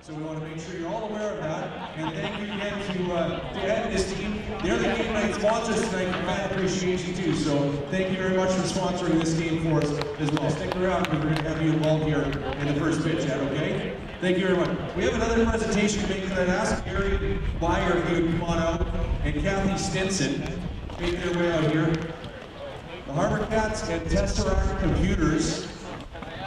So we want to make sure you're all aware of that. And thank you again to Ed and his team. They're the game night sponsors tonight for Fan Appreciation too. So thank you very much for sponsoring this game for us as well. Stick around because we're going to have you involved here in the first pitch, Ed, okay? Thank you very much. We have another presentation to make tonight. Ask Gary Byer if he would come on out, and Kathy Stinson make their way out here. The HarbourCats and Tesseract Computers.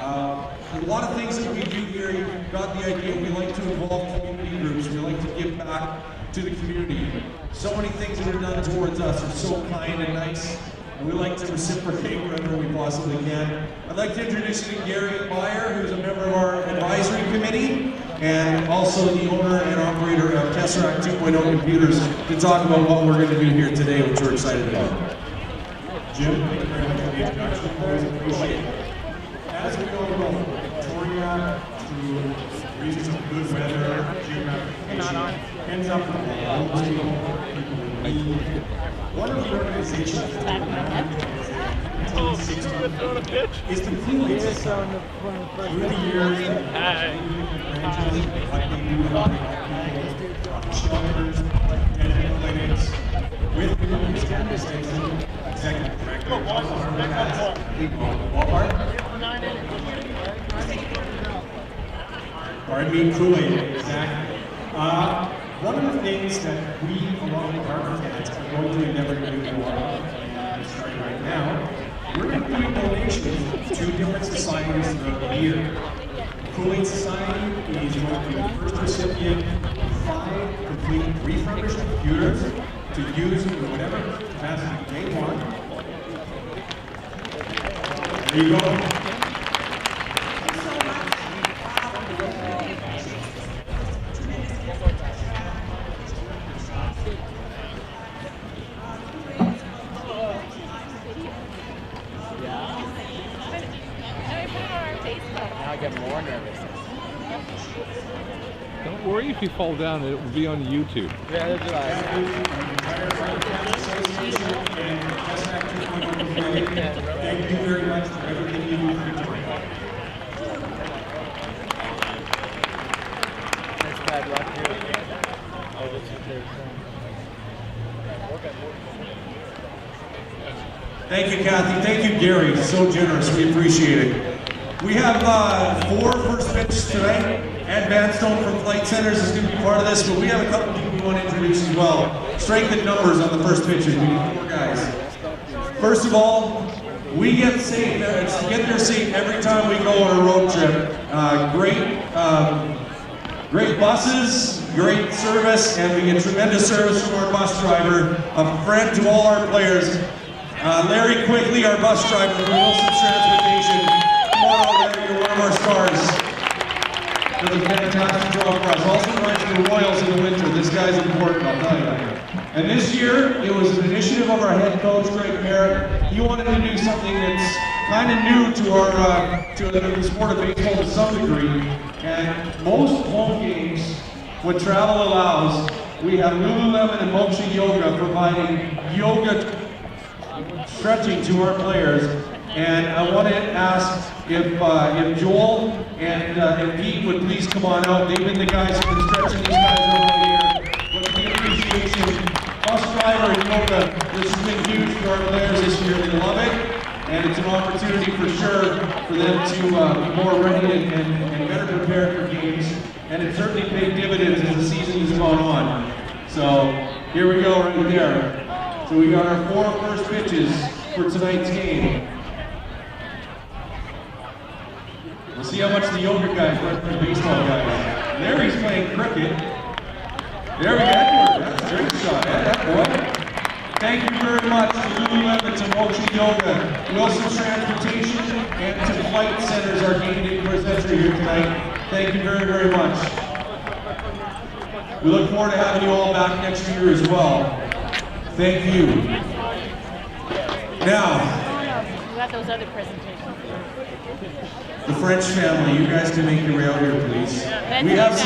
A lot of things that we do here, you've got the idea, we like to involve community groups, we like to give back to the community. So many things that are done towards us are so kind and nice, and we like to reciprocate wherever we possibly can. I'd like to introduce you to Gary Byer, who's a member of our advisory committee, and also the owner and operator of Tesseract 2.0 Computers, to talk about what we're going to do here today, which we're excited about. Jim, thank you very much for the introduction. Always appreciate it. As we go from Victoria to reasons of good weather, geographic ends up with a whole team of people in need. One of the organizations that we have is the Pippins. Through the years, branches, like they do in shelters, and clinics, with the executive director of HarbourCats, pardon me, Kool-Aid, exactly. One of the things that we, along with HarbourCats, are going to endeavor to do starting right now, we're going to be doing donations to different societies throughout the year. Kool-Aid Society is going to be the first recipient of 5 complete refurbished computers to use in whatever capacity they want. There you go. Now I get more nervous. Don't worry if you fall down, it will be on YouTube. Yeah, that's right. Thank you very much for everything you do for Victoria. Thanks, bad luck here. Oh, this is their Thank you, Kathy. Thank you, Gary. So generous. We appreciate it. We have 4 first pitches tonight. Ed Vanstone from Flight Centers is going to be part of this, but we have a couple people we want to introduce as well. Strength in numbers on the first pitches. We need 4 guys. First of all, we get safe. Get there safe every time we go on a road trip. Great buses, great service, and we get tremendous service from our bus driver. A friend to all our players. Larry Quigley, our bus driver from Wilson Transportation. Come on out, Larry, you're one of our stars. Does a fantastic job for us. Also runs the Royals in the winter. This guy's important, I'll tell you. And this year, it was an initiative of our head coach, Greg Merritt. He wanted to do something that's kind of new to our to the sport of baseball to some degree. And most home games, when travel allows, we have Lululemon and Moksha Yoga providing yoga stretching to our players. And I want to ask if Joel and Pete would please come on out. They've been the guys who've been stretching these guys around here. With the appreciation, bus driver and yoga, this has been huge for our players this year. They love it, and it's an opportunity for sure for them to be more ready and better prepared for games. And it certainly paid dividends as the season has gone on. So here we go right there. So we got our 4 first pitches for tonight's game. We'll see how much the yoga guys work for the baseball guys. Larry's playing cricket. There we go, Edward. That's a great shot. That boy. Thank you very much to Lululemon, to Moksha Yoga, Wilson Transportation, and to Flight Centers, our game day presenter here tonight. Thank you very, very much. We look forward to having you all back next year as well. Thank you. Now, We got those other presentations. the French family, you guys can make your way out here, please. We have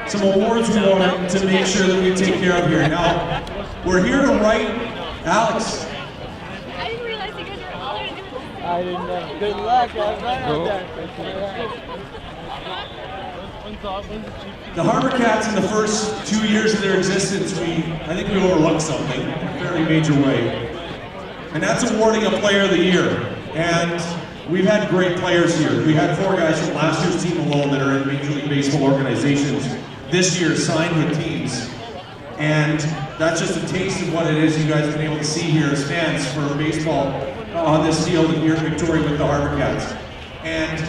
some awards we want to make sure that we take care of here. Now, we're here to write Alex. I didn't realize you guys were all there to do this. I didn't know. Good luck. I was right out there. The HarbourCats, in the first 2 years of their existence, I think we overlooked something in a fairly major way. And that's awarding a Player of the Year. And we've had great players here. We had 4 guys from last year's team alone that are in Major League Baseball organizations this year signed with teams. And that's just a taste of what it is you guys have been able to see here as fans for baseball on this field here in Victoria with the HarbourCats. And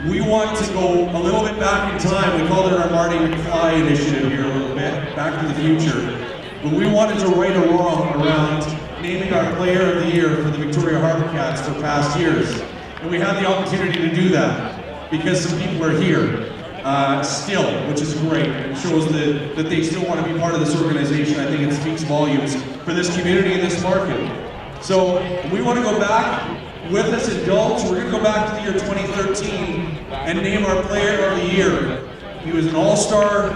we want to go a little bit back in time. We called it our Marty McFly initiative here a little bit, back to the future. But we wanted to right a wrong around naming our Player of the Year for the Victoria HarbourCats for past years. And we had the opportunity to do that because some people are here still, which is great. It shows that they still want to be part of this organization. I think it speaks volumes for this community and this market. So we want to go back with us adults. We're going to go back to the year 2013 and name our Player of the Year. He was an all-star,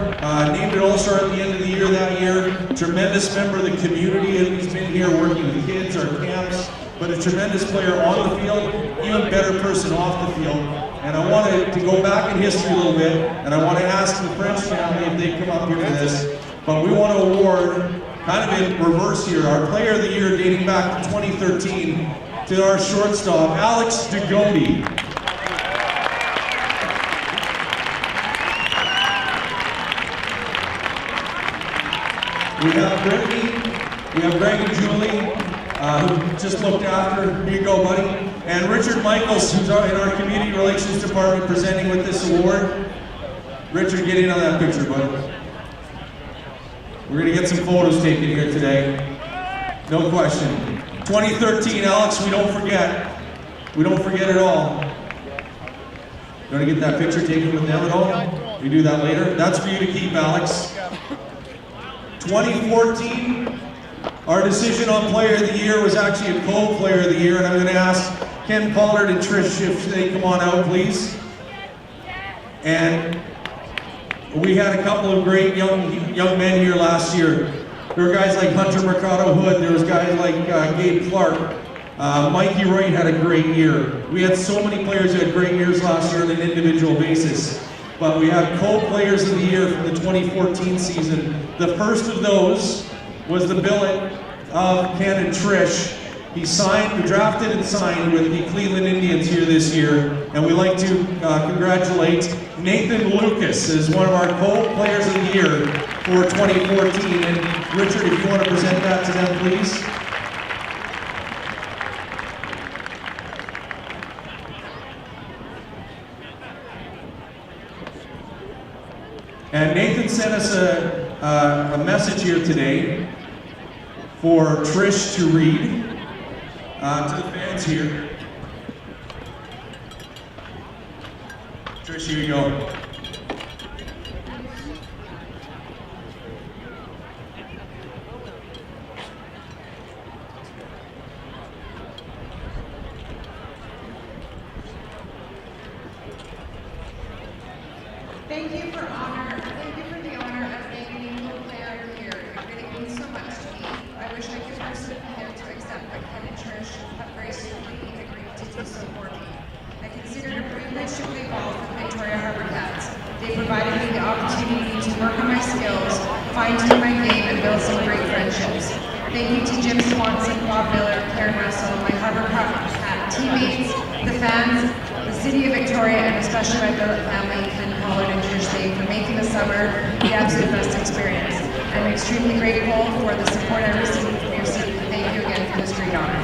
named an all-star at the end of the year that year. Tremendous member of the community, and he's been here working with kids, our camps, but a tremendous player on the field, even better person off the field. And I wanted to go back in history a little bit, and I want to ask the French family if they come up here for this, but we want to award, kind of in reverse here, our Player of the Year dating back to 2013 to our shortstop, Alex Dugodi. We have Brittany, we have Greg and Julie, who just looked after. Here you go, buddy. And Richard Michaels, who's in our Community Relations Department presenting with this award. Richard, get in on that picture, buddy. We're going to get some photos taken here today. No question. 2013, Alex, we don't forget. We don't forget at all. You want to get that picture taken with them at all? We do that later. That's for you to keep, Alex. 2014, our decision on Player of the Year was actually a co-Player of the Year, and I'm going to ask Ken Pollard and Trish if they come on out, please. And we had a couple of great young men here last year. There were guys like Hunter Mercado Hood, there was guys like Gabe Clark. Mikey Wright had a great year. We had so many players who had great years last year on an individual basis. But we have co-Players of the Year from the 2014 season. The first of those was the billet of Ken and Trish. He drafted and signed with the Cleveland Indians here this year. And we'd like to congratulate Nathan Lucas as one of our co-Players of the Year for 2014. And Richard, if you want to present that to them, please. And Nathan sent us a message here today for Trish to read to the fans here. Trish, here you go. Thank you for the honor of naming me co-Player of the Year. It really means so much to me. I wish I could personally be here to accept what Ken and Trish have graciously agreed to do so for me. I consider it a privilege to play ball for the Victoria HarbourCats. They provided me the opportunity to work on my skills, fine-tune my game, and build some great friendships. Thank you to Jim Swanson, Bob Miller, Karen Russell, my HarbourCat teammates, the fans, the City of Victoria, and especially my billet family, Ken Pollard and Trish Day, for making the summer the absolute best experience. I'm extremely grateful for the support I received from your city. Thank you again for this great honor.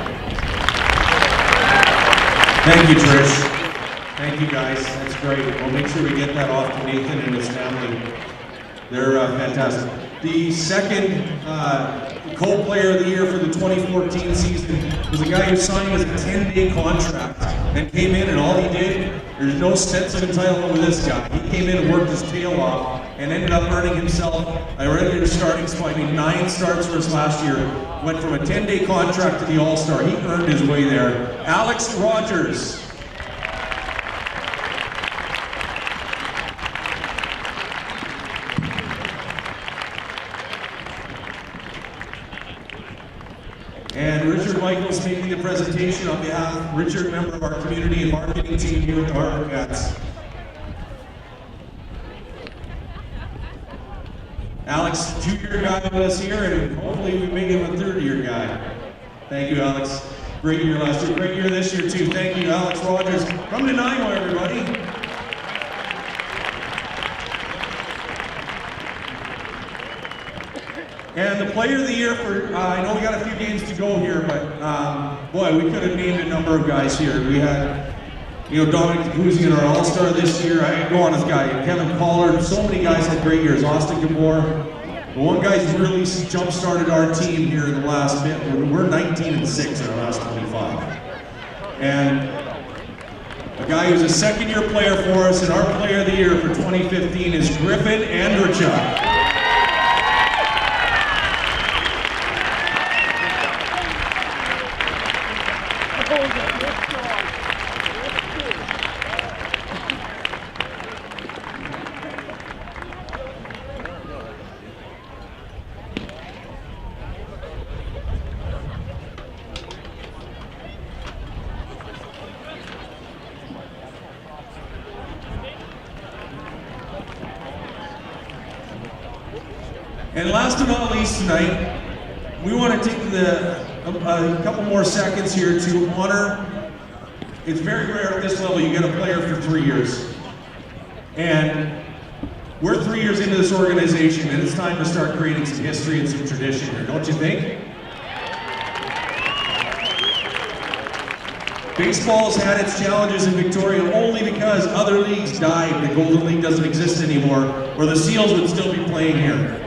Thank you, Trish. Thank you, guys. That's great. We'll make sure we get that off to Nathan and his family. They're fantastic. The second co-Player of the Year for the 2014 season was a guy who signed a 10-day contract and came in, and all he did, there's no sense of entitlement with this guy. He came in and worked his tail off and ended up earning himself a regular starting spot. I mean, 9 starts for us last year. Went from a 10-day contract to the All-Star. He earned his way there. Alex Rogers. And Richard Michaels making the presentation on behalf of Richard, member of our community and marketing team here at the HarbourCats. Alex, 2-year guy with us here, and hopefully we make him a 3rd-year guy. Thank you, Alex. Great year last year, great year this year too. Thank you, Alex Rogers from Nanaimo, everybody. And the player of the year for, I know we got a few games to go here, but boy, we could have named a number of guys here. We had, Dominic Capuzzi, our all-star this year. I go on this guy, Kevin Pollard. So many guys had great years. Austin Gabor. The one guy's really jump-started our team here in the last bit. We're 19-6 in our last 25. And a guy who's a 2nd-year player for us, and our player of the year for 2015 is Griffin Andrechuk. And last but not least tonight, we want to take a couple more seconds here to honor. It's very rare at this level you get a player for 3 years. And we're 3 years into this organization, and it's time to start creating some history and some tradition here, don't you think? Baseball's had its challenges in Victoria only because other leagues died. The Golden League doesn't exist anymore, or the Seals would still be playing here.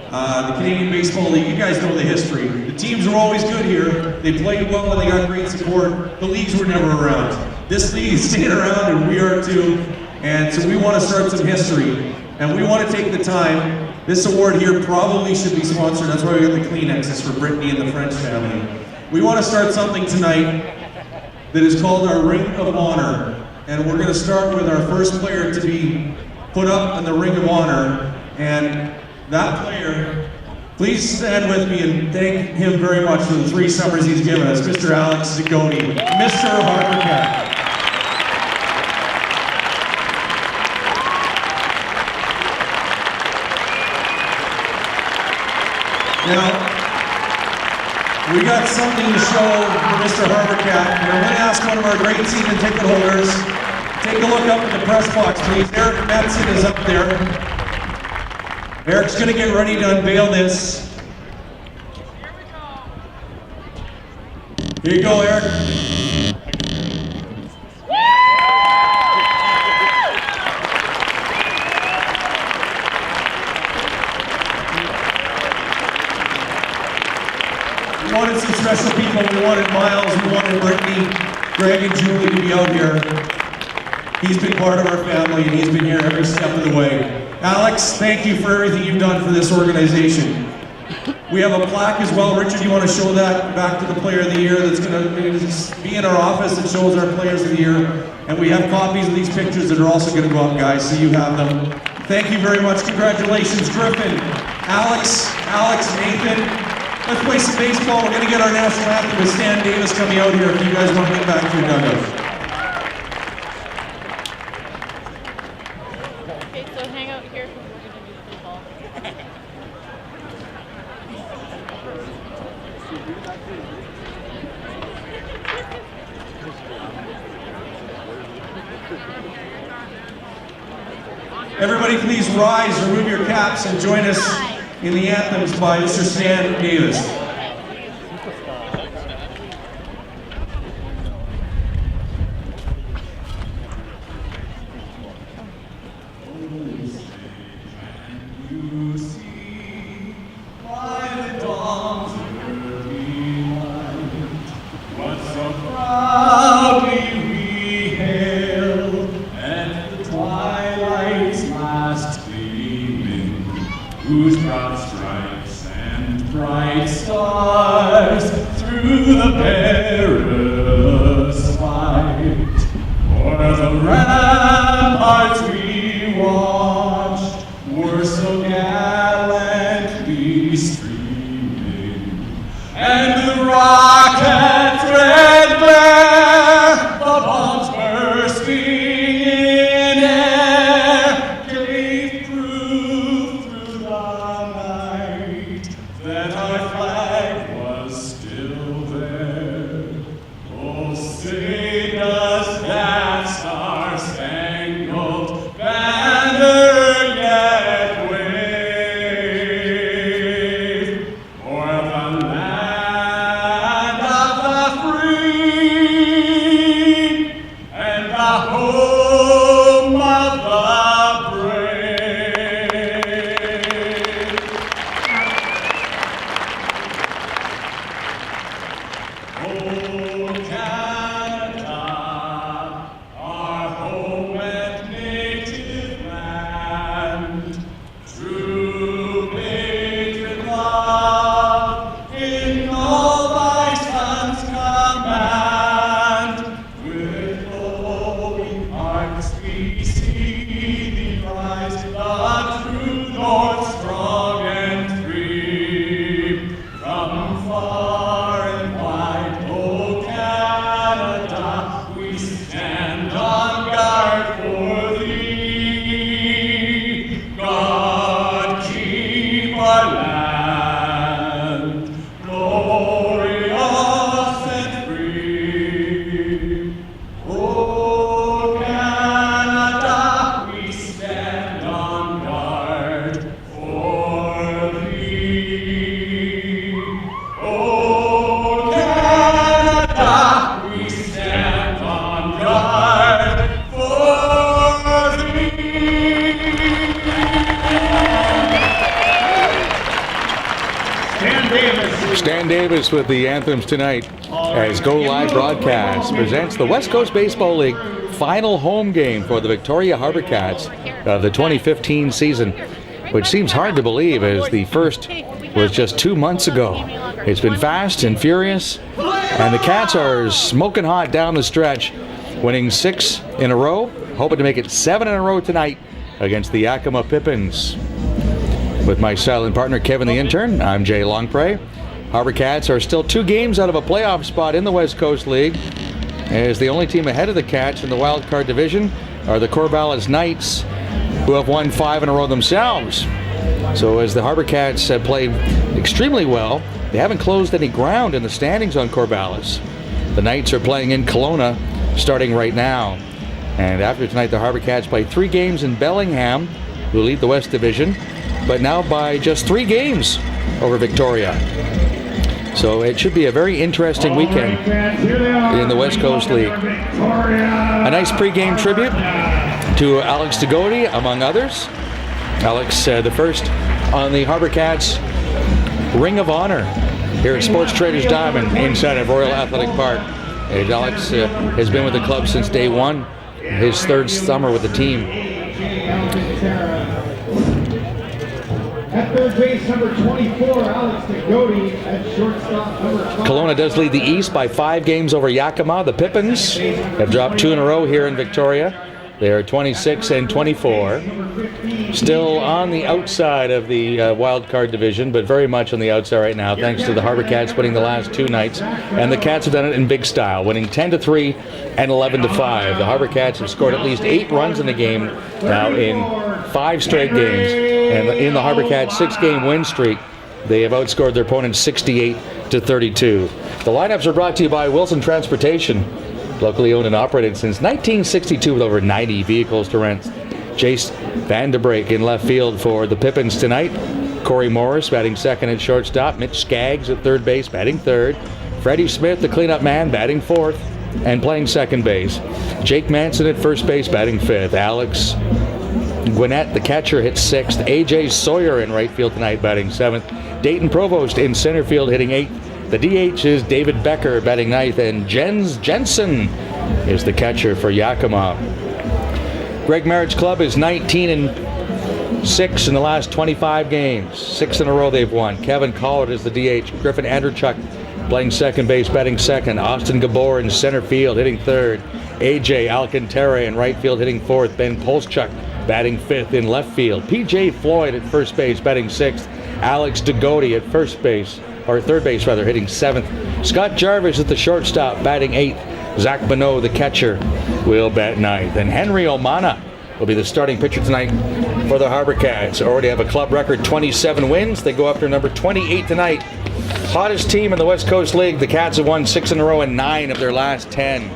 The Canadian Baseball League, you guys know the history. The teams were always good here. They played well and they got great support. The leagues were never around. This league is staying around and we are too. And so we want to start some history. And we want to take the time. This award here probably should be sponsored. That's why we got the Kleenexes for Brittany and the French family. We want to start something tonight that is called our Ring of Honor. And we're going to start with our first player to be put up in the Ring of Honor. And that player, please stand with me and thank him very much for the 3 summers he's given us, Mr. Alex Zagoni, Mr. HarbourCat. Now, we got something to show for Mr. HarbourCat, and I'm going to ask one of our great season ticket holders, take a look up at the press box, please. Eric Metzen is up there. Eric's going to get ready to unveil this. Here you go, Eric. We wanted some special people. We wanted Miles, we wanted Brittany, Greg, and Julie to be out here. He's been part of our family, and he's been here every step of the way. Alex, thank you for everything you've done for this organization. We have a plaque as well. Richard, you want to show that back to the Player of the Year that's going to be in our office that shows our Players of the Year. And we have copies of these pictures that are also going to go up, guys, so you have them. Thank you very much. Congratulations, Griffin, Alex, Nathan. Let's play some baseball. We're going to get our national anthem with Stan Davis coming out here if you guys want to get back to your dugout. Okay, so hang out here because we're going to do the ball. Everybody please rise, remove your caps, and join us in the anthems by Mr. Stan Davis. Whose broad stripes and bright stars through the perilous fight, o'er the ramparts we watched, were so gallantly streaming, and the rocket's red glare, the bombs bursting in air, gave proof through the home of the brave. Oh, Canada, our home and native land, true patriot love in all thy sons command. With glowing hearts we see thee rise, the true North strong and free. From far and wide, O Canada, we stand on guard for thee. God keep our land glorious and free. O Canada, we stand on guard for thee. O Canada, we stand on guard for thee. Stan Davis with the anthems tonight as Go Live Broadcast presents the West Coast Baseball League final home game for the Victoria HarbourCats of the 2015 season, which seems hard to believe as the first was just 2 months ago. It's been fast and furious, and the Cats are smoking hot down the stretch, winning 6 in a row, hoping to make it 7 in a row tonight against the Yakima Pippins. With my silent partner Kevin the Intern, I'm Jay Longpre. HarbourCats are still 2 games out of a playoff spot in the West Coast League, as the only team ahead of the Cats in the wild card division are the Corvallis Knights, who have won 5 in a row themselves. So as the HarbourCats have played extremely well, they haven't closed any ground in the standings on Corvallis. The Knights are playing in Kelowna starting right now. And after tonight, the HarbourCats play 3 games in Bellingham, who lead the West Division, but now by just 3 games over Victoria. So it should be a very interesting weekend in the West Coast League. A nice pregame tribute to Alex Degody, among others. Alex, the first on the HarbourCats Ring of Honor here at Sports Traders Diamond inside of Royal Athletic Park. And Alex has been with the club since day one, his 3rd summer with the team. At third base, number 24, Alex Degody. At shortstop, number 5. Kelowna does lead the East by 5 games over Yakima. The Pippins have dropped 2 in a row here in Victoria. They are 26 and 24. Still on the outside of the wild card division, but very much on the outside right now, thanks to the HarbourCats winning the last 2 nights. And the Cats have done it in big style, winning 10-3 and 11-5. The HarbourCats have scored at least 8 runs in the game now in 5 straight games. And in the HarbourCats 6-game win streak, they have outscored their opponents 68-32. The lineups are brought to you by Wilson Transportation, locally owned and operated since 1962 with over 90 vehicles to rent. Jace Vanderbrake in left field for the Pippins tonight. Corey Morris batting second at shortstop. Mitch Skaggs at third base batting third. Freddie Smith, the cleanup man, batting fourth and playing second base. Jake Manson at first base batting fifth. Alex Gwinnett, the catcher, hits sixth. AJ Sawyer in right field tonight batting seventh. Dayton Provost in center field hitting eighth. The DH is David Becker batting ninth, and Jens Jensen is the catcher for Yakima. Greg Merritt's club is 19-6 in the last 25 games. 6 in a row they've won. Kevin Collard is the DH. Griffin Anderchuk playing second base, batting second. Austin Gabor in center field, hitting third. AJ Alcantara in right field, hitting fourth. Ben Polschuk batting fifth in left field. PJ Floyd at first base, batting sixth. Alex Degody at first base, or third base rather, hitting seventh. Scott Jarvis at the shortstop, batting eighth. Zach Bonneau, the catcher, will bat ninth. And Henry Omana will be the starting pitcher tonight for the HarbourCats. Already have a club record 27 wins. They go after number 28 tonight. Hottest team in the West Coast League. The Cats have won 6 in a row and 9 of their last 10.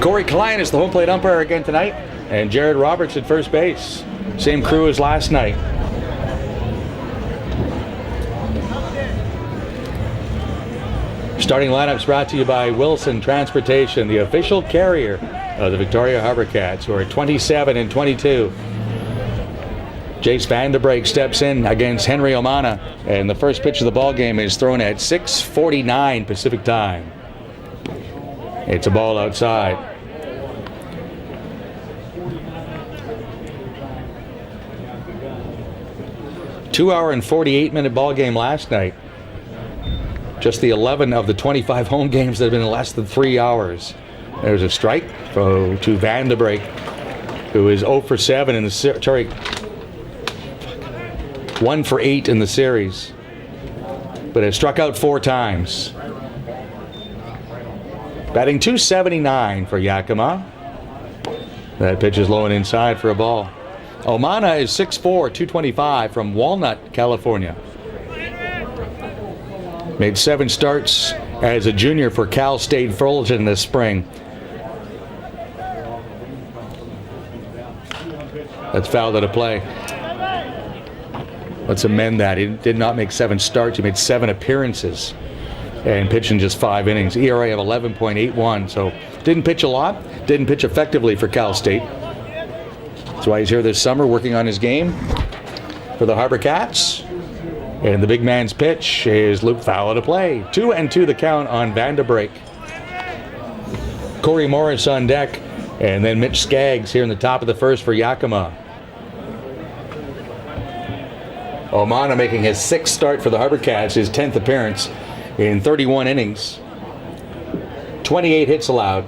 Corey Klein is the home plate umpire again tonight, and Jared Roberts at first base. Same crew as last night. Starting lineups brought to you by Wilson Transportation, the official carrier of the Victoria HarbourCats, who are 27 and 22. Jace Vanderbrake steps in against Henry Omana, and the first pitch of the ball game is thrown at 6:49 Pacific time. It's a ball outside. Two-hour and 48-minute ball game last night. Just the 11 of the 25 home games that have been in less than 3 hours. There's a strike to Vanderbrake, who is 0 for 7 in the series. 1 for 8 in the series, but has struck out 4 times. Batting .279 for Yakima. That pitch is low and inside for a ball. Omana is 6'4", 225 from Walnut, California. Made 7 starts as a junior for Cal State Fullerton this spring. That's fouled out of play. Let's amend that. He did not make 7 starts. He made 7 appearances and pitched in just 5 innings. ERA of 11.81. So didn't pitch a lot. Didn't pitch effectively for Cal State. That's why he's here this summer working on his game for the HarbourCats. And the big man's pitch is looped foul out of play. 2-2 the count on Vanderbrake. Corey Morris on deck. And then Mitch Skaggs here in the top of the first for Yakima. Omana making his 6th start for the HarbourCats, his 10th appearance in 31 innings. 28 hits allowed.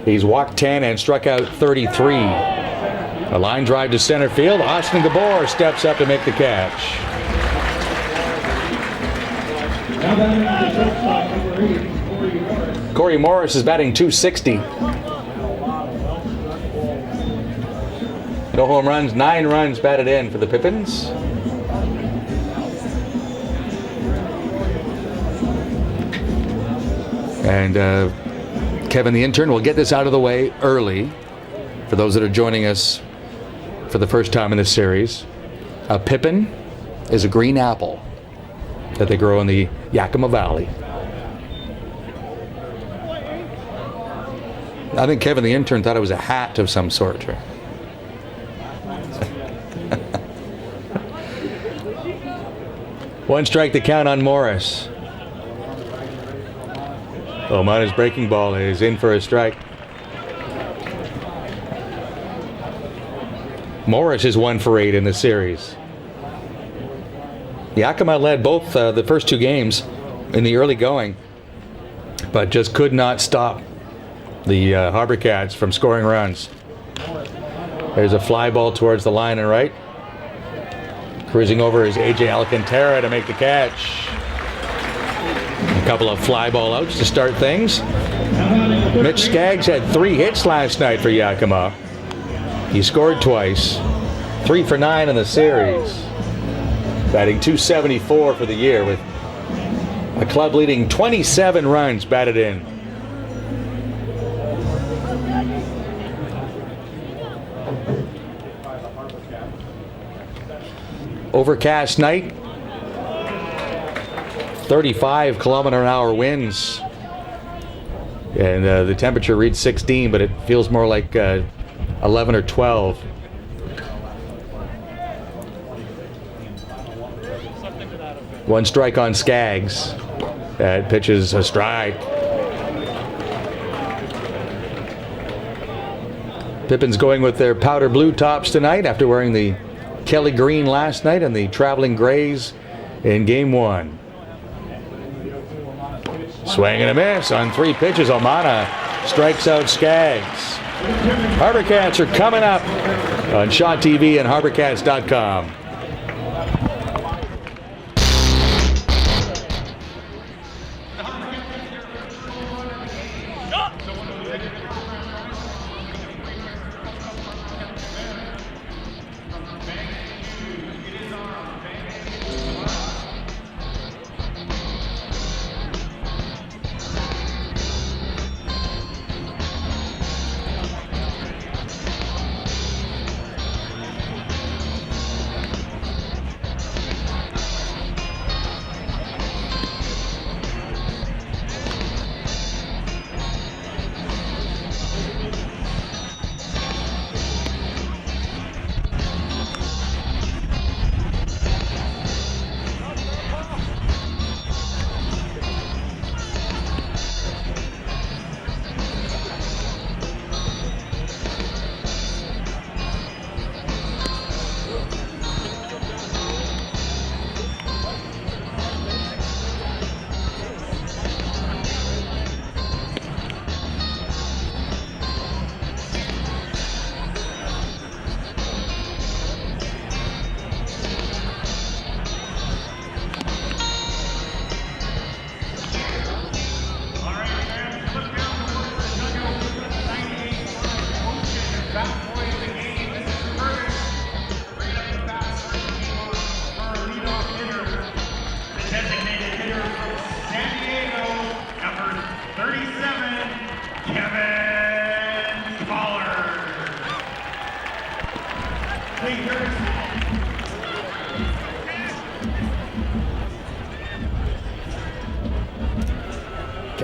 He's walked 10 and struck out 33. A line drive to center field. Austin Gabor steps up to make the catch. Now batting the shortstop, number 8, Corey Morris. Corey Morris is batting .260. No home runs, 9 runs batted in for the Pippins. And Kevin, the intern, will get this out of the way early for those that are joining us for the first time in this series. A pippin is a green apple that they grow in the Yakima Valley. I think Kevin, the intern, thought it was a hat of some sort. One strike to count on Morris. Omana's breaking ball is in for a strike. Morris is 1 for 8 in the series. Yakima led both the first 2 games in the early going, but just could not stop the HarbourCats from scoring runs. There's a fly ball towards the line and right. Cruising over is A.J. Alcantara to make the catch. A couple of fly ball outs to start things. Mitch Skaggs had 3 hits last night for Yakima. He scored twice. 3 for 9 in the series. Batting .274 for the year with a club leading 27 runs batted in. Overcast night. 35 km/h winds. And the temperature reads 16, but it feels more like 11 or 12. One strike on Skaggs. That pitches a strike. Pippins going with their powder blue tops tonight after wearing the Kelly green last night and the traveling grays in game 1. Swing and a miss on 3 pitches. Omana strikes out Skaggs. HarbourCats are coming up on Shaw TV and HarbourCats.com.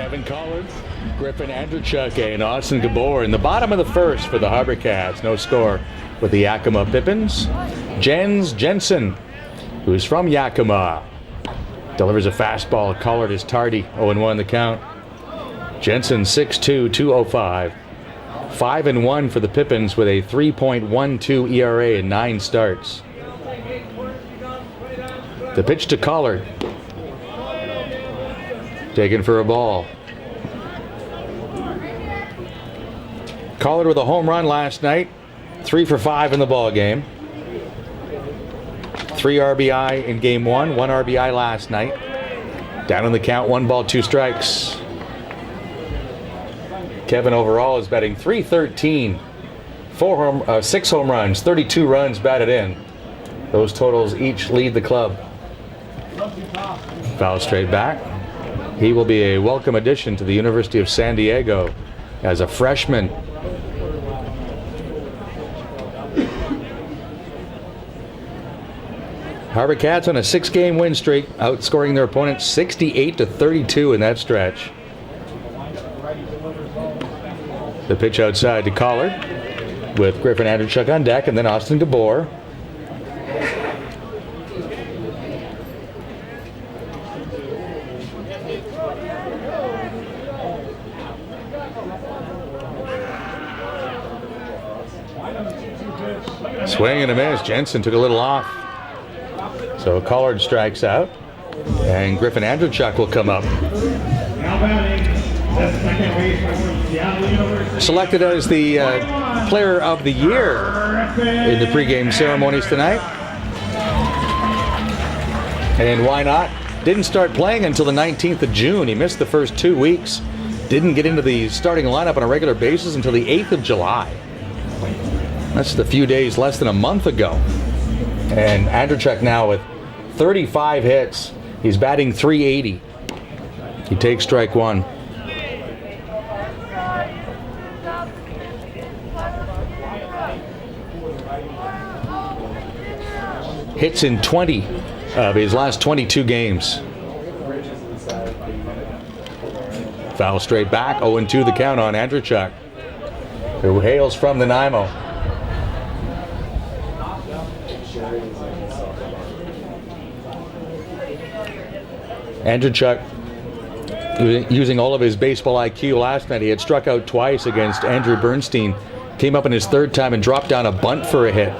Kevin Collins, Griffin Andrechuk, and Austin Gabor in the bottom of the first for the HarbourCats. No score with the Yakima Pippins. Jens Jensen, who's from Yakima, delivers a fastball. Collard is tardy. 0-1 the count. Jensen 6'2", 205. 5-1 for the Pippins with a 3.12 ERA in 9 starts. The pitch to Collard. Taken for a ball. Collard with a home run last night. 3 for 5 in the ball game. 3 RBI in game 1, 1 RBI last night. Down in the count, 1 ball, 2 strikes. Kevin overall is batting .313. 6 home runs, 32 runs batted in. Those totals each lead the club. Foul straight back. He will be a welcome addition to the University of San Diego as a freshman. HarbourCats on a 6-game win streak, outscoring their opponents 68-32 in that stretch. The pitch outside to Collard with Griffin Andrechuk on deck, and then Austin Gabor. Swing and a miss. Jensen took a little off. So Collard strikes out, and Griffin Andrechuk will come up. Selected as the player of the year in the pregame ceremonies tonight. And why not? Didn't start playing until the 19th of June. He missed the first 2 weeks. Didn't get into the starting lineup on a regular basis until the 8th of July. That's a few days, less than a month ago. And Andrechuk now with 35 hits. He's batting .380. He takes strike 1. Hits in 20 of his last 22 games. Foul straight back. 0-2 the count on Andrechuk, who hails from the Nanaimo. Andrechuk, using all of his baseball IQ last night, he had struck out twice against Andrew Bernstein. Came up in his 3rd time and dropped down a bunt for a hit,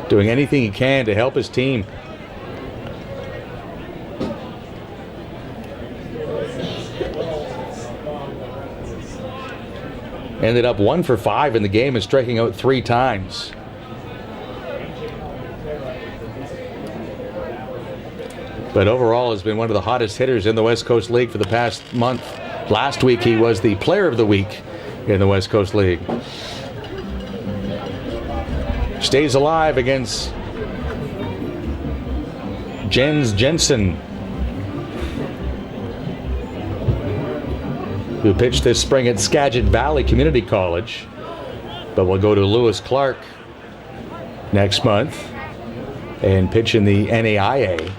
doing anything he can to help his team. Ended up 1 for 5 in the game and striking out 3 times. But overall has been one of the hottest hitters in the West Coast League for the past month. Last week he was the player of the week in the West Coast League. Stays alive against Jens Jensen, who pitched this spring at Skagit Valley Community College, but will go to Lewis Clark next month and pitch in the NAIA.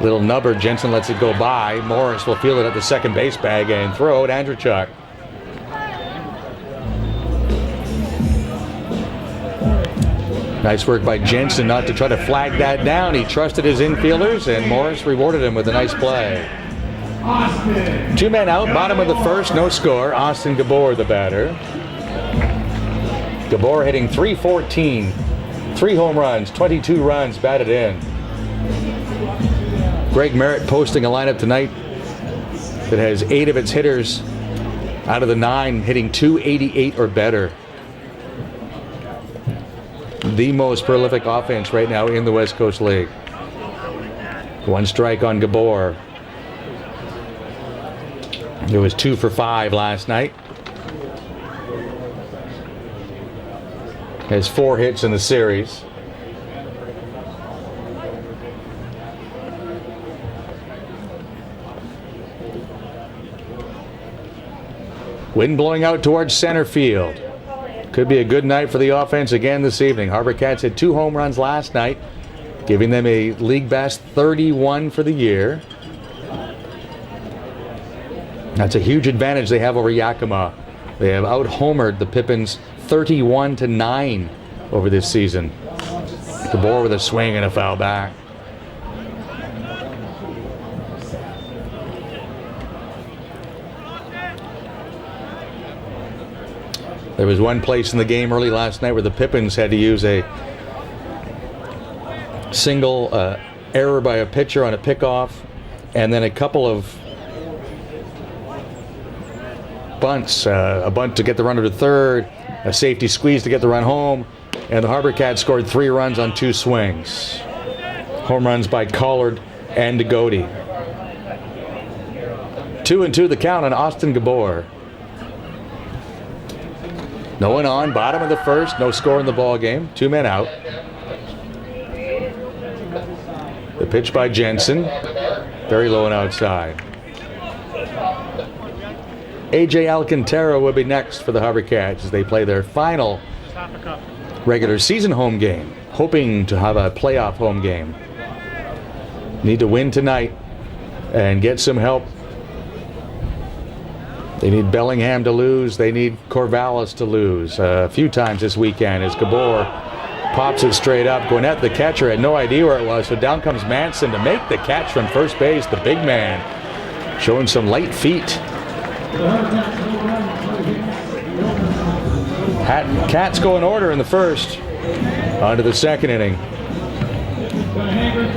Little nubber, Jensen lets it go by. Morris will field it at the second base bag and throw it. Andrechuk. Nice work by Jensen not to try to flag that down. He trusted his infielders, and Morris rewarded him with a nice play. 2 men out, bottom of the first, no score. Austin Gabor, the batter. Gabor hitting .314, 3 home runs, 22 runs batted in. Greg Merritt posting a lineup tonight that has 8 of its hitters out of the 9 hitting .288 or better. The most prolific offense right now in the West Coast League. 1 strike on Gabor. It was 2 for 5 last night. Has 4 hits in the series. Wind blowing out towards center field. Could be a good night for the offense again this evening. HarbourCats had 2 home runs last night, giving them a league best 31 for the year. That's a huge advantage they have over Yakima. They have out-homered the Pippins 31-9 over this season. Gabor with a swing and a foul back. There was one place in the game early last night where the Pippins had to use a single error by a pitcher on a pickoff, and then a couple of bunts, a bunt to get the runner to third, a safety squeeze to get the run home, and the HarbourCats scored 3 runs on 2 swings. Home runs by Collard and Degody. 2-2 the count on Austin Gabor. No one on, bottom of the first, no score in the ball game. 2 men out. The pitch by Jensen, very low and outside. AJ Alcantara will be next for the HarbourCats as they play their final regular season home game, hoping to have a playoff home game. Need to win tonight and get some help. They need Bellingham to lose. They need Corvallis to lose a few times this weekend as Gabor pops it straight up. Gwinnett, the catcher, had no idea where it was, so down comes Manson to make the catch from first base. The big man showing some light feet. Cats go in order in the first. On to the second inning.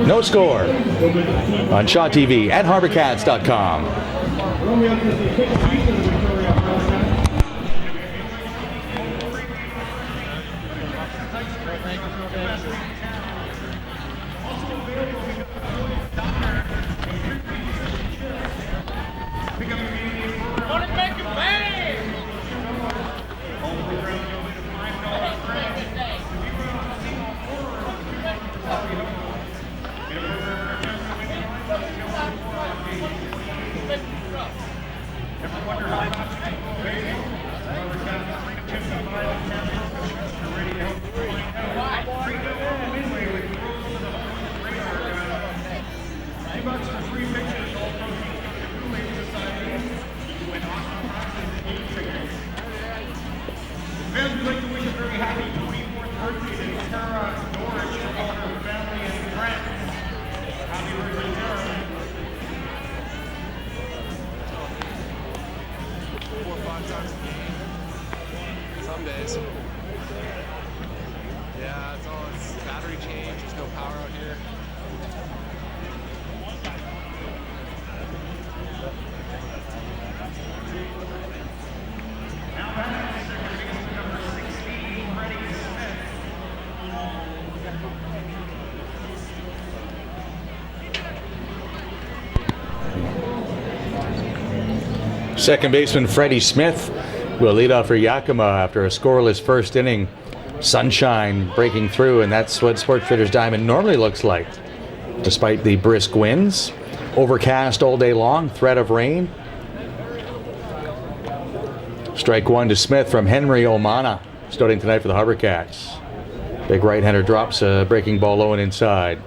No score on Shaw TV at HarbourCats.com. Some days. Yeah, it's battery change. There's no power out here. Second baseman Freddie Smith will lead off for Yakima after a scoreless first inning. Sunshine breaking through, and that's what Sports Traders Diamond normally looks like. Despite the brisk winds, overcast all day long, threat of rain. Strike one to Smith from Henry Omana, starting tonight for the HarbourCats. Big right-hander drops a breaking ball low and inside.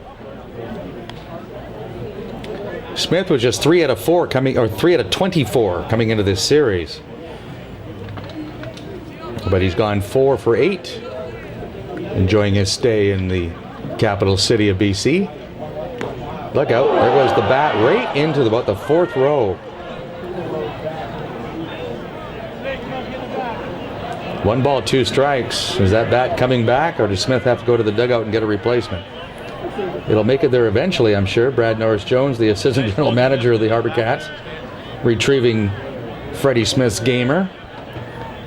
Smith was just 3 out of 4 coming, or 3 out of 24 coming into this series. But he's gone 4 for 8, enjoying his stay in the capital city of BC. Look out, there goes the bat right into about the 4th row. 1 ball, 2 strikes. Is that bat coming back, or does Smith have to go to the dugout and get a replacement? It'll make it there eventually, I'm sure. Brad Norris-Jones, the assistant general manager of the HarbourCats, retrieving Freddie Smith's gamer.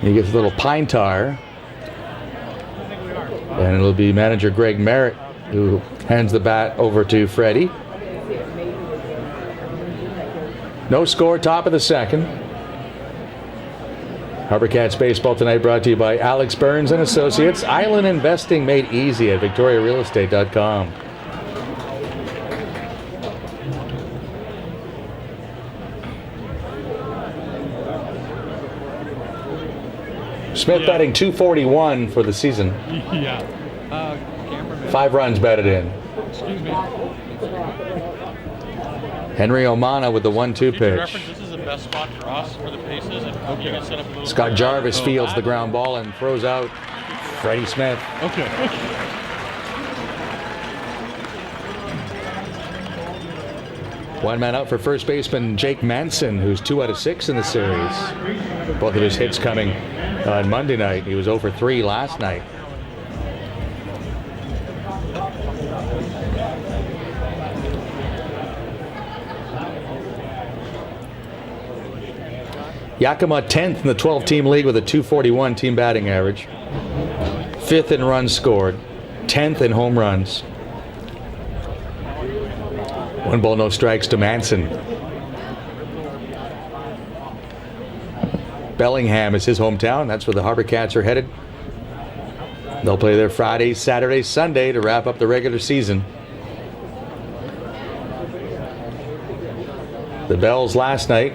He gets a little pine tar. And it'll be manager Greg Merritt who hands the bat over to Freddie. No score, top of the second. HarbourCats baseball tonight brought to you by Alex Burns and Associates. Island investing made easy at VictoriaRealEstate.com. Smith batting .241 for the season. Yeah. 5 runs batted in. Excuse me. Henry Omana with the 1-2 pitch. This is the best spot for us for the paces, and you can set up a little. Scott Jarvis fields the ground ball and throws out Freddie Smith. Okay. One man out for first baseman Jake Manson, who's 2 out of 6 in the series. Both of his hits coming on Monday night. He was 0 for 3 last night. Yakima 10th in the 12-team league with a .241 team batting average. 5th in runs scored. 10th in home runs. 1 ball, no strikes to Manson. Bellingham is his hometown. That's where the HarbourCats are headed. They'll play there Friday, Saturday, Sunday to wrap up the regular season. The Bells last night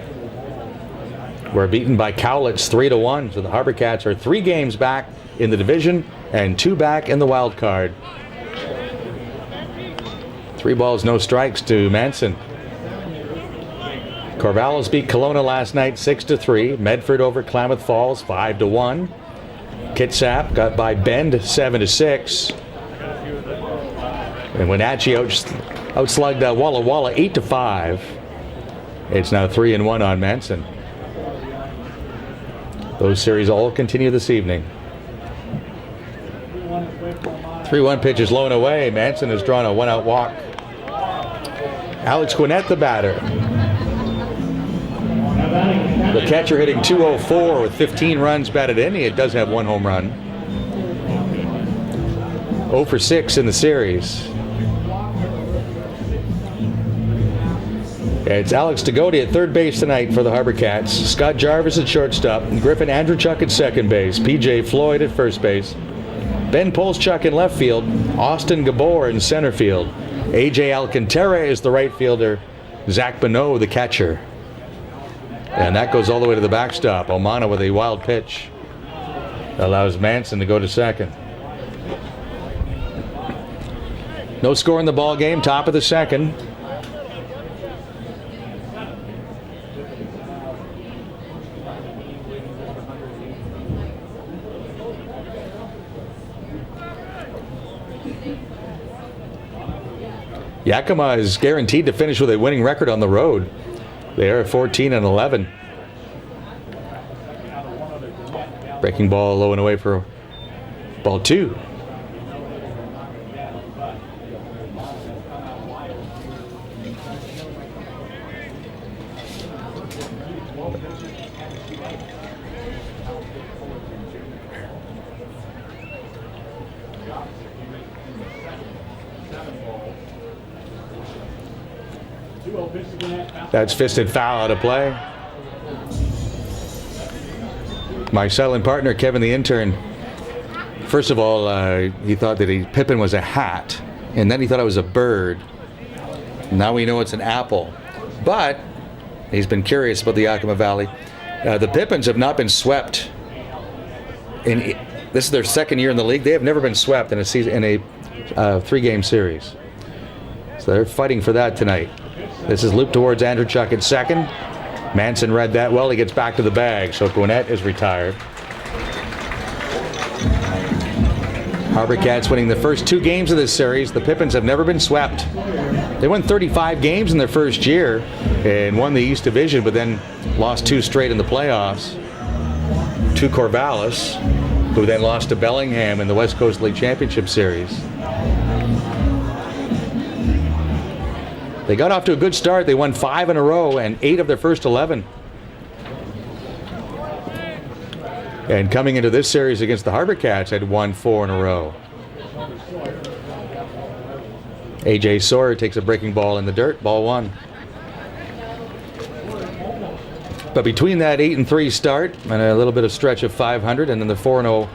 were beaten by Cowlitz 3-1. So the HarbourCats are 3 games back in the division and 2 back in the wild card. 3 balls, no strikes to Manson. Corvallis beat Kelowna last night 6-3. Medford over Klamath Falls 5-1. Kitsap got by Bend 7-6. And Wenatchee outslugged Walla Walla 8-5. It's now 3-1 on Manson. Those series all continue this evening. 3-1 pitch is blown away. Manson has drawn a 1-out walk. Alex Gwinnett, the batter. The catcher hitting .204 with 15 runs batted in. He does have 1 home run. 0 for 6 in the series. It's Alex Degodi at third base tonight for the HarbourCats. Scott Jarvis at shortstop. Griffin Andrewchuk at second base. PJ Floyd at first base. Ben Polschuk in left field. Austin Gabor in center field. AJ Alcantara is the right fielder. Zach Bonneau the catcher. And that goes all the way to the backstop. Omana with a wild pitch allows Manson to go to second. No score in the ball game. Top of the second. Yakima is guaranteed to finish with a winning record on the road. They are 14-11. Breaking ball low and away for ball 2. That's fisted foul out of play. My silent partner, Kevin the intern, first of all, he thought that Pippin was a hat, and then he thought it was a bird. Now we know it's an apple. But he's been curious about the Yakima Valley. The Pippins have not been swept. This is their second year in the league. They have never been swept in a season, in a 3-game series. So they're fighting for that tonight. This is looped towards Andrewchuk at second. Manson read that well. He gets back to the bag, so Gwinnett is retired. HarbourCats winning the first 2 games of this series. The Pippins have never been swept. They won 35 games in their first year and won the East Division, but then lost 2 straight in the playoffs to Corvallis, who then lost to Bellingham in the West Coast League Championship Series. They got off to a good start. They won 5 in a row and 8 of their first 11. And coming into this series against the HarbourCats, had won 4 in a row. AJ Sawyer takes a breaking ball in the dirt, ball 1. But between that 8-3 start and a little bit of stretch of 500, and then the 4-0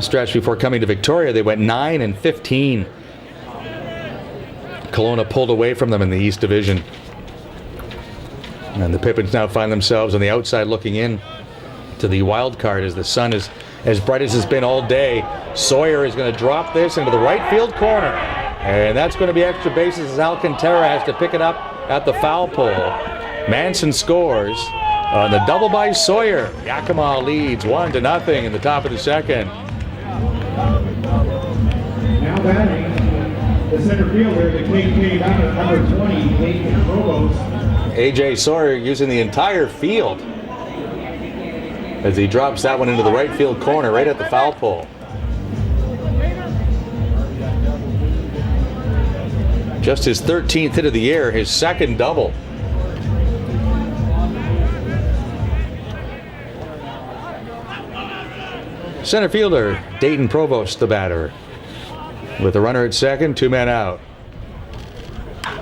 stretch before coming to Victoria, they went 9-15. Kelowna pulled away from them in the East Division. And the Pippins now find themselves on the outside looking in to the wild card as the sun is as bright as it's been all day. Sawyer is going to drop this into the right field corner. And that's going to be extra bases as Alcantara has to pick it up at the foul pole. Manson scores on the double by Sawyer. Yakima leads 1-0 in the top of the second. Now batting, the center fielder, the KK batter, number 20, Nathan Provost. A.J. Sawyer using the entire field as he drops that one into the right field corner right at the foul pole. Just his 13th hit of the year, his second double. Center fielder Dayton Provost, the batter. With a runner at second, 2 men out.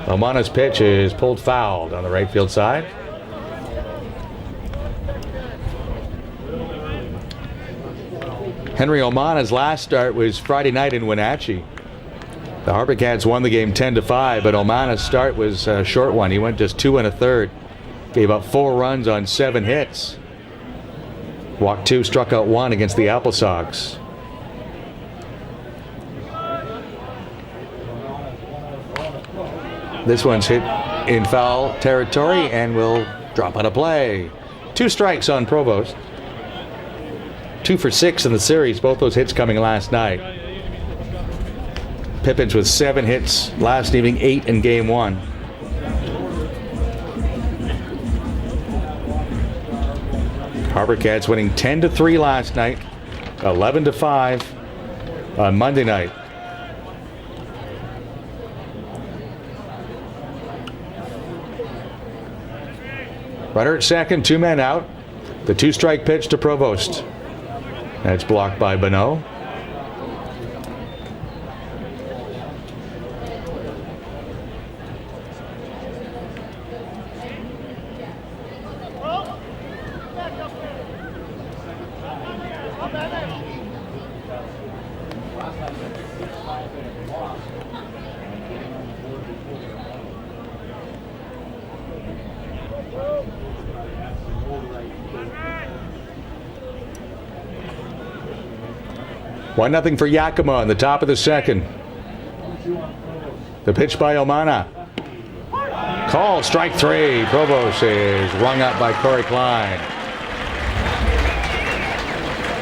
Omana's pitch is pulled fouled on the right field side. Henry Omana's last start was Friday night in Wenatchee. The HarbourCats won the game 10-5, but Omana's start was a short one. He went just 2 1/3, gave up 4 runs on 7 hits. Walked 2, struck out 1 against the Apple Sox. This one's hit in foul territory and will drop out of play. 2 strikes on Provost. 2 for 6 in the series, both those hits coming last night. Pippins with 7 hits last evening, 8 in game 1. HarbourCats winning 10-3 last night, 11-5 on Monday night. Runner at second, 2 men out. The 2-strike pitch to Provost. That's blocked by Bonneau. One nothing for Yakima in the top of the second. The pitch by Omana. Call, strike 3. Provost is rung up by Corey Klein.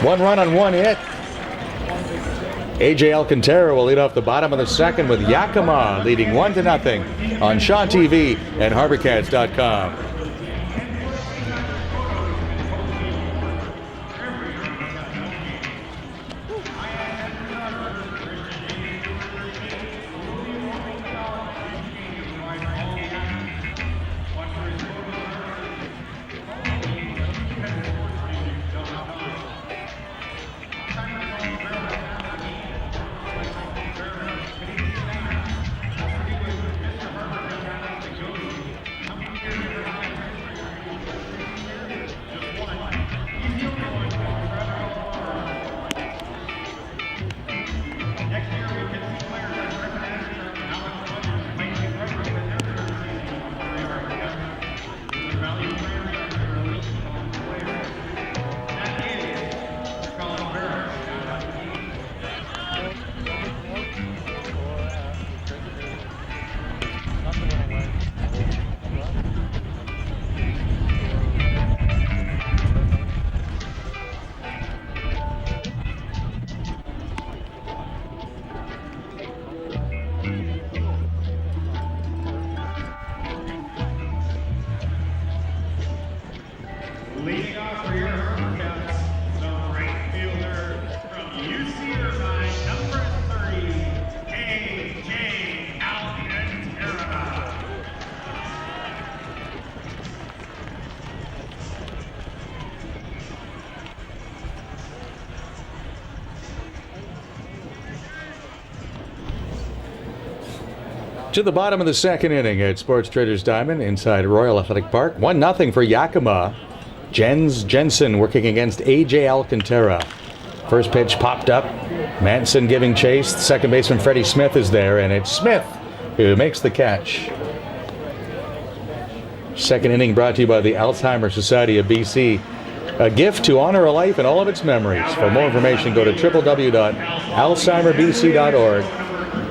1 run on 1 hit. A.J. Alcantara will lead off the bottom of the second with Yakima leading 1-0 on Shaw TV and HarbourCats.com. Leading off for your HarbourCats, the right fielder from UC Irvine, number 3, A.J. Alcantara. To the bottom of the second inning at Sports Traders Diamond inside Royal Athletic Park. 1-0 for Yakima. Jensen working against A.J. Alcantara. First pitch popped up. Manson giving chase. Second baseman Freddie Smith is there, and it's Smith who makes the catch. Second inning brought to you by the Alzheimer's Society of BC. A gift to honor a life and all of its memories. For more information, go to www.alzheimerbc.org.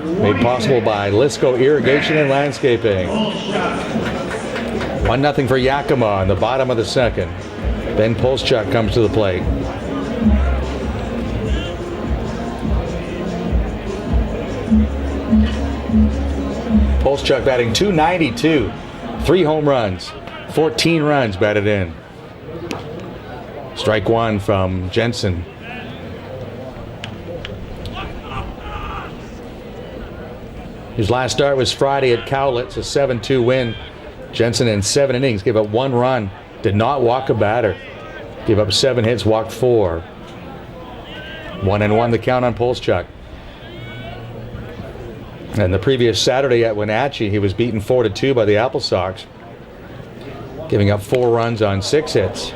Made possible by Lisco Irrigation and Landscaping. 1-0 for Yakima in the bottom of the second. Ben Polschuk comes to the plate. Polschuk batting .292. 3 home runs. 14 runs batted in. Strike one from Jensen. His last start was Friday at Cowlitz, a 7-2 win. Jensen in 7 innings gave up 1 run, did not walk a batter. Gave up 7 hits, walked 4. 1-1 the count on Polschuk. And the previous Saturday at Wenatchee, he was beaten 4-2 by the Apple Sox, giving up 4 runs on 6 hits.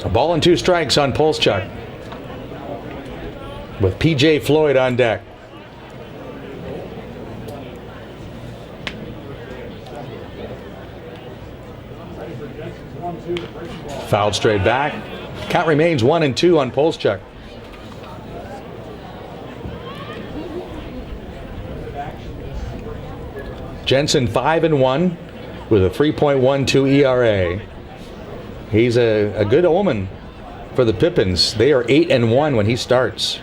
A ball and 2 strikes on Polschuk, with P.J. Floyd on deck. Fouled straight back. Count remains 1-2 on Polschuk. Jensen 5-1 with a 3.12 ERA. He's a good omen for the Pippins. They are 8-1 when he starts.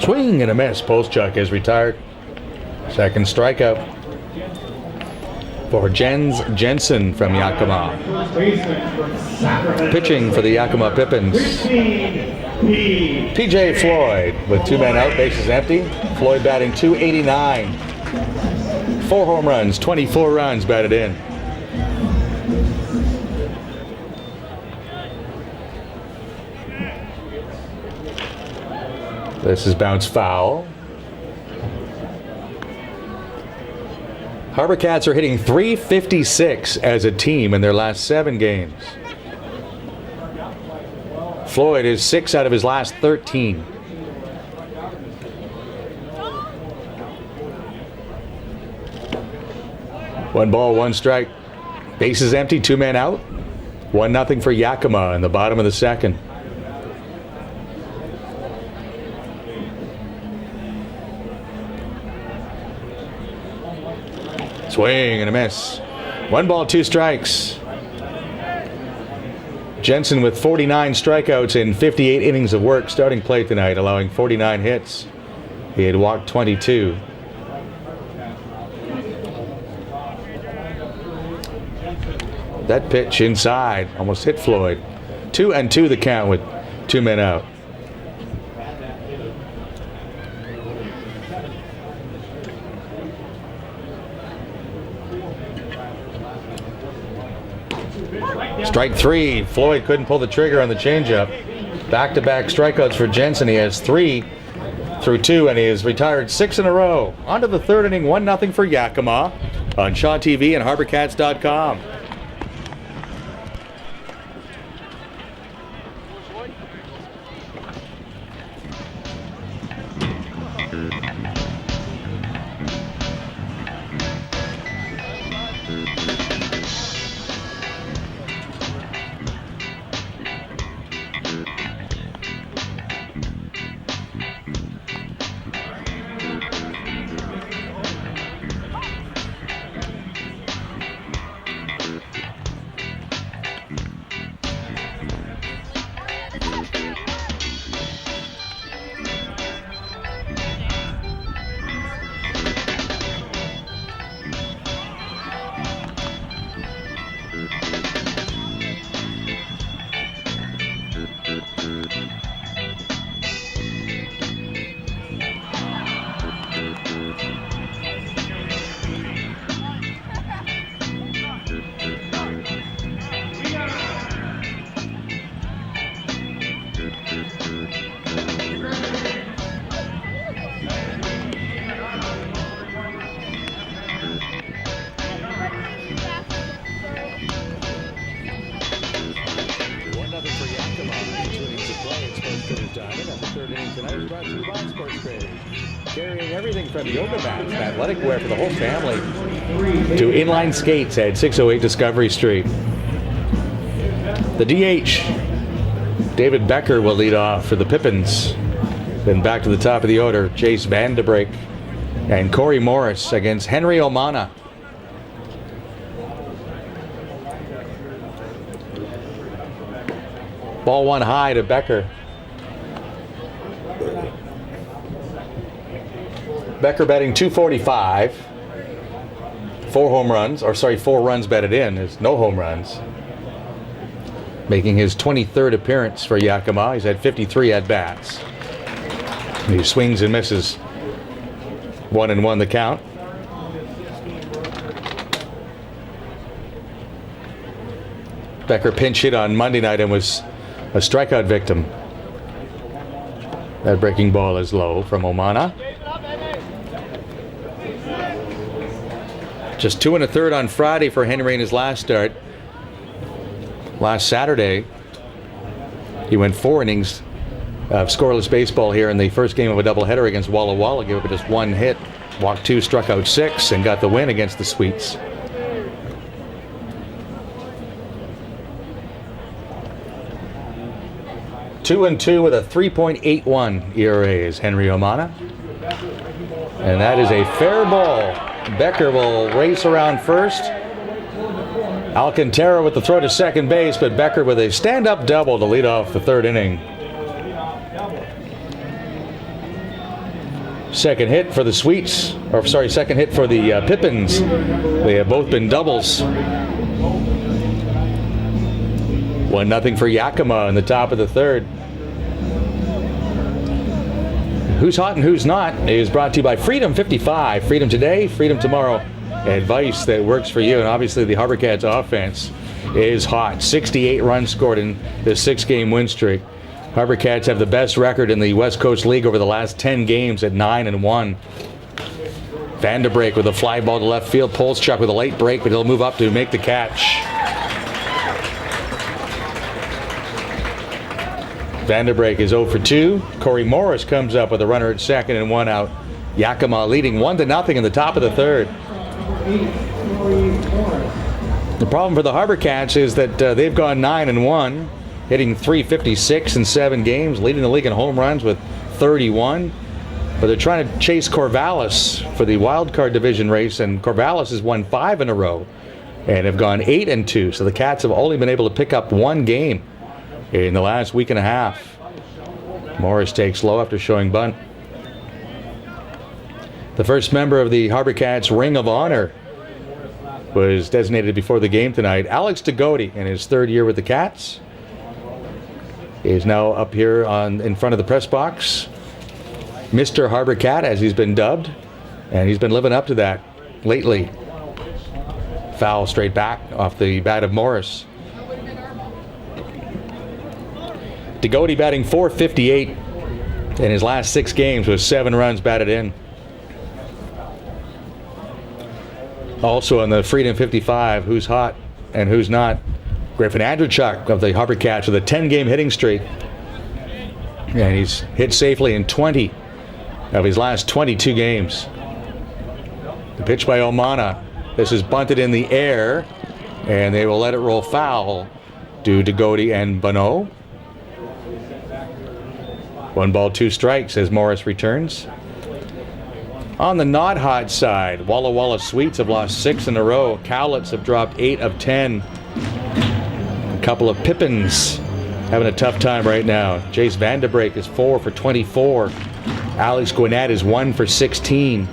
Swing and a miss. Polschuk is retired. Second strikeout for Jensen from Yakima. Pitching for the Yakima Pippins, P.J. Floyd with 2 men out, bases empty. Floyd batting .289. 4 home runs, 24 runs batted in. This is bounced foul. HarbourCats are hitting .356 as a team in their last 7 games. Floyd is 6 out of his last 13. One ball, 1 strike. Bases empty, 2 men out. 1-0 for Yakima in the bottom of the second. Swing and a miss. 1 ball, 2 strikes. Jensen with 49 strikeouts in 58 innings of work starting play tonight, allowing 49 hits. He had walked 22. That pitch inside almost hit Floyd. 2-2 the count with 2 men out. Strike 3. Floyd couldn't pull the trigger on the changeup. Back-to-back strikeouts for Jensen. He has 3 through 2, and he has retired 6 in a row. On to the 3rd inning, 1-0 for Yakima on Shaw TV and HarbourCats.com. Carrying everything from yoga mats and athletic wear for the whole family to inline skates at 608 Discovery Street. The DH, David Becker, will lead off for the Pippins. Then back to the top of the order, Jace Vanderbrake and Corey Morris against Henry Omana. Ball one high to Becker. Becker batting .245. 4 runs batted in. There's no home runs. Making his 23rd appearance for Yakima. He's had 53 at-bats. He swings and misses. 1-1 the count. Becker pinch hit on Monday night and was a strikeout victim. That breaking ball is low from Omana. Just 2 1/3 on Friday for Henry in his last start. Last Saturday, he went 4 innings of scoreless baseball here in the first game of a doubleheader against Walla Walla. Gave up just 1 hit, walked 2, struck out 6, and got the win against the Sweets. Two and 2 with a 3.81 ERA is Henry Omana. And that is a fair ball. Becker will race around first. Alcantara with the throw to second base, but Becker with a stand-up double to lead off the 3rd inning. Second hit for the Sweets, second hit for the Pippins. They have both been doubles. 1-0 for Yakima in the top of the 3rd. Who's hot and who's not is brought to you by Freedom 55. Freedom today, freedom tomorrow. Advice that works for you. And obviously the HarbourCats offense is hot. 68 runs scored in this 6-game win streak. HarbourCats have the best record in the West Coast League over the last 10 games at 9-1. Vanderbrake with a fly ball to left field. Polschuk with a late break, but he'll move up to make the catch. Vanderbrake is 0 for 2. Corey Morris comes up with a runner at second and 1 out. Yakima leading 1-0 in the top of the 3rd. The problem for the HarbourCats is that they've gone 9-1, hitting .356 in 7 games, leading the league in home runs with 31. But they're trying to chase Corvallis for the wild card division race, and Corvallis has won 5 in a row and have gone 8-2. So the Cats have only been able to pick up 1 game in the last week and a half. Morris takes low after showing bunt. The first member of the HarbourCats Ring of Honor was designated before the game tonight. Alex DeGote, in his 3rd year with the Cats, is now up here in front of the press box. Mr. HarbourCat, as he's been dubbed, and he's been living up to that lately. Foul straight back off the bat of Morris. DeGote batting .458 in his last 6 games with 7 runs batted in. Also on the Freedom 55, who's hot and who's not, Griffin Andrechuk of the HarbourCats with a 10-game hitting streak. And he's hit safely in 20 of his last 22 games. The pitch by Omana. This is bunted in the air, and they will let it roll foul due to DeGote and Bonneau. 1 ball, 2 strikes as Morris returns. On the not hot side, Walla Walla Sweets have lost 6 in a row. Cowlitz have dropped 8 of 10. A couple of Pippins having a tough time right now. Jace Vanderbrake is 4 for 24. Alex Gwinnett is 1 for 16.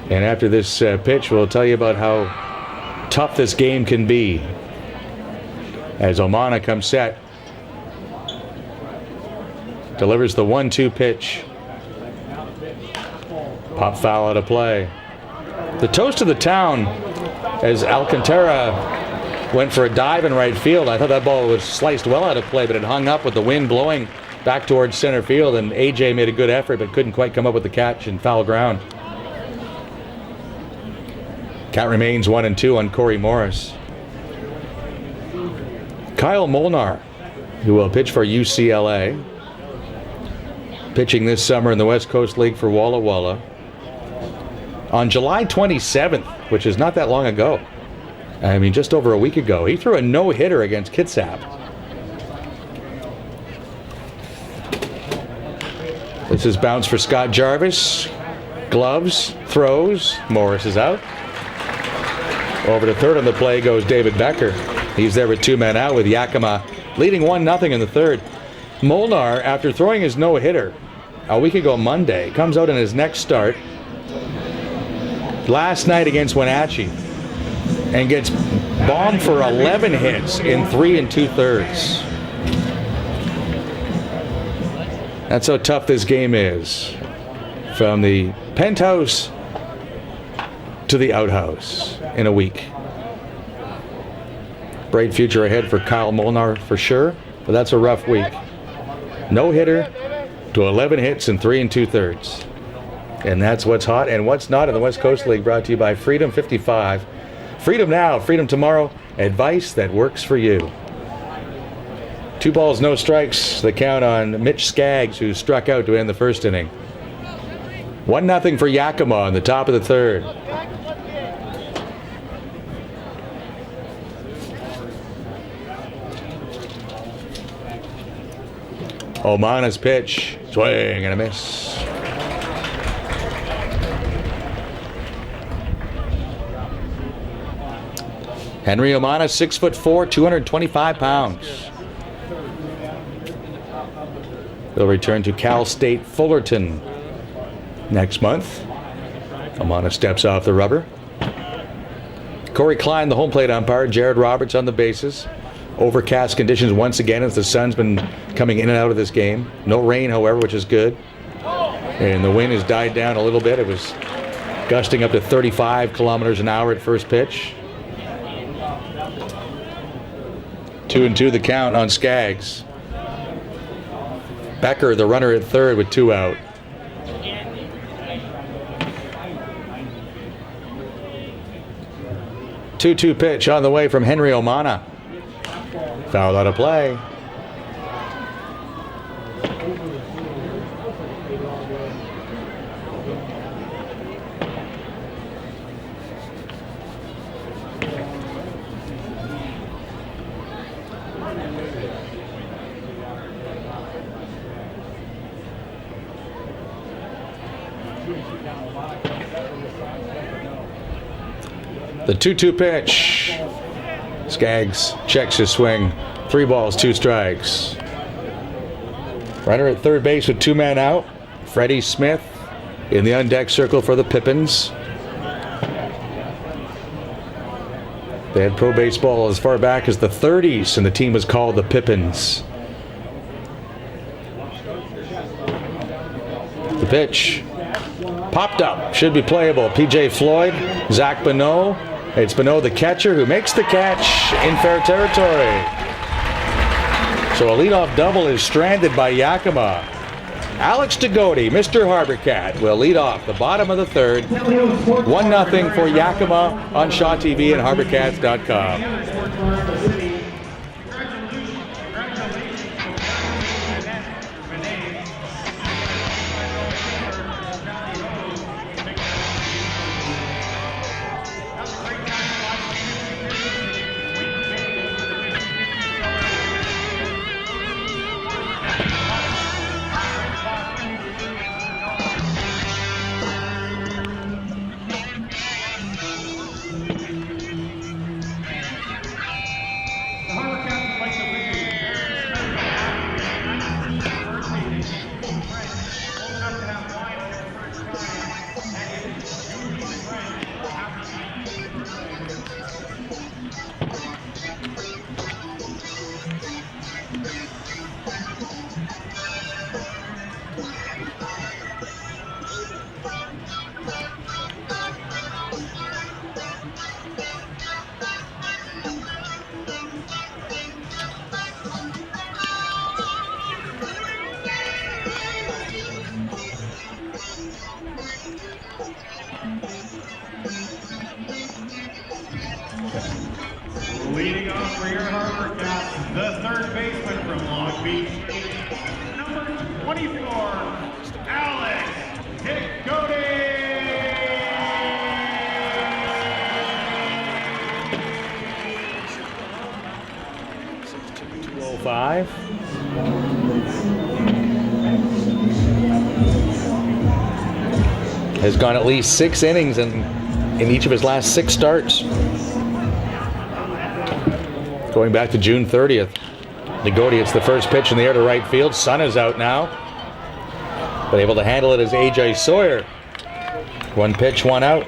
And after this pitch, we'll tell you about how tough this game can be. As Omana comes set, delivers the 1-2 pitch. Pop foul out of play. The toast of the town as Alcantara went for a dive in right field. I thought that ball was sliced well out of play, but it hung up with the wind blowing back towards center field, and AJ made a good effort but couldn't quite come up with the catch in foul ground. Count remains 1-2 on Corey Morris. Kyle Molnar, who will pitch for UCLA, pitching this summer in the West Coast League for Walla Walla. On July 27th, which is not that long ago, I mean, just over a week ago. He threw a no-hitter against Kitsap. This is bounce for Scott Jarvis. Gloves, throws. Morris is out. Over to third on the play goes David Becker. He's there with 2 men out with Yakima leading 1-0 in the third. Molnar, after throwing his no-hitter a week ago Monday, comes out in his next start last night against Wenatchee and gets bombed for 11 hits in 3 2/3. That's how tough this game is. From the penthouse to the outhouse in a week. Bright future ahead for Kyle Molnar for sure, but that's a rough week. No hitter to 11 hits in 3 2/3. And that's what's hot and what's not in the West Coast League, brought to you by Freedom 55. Freedom now, freedom tomorrow. Advice that works for you. 2 balls, no strikes. The count on Mitch Skaggs, who struck out to end the first inning. 1-0 for Yakima on the top of the third. Omana's pitch, swing and a miss. Henry Omana, 6'4", 225 pounds. He'll return to Cal State Fullerton next month. Omana steps off the rubber. Corey Klein, the home plate umpire. Jared Roberts on the bases. Overcast conditions once again as the sun's been coming in and out of this game. No rain, however, which is good. And the wind has died down a little bit. It was gusting up to 35 kilometers an hour at first pitch. 2-2 the count on Skaggs. Becker, the runner at third with 2 out. Two-two pitch on the way from Henry Omana. Foul out of play. The 2-2 pitch. Skaggs checks his swing. 3 balls, 2 strikes. Runner at third base with 2 men out. Freddie Smith in the undecked circle for the Pippins. They had pro baseball as far back as the 30s, and the team was called the Pippins. The pitch popped up, should be playable. P.J. Floyd, Zach Bonneau. It's Bonneau, the catcher, who makes the catch in fair territory. So a leadoff double is stranded by Yakima. Alex Degodi, Mr. HarbourCat, will lead off the bottom of the third. 1-0 for Yakima on Shaw TV and HarbourCats.com. Leading off for your HarbourCats, the third baseman from Long Beach, number 24, Alex Degodi. 5. Has gone at least 6 innings in each of his last 6 starts. Going back to June 30th. Nagodi, it's the first pitch in the air to right field. Sun is out now. But able to handle it is AJ Sawyer. 1 pitch, 1 out.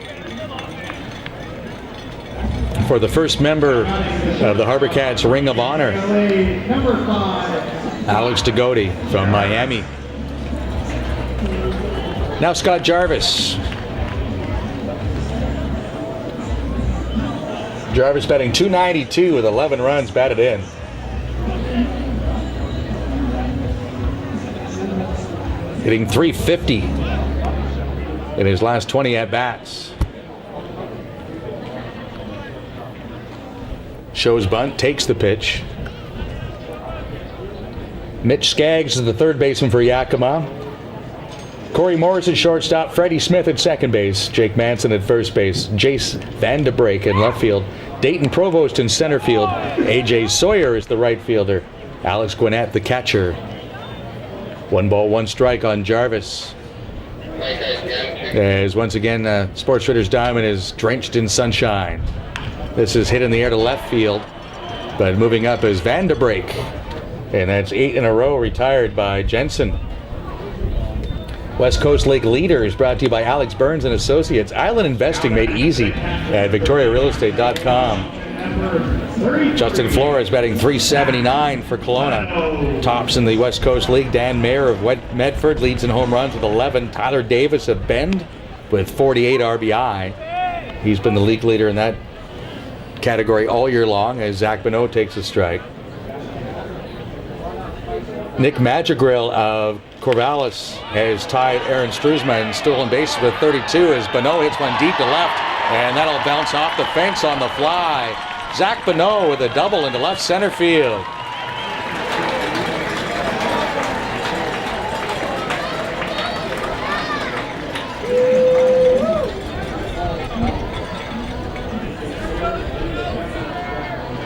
For the first member of the HarbourCats Ring of Honor, Number 5. Alex Nagodi from Miami. Now Scott Jarvis. Jarvis batting .292 with 11 runs batted in. Hitting .350 in his last 20 at-bats. Shows bunt, takes the pitch. Mitch Skaggs is the third baseman for Yakima. Corey Morris at shortstop, Freddie Smith at second base, Jake Manson at first base, Jace Vandebrake in left field, Dayton Provost in center field, AJ Sawyer is the right fielder, Alex Gwinnett the catcher. 1 ball, 1 strike on Jarvis. As once again, Sports Traders Diamond is drenched in sunshine. This is hit in the air to left field, but moving up is Vandebrake, and that's 8 in a row retired by Jensen. West Coast League Leader is brought to you by Alex Burns and Associates. Island Investing made easy at VictoriaRealEstate.com. Justin Flores batting .379 for Kelowna. Tops in the West Coast League. Dan Mayer of Medford leads in home runs with 11. Tyler Davis of Bend with 48 RBI. He's been the league leader in that category all year long as Zach Bonneau takes a strike. Nick Madrigal of Corvallis has tied Aaron Struzma in stolen bases with 32 as Bonneau hits one deep to left, and that'll bounce off the fence on the fly. Zach Bonneau with a double into left center field.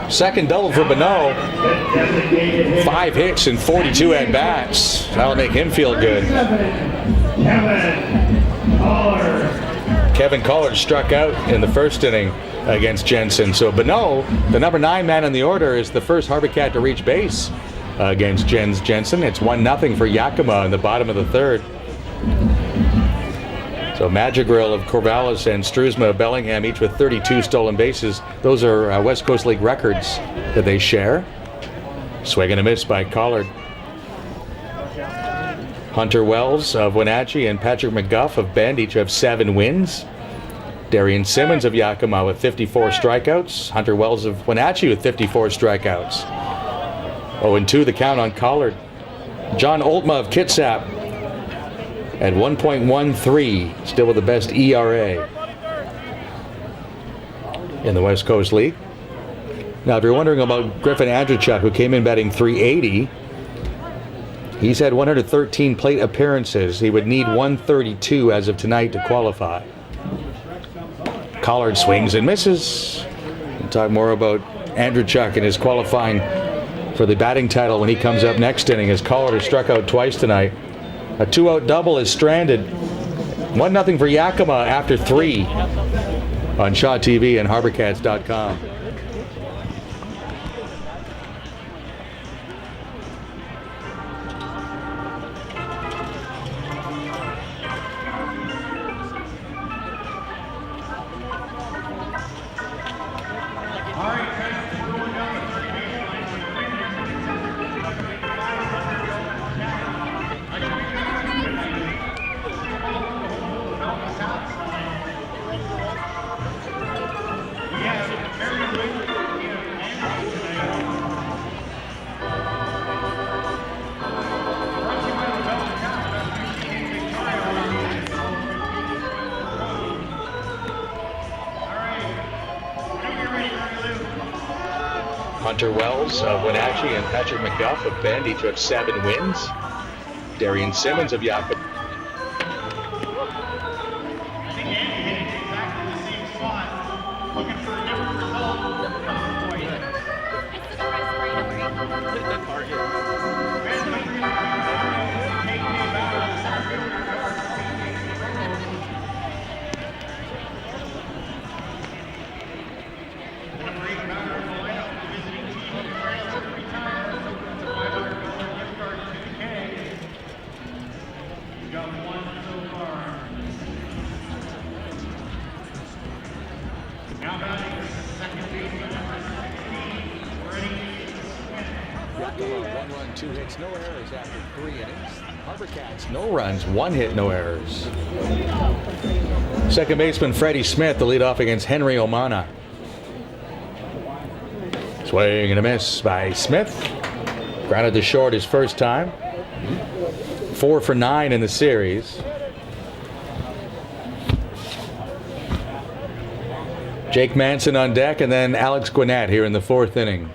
Second double for Bonneau. 5 hits and 42 at-bats. That'll make him feel good. Kevin Collard struck out in the first inning against Jensen. So Bonneau, the number 9 man in the order, is the first HarbourCat to reach base against Jensen. It's 1-0 for Yakima in the bottom of the third. So Madrigal of Corvallis and Struzma of Bellingham, each with 32 stolen bases. Those are West Coast League records that they share. Swing and a miss by Collard. Hunter Wells of Wenatchee and Patrick McGuff of Bend each have 7 wins. Darian Simmons of Yakima with 54 strikeouts. Hunter Wells of Wenatchee with 54 strikeouts. 0-2 the count on Collard. John Oltma of Kitsap at 1.13, still with the best ERA in the West Coast League. Now, if you're wondering about Griffin Andrzejczuk, who came in batting .380, he's had 113 plate appearances. He would need 132 as of tonight to qualify. Collard swings and misses. We'll talk more about Andrzejczuk and his qualifying for the batting title when he comes up next inning, as Collard has struck out twice tonight. A 2-out double is stranded. 1-0 for Yakima after 3 on Shaw TV and HarbourCats.com. Hunter Wells of Wenatchee and Patrick McGuff of Bend each have 7 wins. Darian Simmons of Yakima. 2 hits, no errors after 3 innings. HarbourCats, no runs, 1 hit, no errors. Second baseman Freddie Smith, the leadoff against Henry Omana. Swing and a miss by Smith. Grounded to short his first time. 4 for 9 in the series. Jake Manson on deck, and then Alex Gwinnett here in the 4th inning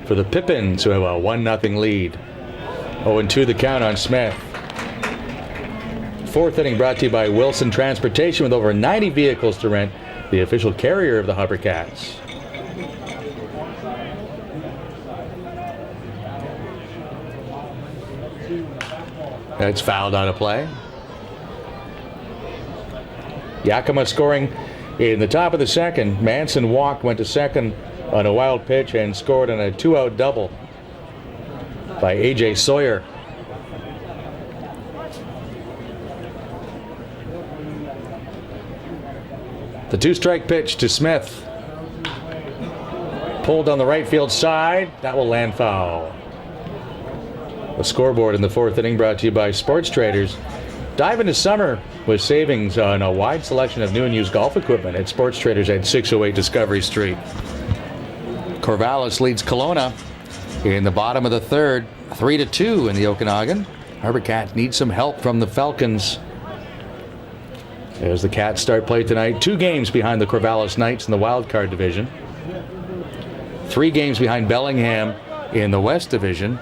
for the Pippins, who have a 1-0 lead. 0-2 the count on Smith. 4th inning brought to you by Wilson Transportation, with over 90 vehicles to rent, the official carrier of the HarbourCats. That's fouled out of play. Yakima scoring in the top of the second. Manson walked, went to second on a wild pitch, and scored on a 2-out double by A.J. Sawyer. The 2-strike pitch to Smith. Pulled on the right field side. That will land foul. The scoreboard in the 4th inning brought to you by Sports Traders. Dive into summer with savings on a wide selection of new and used golf equipment at Sports Traders at 608 Discovery Street. Corvallis leads Kelowna in the bottom of the 3rd, 3-2 in the Okanagan. HarbourCats need some help from the Falcons as the Cats start play tonight. 2 games behind the Corvallis Knights in the wild card division. 3 games behind Bellingham in the West Division.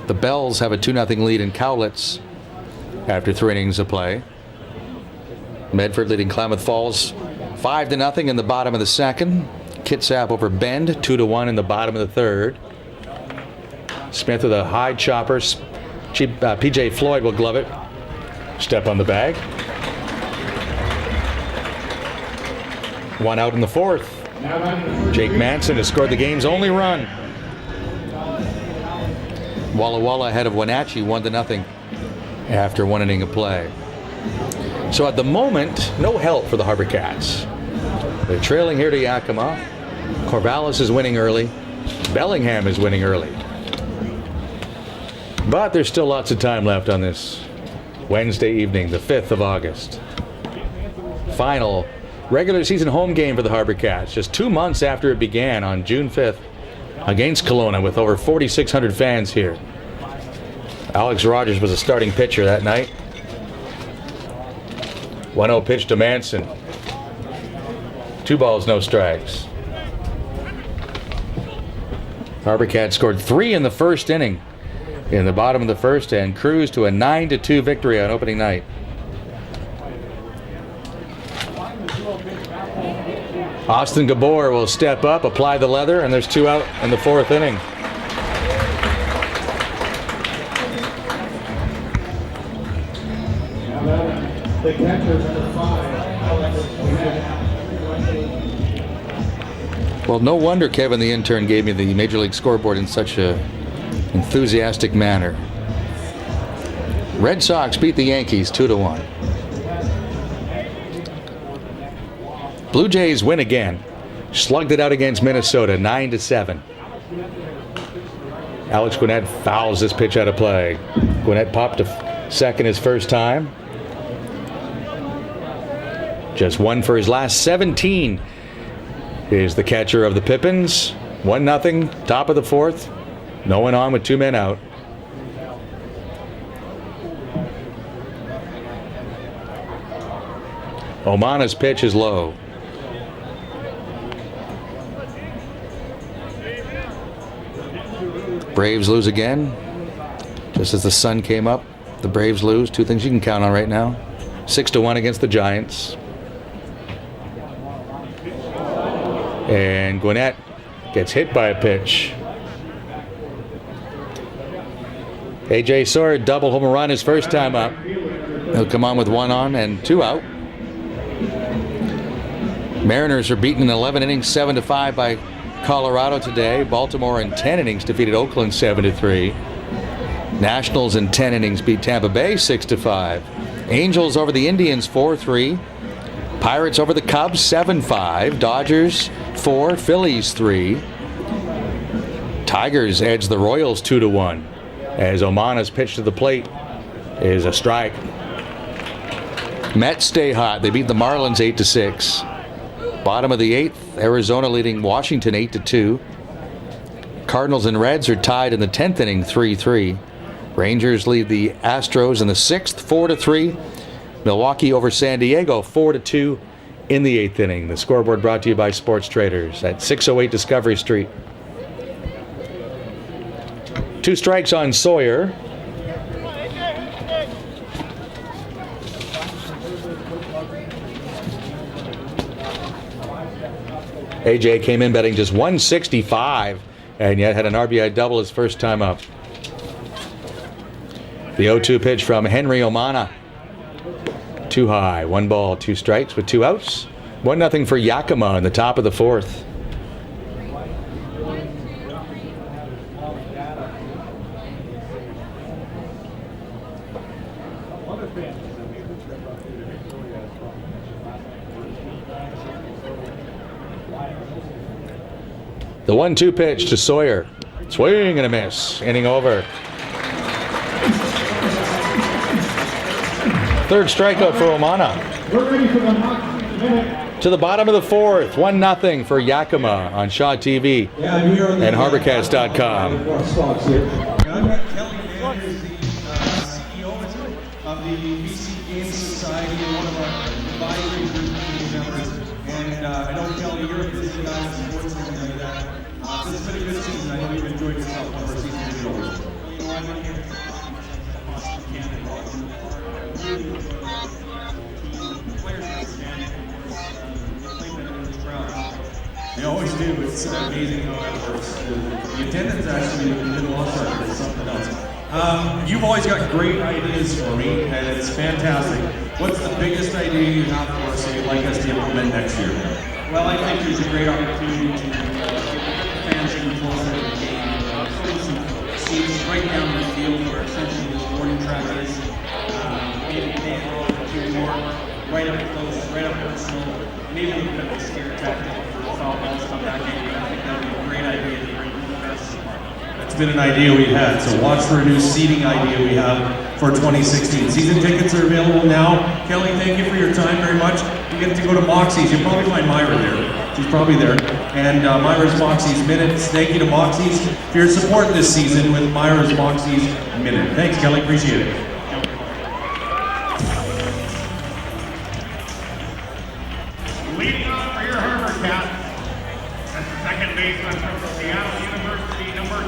The Bells have a 2-0 lead in Cowlitz after 3 innings of play. Medford leading Klamath Falls 5-0 in the bottom of the 2nd. Kitsap over Bend 2-1 in the bottom of the 3rd. Smith with a high chopper. P.J. Floyd will glove it. Step on the bag. 1 out in the 4th. Jake Manson has scored the game's only run. Walla Walla ahead of Wenatchee 1-0 after 1 inning of play. So at the moment, no help for the HarbourCats. They're trailing here to Yakima. Corvallis is winning early. Bellingham is winning early. But there's still lots of time left on this Wednesday evening, the 5th of August. Final regular season home game for the HarbourCats, just 2 months after it began on June 5th against Kelowna, with over 4,600 fans here. Alex Rogers was a starting pitcher that night. 1-0 pitch to Manson. 2 balls, no strikes. HarbourCats scored 3 in the 1st inning in the bottom of the 1st and cruised to a 9-2 victory on opening night. Austin Gabor will step up, apply the leather, and there's 2 out in the 4th inning. The catcher, number 5, Alex Gwinnett. Well, no wonder Kevin the intern gave me the Major League scoreboard in such a enthusiastic manner. Red Sox beat the Yankees 2-1. Blue Jays win again. Slugged it out against Minnesota 9-7. Alex Gwinnett fouls this pitch out of play. Gwinnett popped to second his first time. Just 1 for his last 17 is the catcher of the Pippins. 1-0, top of the 4th. No one on with 2 men out. Omana's pitch is low. Braves lose again. Just as the sun came up, the Braves lose. 2 things you can count on right now. 6-1 against the Giants. And Gwinnett gets hit by a pitch. A.J. Sawyer double home run his first time up. He'll come on with 1 on and 2 out. Mariners are beaten in 11 innings 7-5 by Colorado today. Baltimore in 10 innings defeated Oakland 7-3. Nationals in 10 innings beat Tampa Bay 6-5. Angels over the Indians 4-3. Pirates over the Cubs 7-5. Dodgers 4, Phillies 3. Tigers edge the Royals 2-1 as Omana's pitch to the plate is a strike. Mets stay hot. They beat the Marlins 8-6. Bottom of the 8th, Arizona leading Washington 8-2. Cardinals and Reds are tied in the 10th inning 3-3. Rangers lead the Astros in the 6th 4-3. Milwaukee over San Diego 4-2 in the 8th inning. The scoreboard brought to you by Sports Traders at 608 Discovery Street. 2 strikes on Sawyer. AJ came in betting just 165 and yet had an RBI double his first time up. The 0-2 pitch from Henry Omana. Too high. 1 ball, 2 strikes with 2 outs. 1-0 for Yakima in the top of the 4th. The 1-2 pitch to Sawyer. Swing and a miss. Inning over. 3rd strikeout for Omana. We're ready for the next minute. To the bottom of the 4th. 1-0 for Yakima on Shaw TV and HarbourCats.com. I've got Kelly Mann, who's the CEO of the BC Games Society and one of our advisory group members. And I know, Kelly, you're a busy guy in sports and things like that. This has been a good season. I know you've enjoyed yourself one of our seasons is over. You know, I've been here across Canada. Really enjoyed the players understand playing in this crowd. They always do. It's amazing how that works. The attendance actually in the loss record is something else. You've always got great ideas for me, and it's fantastic. What's the biggest idea you have for us that you'd like us to implement next year? Well, I think there's a great opportunity to get fans in closer to the game. Putting some seats right down the field where essentially the sporting track is. Maybe they throw a few more right up close, right up personal. Maybe a little bit of a scare tactic for foul balls come back in. I think that would be a great idea to bring the best. It's been an idea we've had, so watch for a new seating idea we have for 2016. Season tickets are available now. Kelly, thank you for your time very much. You get to go to Moxie's. You'll probably find Myra there. She's probably there. And Myra's Moxie's Minutes. Thank you to Moxie's for your support this season with Myra's Moxie's Minute. Thanks, Kelly. Appreciate it. Leading off for your HarbourCats, that's the second baseman from Seattle University, number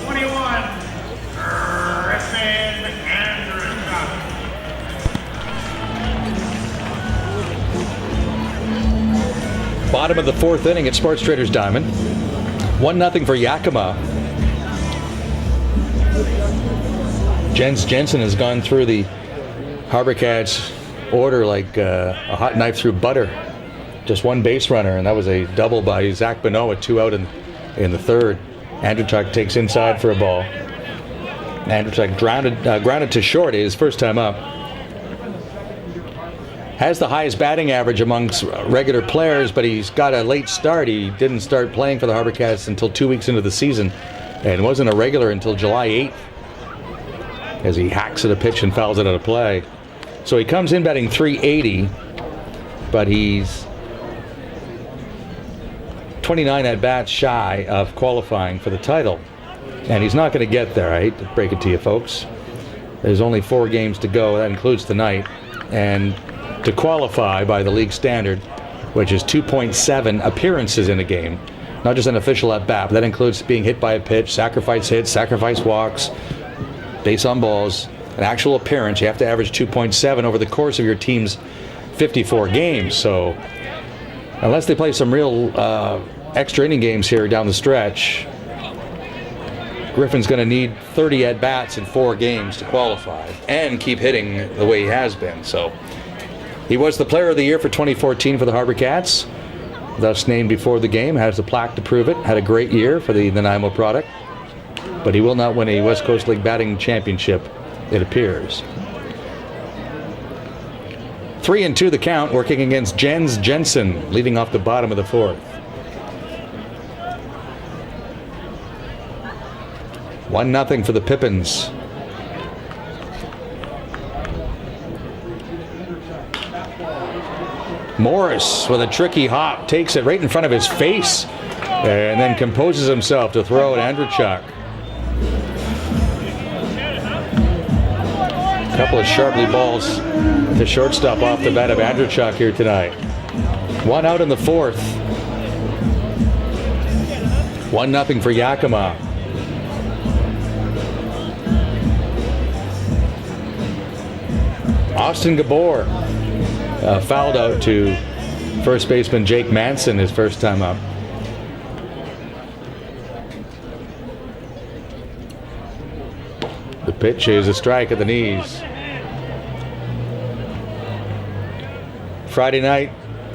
21, Griffin Anderson. Bottom of the 4th inning at Sports Traders Diamond. 1-0 for Yakima. Jens Jensen has gone through the HarbourCats order like a hot knife through butter. Just 1 base runner, and that was a double by Zach Bonneau at 2 out in the 3rd. Andrechuk takes inside for a ball. Andrechuk grounded to short his first time up. Has the highest batting average amongst regular players, but he's got a late start. He didn't start playing for the HarbourCats until 2 weeks into the season and wasn't a regular until July 8th as he hacks at a pitch and fouls it out of play. So he comes in batting .380, but he's 29 at-bats shy of qualifying for the title. And he's not going to get there. I hate to break it to you folks. There's only 4 games to go. That includes tonight. And to qualify by the league standard, which is 2.7 appearances in a game, not just an official at-bat, but that includes being hit by a pitch, sacrifice hits, sacrifice walks, base on balls, an actual appearance. You have to average 2.7 over the course of your team's 54 games. So unless they play some real extra inning games here down the stretch, Griffin's going to need 30 at-bats in 4 games to qualify and keep hitting the way he has been. So he was the player of the year for 2014 for the HarbourCats, thus named before the game, has the plaque to prove it, had a great year for the Nanaimo product, but he will not win a West Coast League batting championship, it appears. 3-2 the count, working against Jens Jensen, leading off the bottom of the 4th. 1-0 for the Pippins. Morris with a tricky hop takes it right in front of his face and then composes himself to throw at Andrechuk. A couple of sharply balls to shortstop off the bat of Andrechuk here tonight. 1 out in the 4th. 1-0 for Yakima. Austin Gabor fouled out to first baseman Jake Manson his first time up. The pitch is a strike at the knees. Friday night,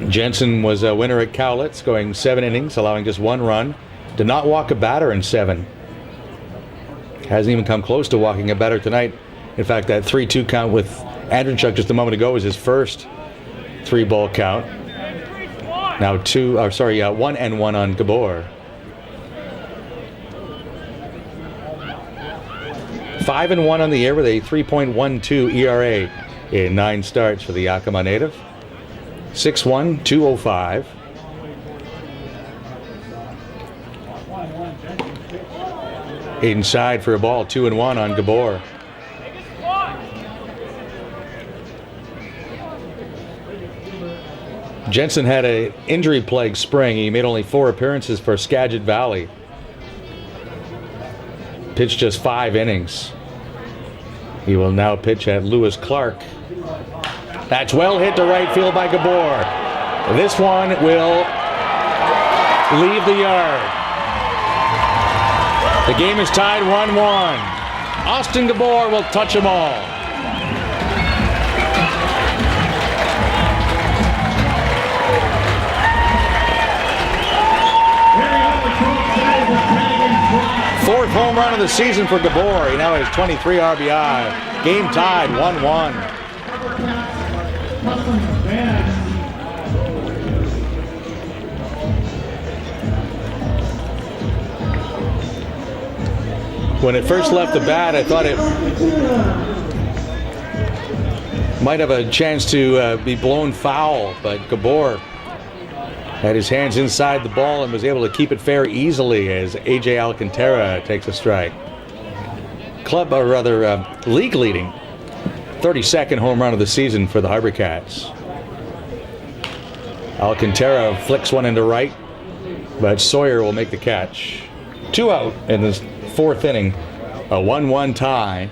Jensen was a winner at Cowlitz, going 7 innings, allowing just 1 run. Did not walk a batter in 7. Hasn't even come close to walking a batter tonight. In fact, that 3-2 count with Andrechuk just a moment ago was his first 3-ball count. Now 1-1 on Gabor. 5-1 on the year with a 3.12 ERA in 9 starts for the Yakima native. 6'1", 205. Inside for a ball, 2-1 on Gabor. Jensen had an injury-plagued spring. He made only 4 appearances for Skagit Valley. Pitched just 5 innings. He will now pitch at Lewis Clark. That's well hit to right field by Gabor. This one will leave the yard. The game is tied 1-1. Austin Gabor will touch them all. Fourth home run of the season for Gabor. He now has 23 RBI. Game tied 1-1. When it first left the bat, I thought it might have a chance to be blown foul, but Gabor had his hands inside the ball and was able to keep it fair easily as A.J. Alcantara takes a strike. League leading 32nd home run of the season for the HarbourCats. Alcantara flicks one into right, but Sawyer will make the catch. 2 out in the 4th inning, a 1-1 tie.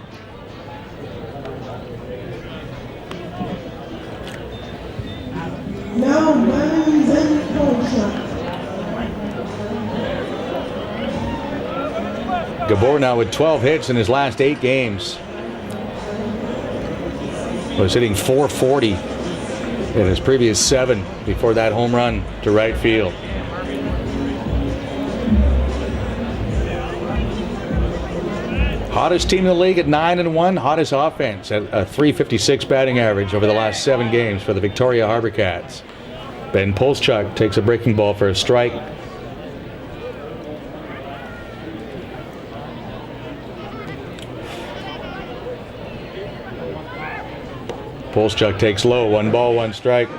Gabor now with 12 hits in his last 8 games. Was hitting .440 in his previous 7 before that home run to right field. Hottest team in the league at 9-1. Hottest offense at a .356 batting average over the last 7 games for the Victoria HarbourCats. Ben Polschuk takes a breaking ball for a strike. Polschuk takes low, 1 ball, 1 strike.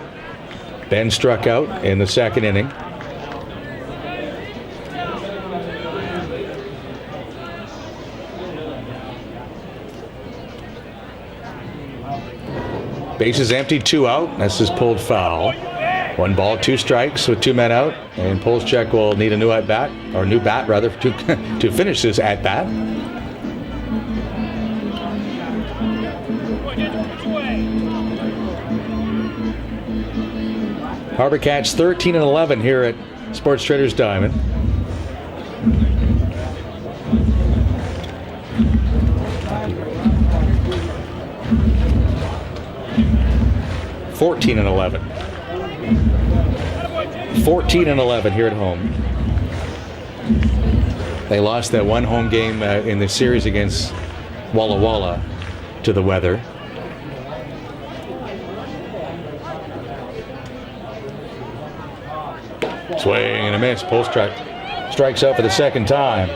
Ben struck out in the 2nd inning. Bases empty, 2 out. This is pulled foul. 1 ball, 2 strikes with 2 men out, and Polschuk will need a new at-bat, or new bat rather, to finish this at-bat. HarbourCats 13-11 here at Sports Traders Diamond. (14-11). 14-11 here at home. They lost that 1 home game in the series against Walla Walla to the weather. Swing and a miss. Polschuk strikes out for the 2nd time.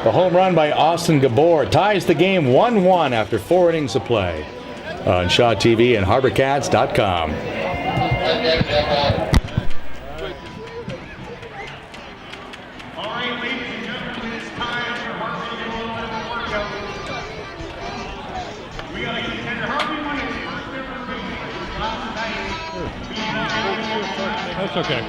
A home run by Austin Gabor ties the game 1-1 after 4 innings of play. On Shaw TV and HarbourCats.com. All right, ladies and gentlemen, it's time for Harvey to go on the workout. We got a contender. Harvey won his first ever race last night. That's okay.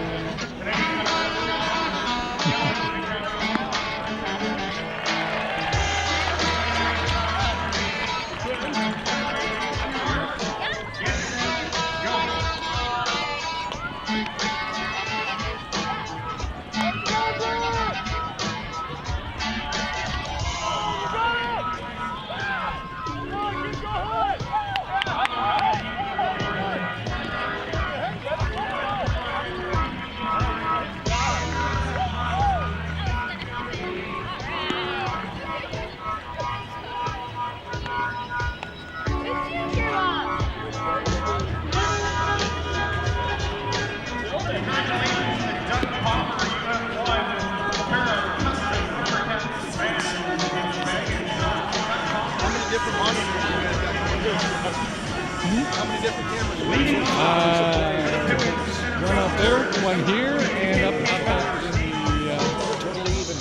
One up there, one here, and up in the Totally even.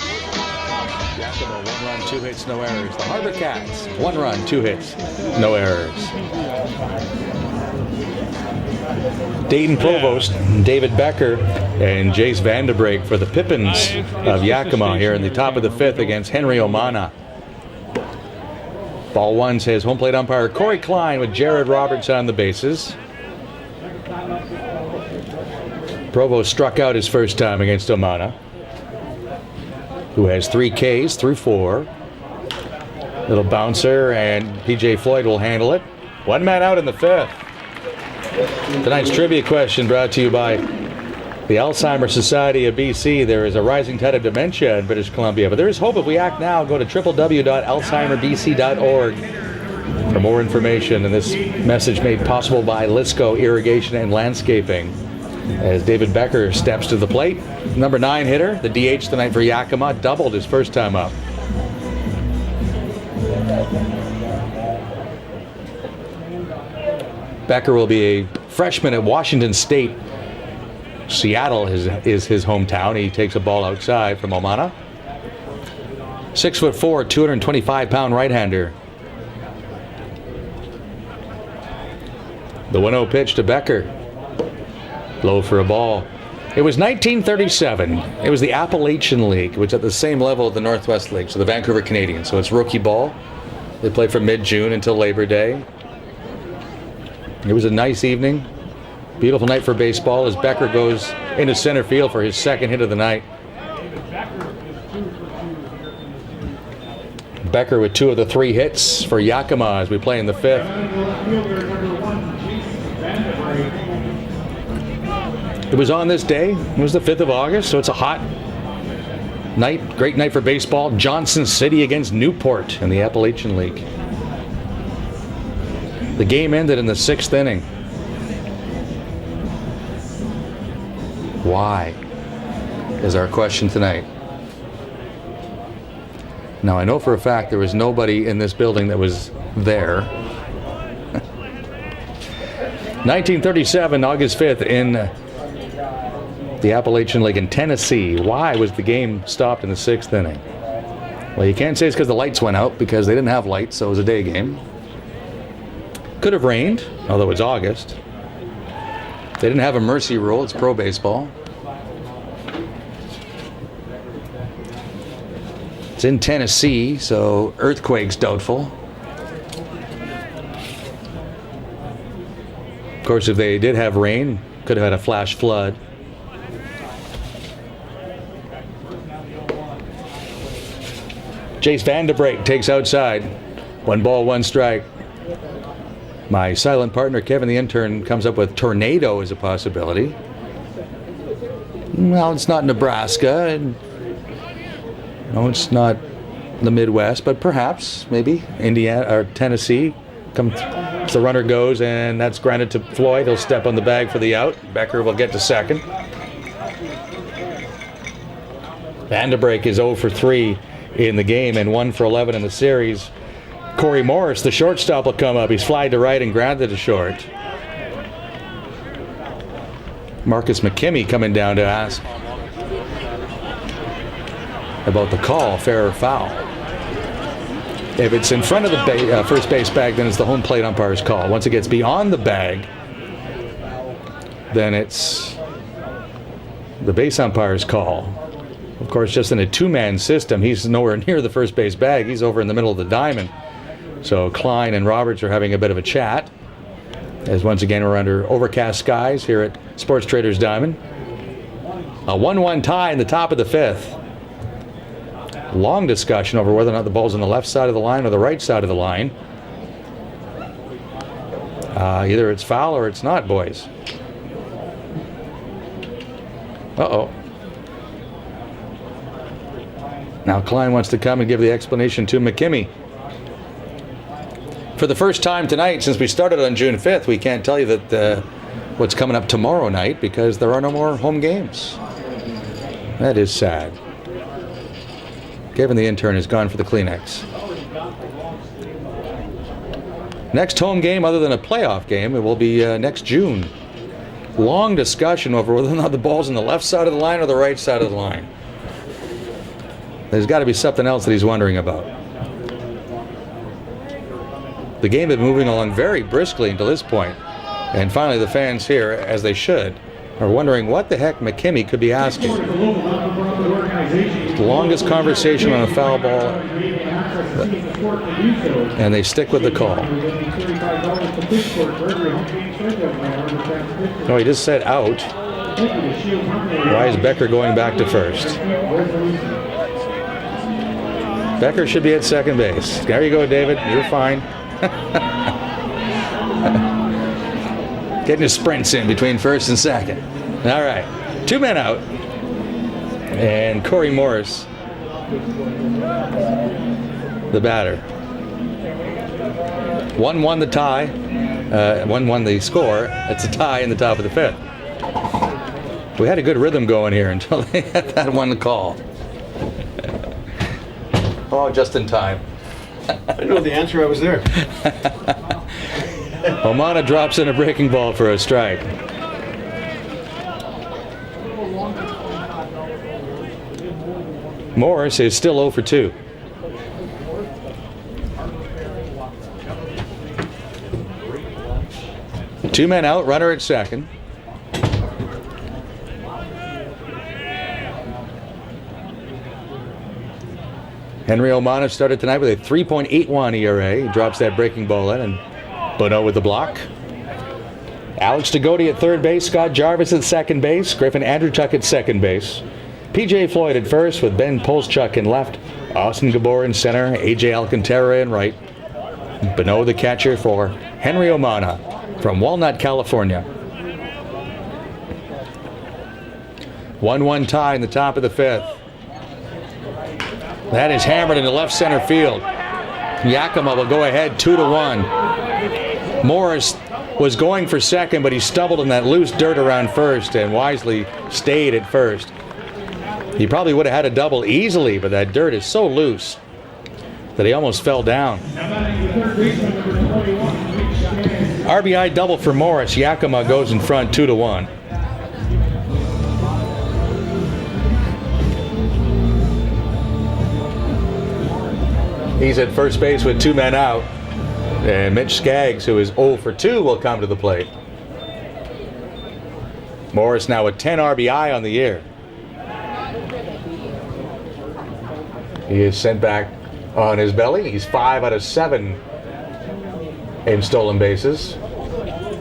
Yakima, 1 run, 2 hits, no errors. The HarbourCats, 1 run, 2 hits, no errors. Dayton Provost, David Becker, and Jace Vanderbrake for the Pippins of Yakima here in the top of the 5th against Henry Omana. Ball 1 says home plate umpire Corey Klein with Jared Roberts on the bases. Provost struck out his first time against Omana, who has 3 Ks through 4. Little bouncer, and PJ Floyd will handle it. 1 man out in the 5th. Tonight's trivia question brought to you by the Alzheimer's Society of BC. There is a rising tide of dementia in British Columbia, but there is hope if we act now. Go to www.alzheimerbc.org for more information. And this message made possible by Lisco Irrigation and Landscaping. As David Becker steps to the plate, number 9 hitter, the DH tonight for Yakima, doubled his first time up. Becker will be a freshman at Washington State. Seattle is his hometown. He takes a ball outside from Omana. 6'4", 225-pound right-hander. The 1-0 pitch to Becker. Low for a ball. It was 1937. It was the Appalachian League, which is at the same level as the Northwest League, so the Vancouver Canadians. So it's rookie ball. They play from mid-June until Labor Day. It was a nice evening. Beautiful night for baseball as Becker goes into center field for his second hit of the night. Becker with 2 of the 3 hits for Yakima as we play in the 5th. It was on this day. It was the 5th of August, so it's a hot night. Great night for baseball. Johnson City against Newport in the Appalachian League. The game ended in the 6th inning. Why is our question tonight. Now, I know for a fact there was nobody in this building that was there. 1937, August 5th, in the Appalachian League in Tennessee. Why was the game stopped in the 6th inning? Well, you can't say it's because the lights went out, because they didn't have lights, so it was a day game. Could have rained, although it's August. They didn't have a mercy rule. It's pro baseball. It's in Tennessee, so earthquake's doubtful. Of course, if they did have rain, could have had a flash flood. Jace Vanderbrake takes outside. 1 ball, 1 strike. My silent partner, Kevin the intern, comes up with tornado as a possibility. Well, it's not Nebraska. And no, it's not the Midwest, but perhaps, maybe, Indiana or Tennessee. The runner goes, and that's granted to Floyd. He'll step on the bag for the out. Becker will get to second. Vanderbrake is 0 for 3 in the game and 1 for 11 in the series. Corey Morris, the shortstop, will come up. He's flied to right and grounded to short. Marcus McKimmey coming down to ask about the call, fair or foul. If it's in front of the first base bag, then it's the home plate umpire's call. Once it gets beyond the bag, then it's the base umpire's call. Of course, just in a two-man system, he's nowhere near the first base bag. He's over in the middle of the diamond. So Klein and Roberts are having a bit of a chat, as once again we're under overcast skies here at Sports Traders Diamond. A 1-1 tie in the top of the 5th. Long discussion over whether or not the ball's on the left side of the line or the right side of the line. Either it's foul or it's not, boys. Uh-oh. Now Klein wants to come and give the explanation to McKimmey. For the first time tonight, since we started on June 5th, we can't tell you that what's coming up tomorrow night because there are no more home games. That is sad. Kevin, the intern, has gone for the Kleenex. Next home game, other than a playoff game, it will be next June. Long discussion over whether or not the ball's on the left side of the line or the right side of the line. There's got to be something else that he's wondering about. The game has been moving along very briskly until this point, and finally the fans here, as they should, are wondering what the heck McKimmey could be asking. The longest conversation on a foul ball, and they stick with the call. No, he just said out. Why is Becker going back to first? Becker should be at second base. There you go, David. You're fine. Getting his sprints in between first and second. All right. 2 men out. And Corey Morris, the batter. 1-1 the tie. 1-1 the score. It's a tie in the top of the 5th. We had a good rhythm going here until they had that one call. Oh, just in time. I didn't know the answer. I was there. Omana drops in a breaking ball for a strike. Morris is still 0 for 2. Two men out, runner at second. Henry Omana started tonight with a 3.81 ERA. He drops that breaking ball in, and Bono with the block. Alex Degodi at third base, Scott Jarvis at second base, Griffin Andrewchuk at second base, PJ Floyd at first with Ben Polschuk in left, Austin Gabor in center, AJ Alcantara in right. Bono the catcher for Henry Omana from Walnut, California. 1-1 tie in the top of the 5th. That is hammered into left center field. Yakima will go ahead 2-1. Morris was going for second, but he stumbled in that loose dirt around first and wisely stayed at first. He probably would have had a double easily, but that dirt is so loose that he almost fell down. RBI double for Morris. Yakima goes in front 2-1. He's at first base with 2 men out. And Mitch Skaggs, who is 0 for 2, will come to the plate. Morris now with 10 RBI on the year. He is sent back on his belly. He's 5 out of 7 in stolen bases.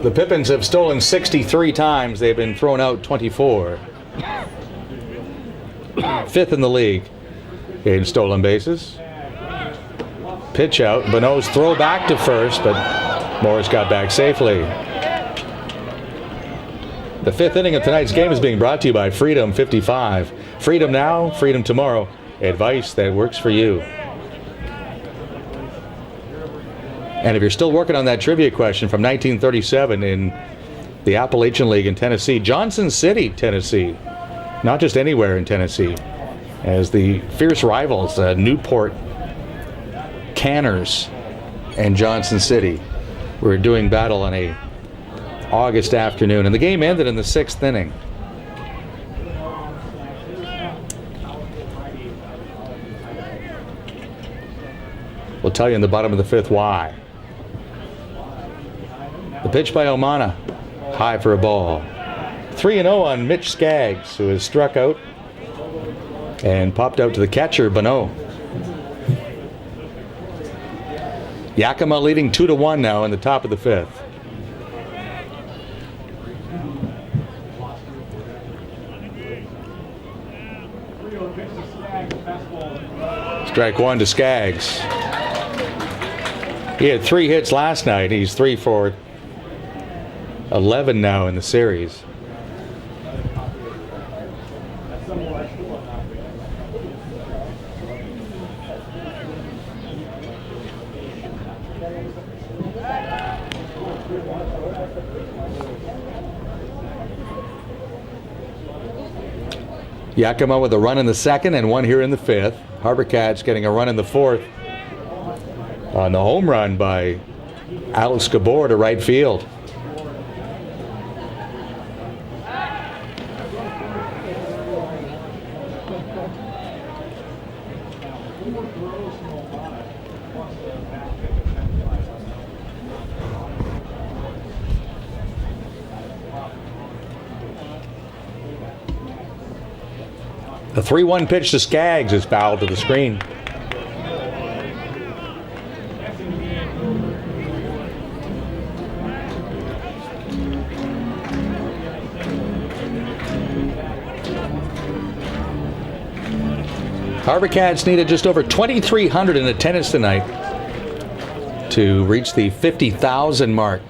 The Pippins have stolen 63 times. They've been thrown out 24. 5th in the league in stolen bases. Pitch out. Bono's throw back to first, but Morris got back safely. The 5th inning of tonight's game is being brought to you by Freedom 55. Freedom now, freedom tomorrow. Advice that works for you. And if you're still working on that trivia question from 1937 in the Appalachian League in Tennessee, Johnson City, Tennessee, not just anywhere in Tennessee. as the fierce rivals, Newport Canners and Johnson City, were doing battle on a August afternoon, and the game ended in the 6th inning. We'll tell you in the bottom of the 5th why. The pitch by Omana, high for a ball. 3-0 on Mitch Skaggs, who has struck out and popped out to the catcher, Bonneau. Yakima leading 2-1 now in the top of the 5th. Strike 1 to Skaggs. He had 3 hits last night. He's 3 for 11 now in the series. Yakima with a run in the 2nd and 1 here in the 5th. HarbourCats getting a run in the 4th on the home run by Alex Gabor to right field. The 3-1 pitch to Skaggs is fouled to the screen. HarbourCats needed just over 2,300 in attendance tonight to reach the 50,000 mark.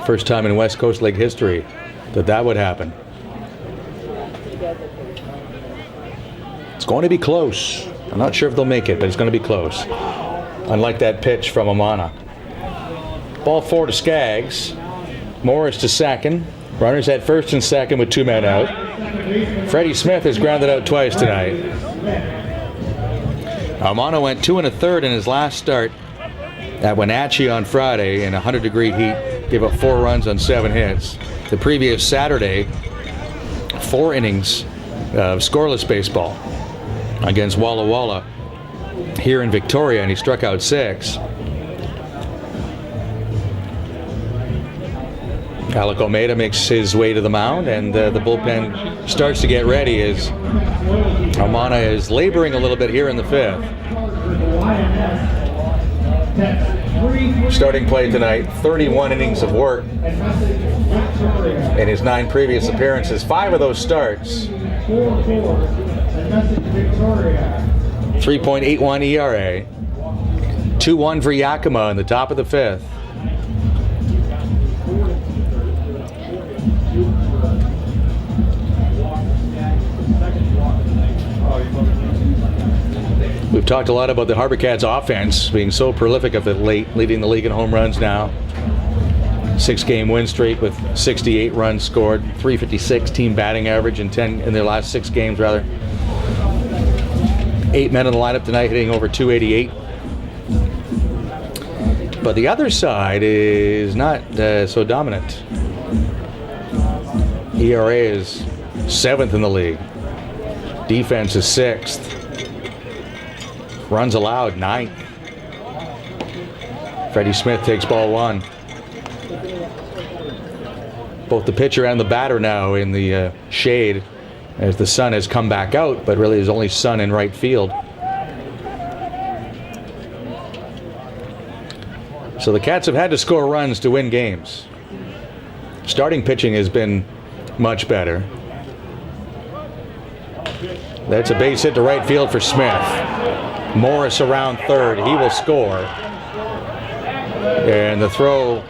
First time in West Coast League history that would happen. It's going to be close. I'm not sure if they'll make it, but it's going to be close. Unlike that pitch from Omana. Ball 4 to Skaggs. Morris to second. Runners at first and second with 2 men out. Freddie Smith has grounded out twice tonight. Omana went 2 1/3 in his last start at Wenatchee on Friday in 100-degree heat. Gave up 4 runs on 7 hits. The previous Saturday, 4 innings of scoreless baseball against Walla Walla here in Victoria, and he struck out 6. Alec Almeida makes his way to the mound, and the bullpen starts to get ready as Omana is laboring a little bit here in the 5th. Starting play tonight, 31 innings of work in his 9 previous appearances. 5 of those starts. 3.81 ERA. 2-1 for Yakima in the top of the 5th. We've talked a lot about the HarbourCats offense being so prolific of it late, leading the league in home runs now. 6-game win streak with 68 runs scored, 356 team batting average in their last 6 games rather. 8 men in the lineup tonight hitting over 288. But the other side is not so dominant. ERA is 7th in the league. Defense is 6th. Runs allowed, 9th. Freddie Smith takes ball 1. Both the pitcher and the batter now in the shade as the sun has come back out, but really there's only sun in right field. So the Cats have had to score runs to win games. Starting pitching has been much better. That's a base hit to right field for Smith. Morris around third. He will score. And the throw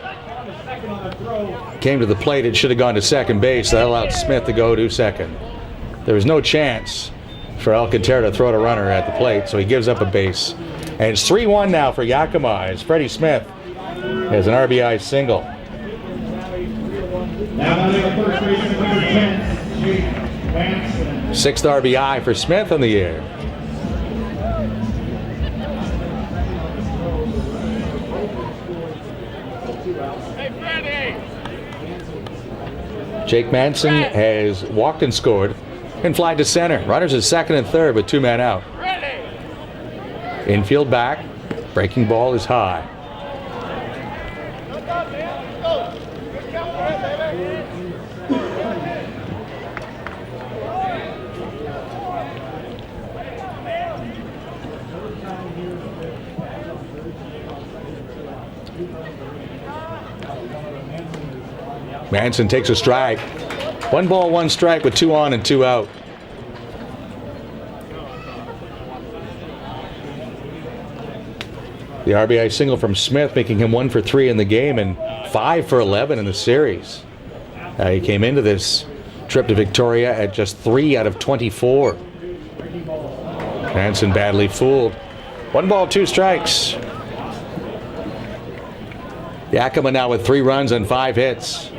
came to the plate. It should have gone to second base. That allowed Smith to go to second. There was no chance for Alcantara to throw to runner at the plate, so he gives up a base. And it's 3-1 now for Yakima as Freddie Smith has an RBI single. 6th RBI for Smith on the year. Jake Manson has walked and scored and flied to center. Runners at second and third with 2 men out. Infield back. Breaking ball is high. Manson takes a strike. 1 ball, 1 strike with 2 on and 2 out. The RBI single from Smith, making him 1 for 3 in the game and 5 for 11 in the series. He came into this trip to Victoria at just 3 out of 24. Manson badly fooled. 1 ball, 2 strikes. Yakima now with 3 runs and 5 hits.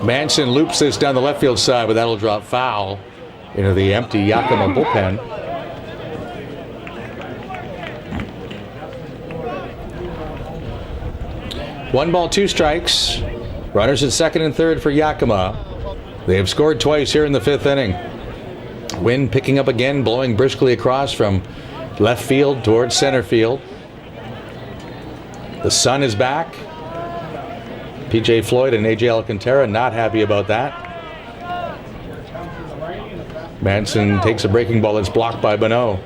Manson loops this down the left field side, but that'll drop foul into the empty Yakima bullpen. One ball, 2 strikes. Runners at second and third for Yakima. They have scored twice here in the 5th inning. Wind picking up again, blowing briskly across from left field towards center field. The sun is back. P.J. Floyd and A.J. Alcantara not happy about that. Manson takes a breaking ball that's blocked by Bonneau.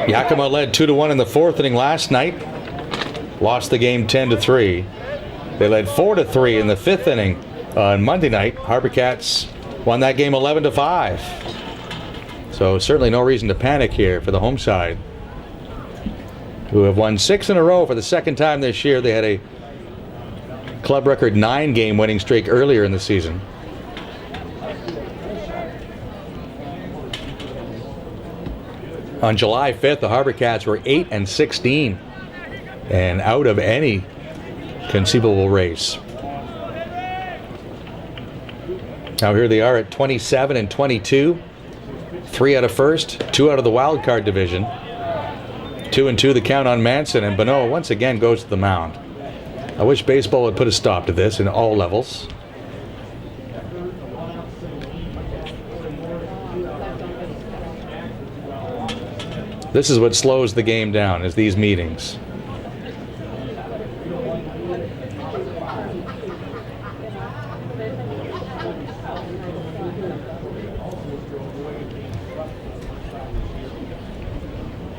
Yakima led 2-1 in the 4th inning last night. Lost the game 10-3. They led 4-3 in the 5th inning on Monday night. HarbourCats won that game 11-5. So certainly no reason to panic here for the home side, who have won 6 in a row for the 2nd time this year. They had a club record 9-game winning streak earlier in the season. On July 5th, the HarbourCats were 8-16 and out of any conceivable race. Now here they are at 27-22, 3 out of first, 2 out of the wild card division. 2-2 the count on Manson, and Bonneau once again goes to the mound. I wish baseball would put a stop to this in all levels. This is what slows the game down, is these meetings.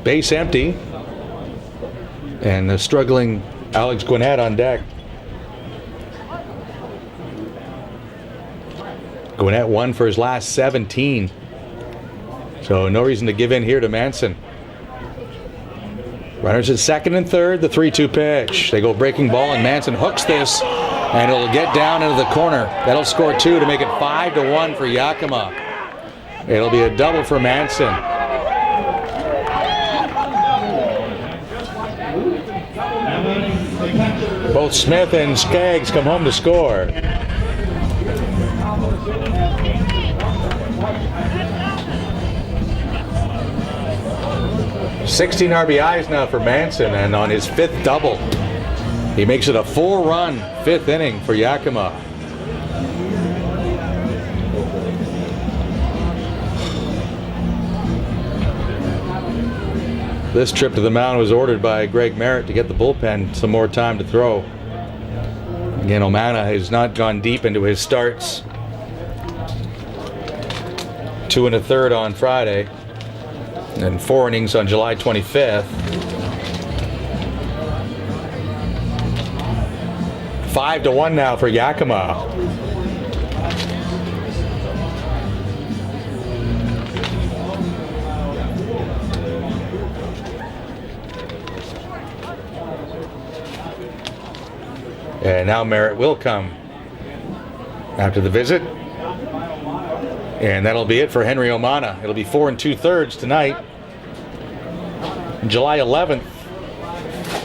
Base empty, and the struggling Alex Gwinnett on deck. Gwinnett won for his last 17, so no reason to give in here to Manson. Runners at second and third, the 3-2 pitch. They go breaking ball, and Manson hooks this, and it'll get down into the corner. That'll score 2 to make it 5-1 for Yakima. It'll be a double for Manson. Both Smith and Skaggs come home to score. "16 RBIs now for Manson, and on his 5th double, he makes it a 4-run 5th inning for Yakima. This trip to the mound was ordered by Greg Merritt to get the bullpen some more time to throw. Again, Omana has not gone deep into his starts. 2 1/3 on Friday, and 4 innings on July 25th. 5-1 now for Yakima. And now Merritt will come after the visit. And that'll be it for Henry Omana. It'll be 4 2/3 tonight. July 11th,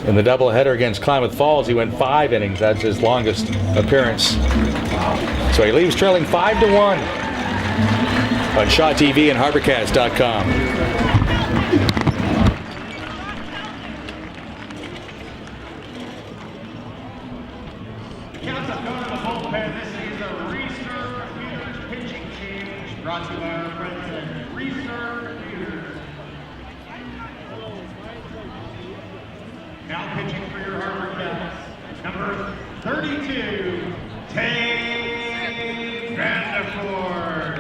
in the doubleheader against Klamath Falls, he went 5 innings. That's his longest appearance. So he leaves trailing 5-1 on Shaw TV and HarbourCats.com. Brought to you by our friends at Reserve Theaters. Now pitching for your HarbourCats, number 32, Tate Vanderford.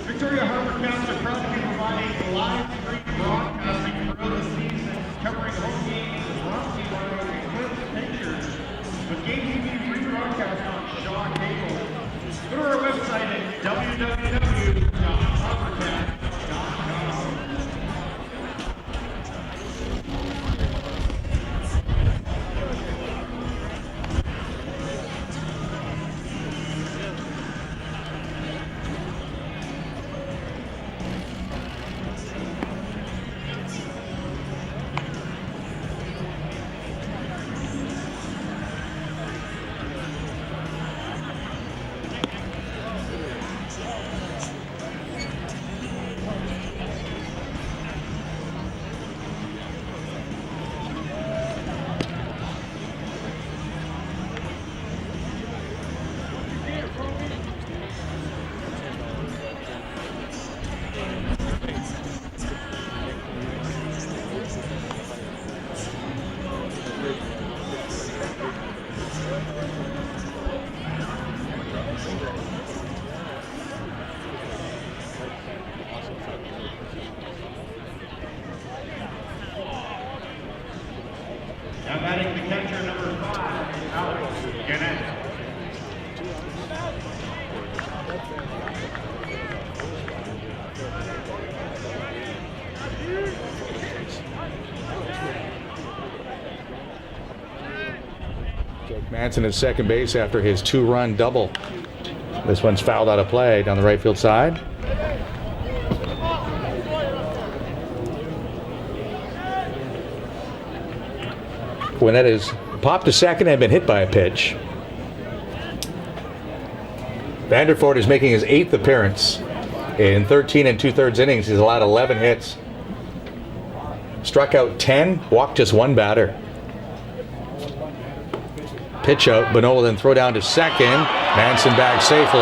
Victoria HarbourCats are proud to be providing live stream broadcasting throughout the season, covering home games and brought to you by our equipped pictures, with games to be rebroadcast on Shaw Cable. Go to our website at www.harbourcats.com. Now batting the catcher, number 5, Alex Gannett. Jake Manson at second base after his 2-run double. This one's fouled out of play down the right field side. Gwinnett has popped to second and been hit by a pitch. Vanderford is making his 8th appearance. In 13 2/3 innings, he's allowed 11 hits. Struck out 10, walked just 1 batter. Pitch out, Bonneau will then throw down to second. Manson back safely.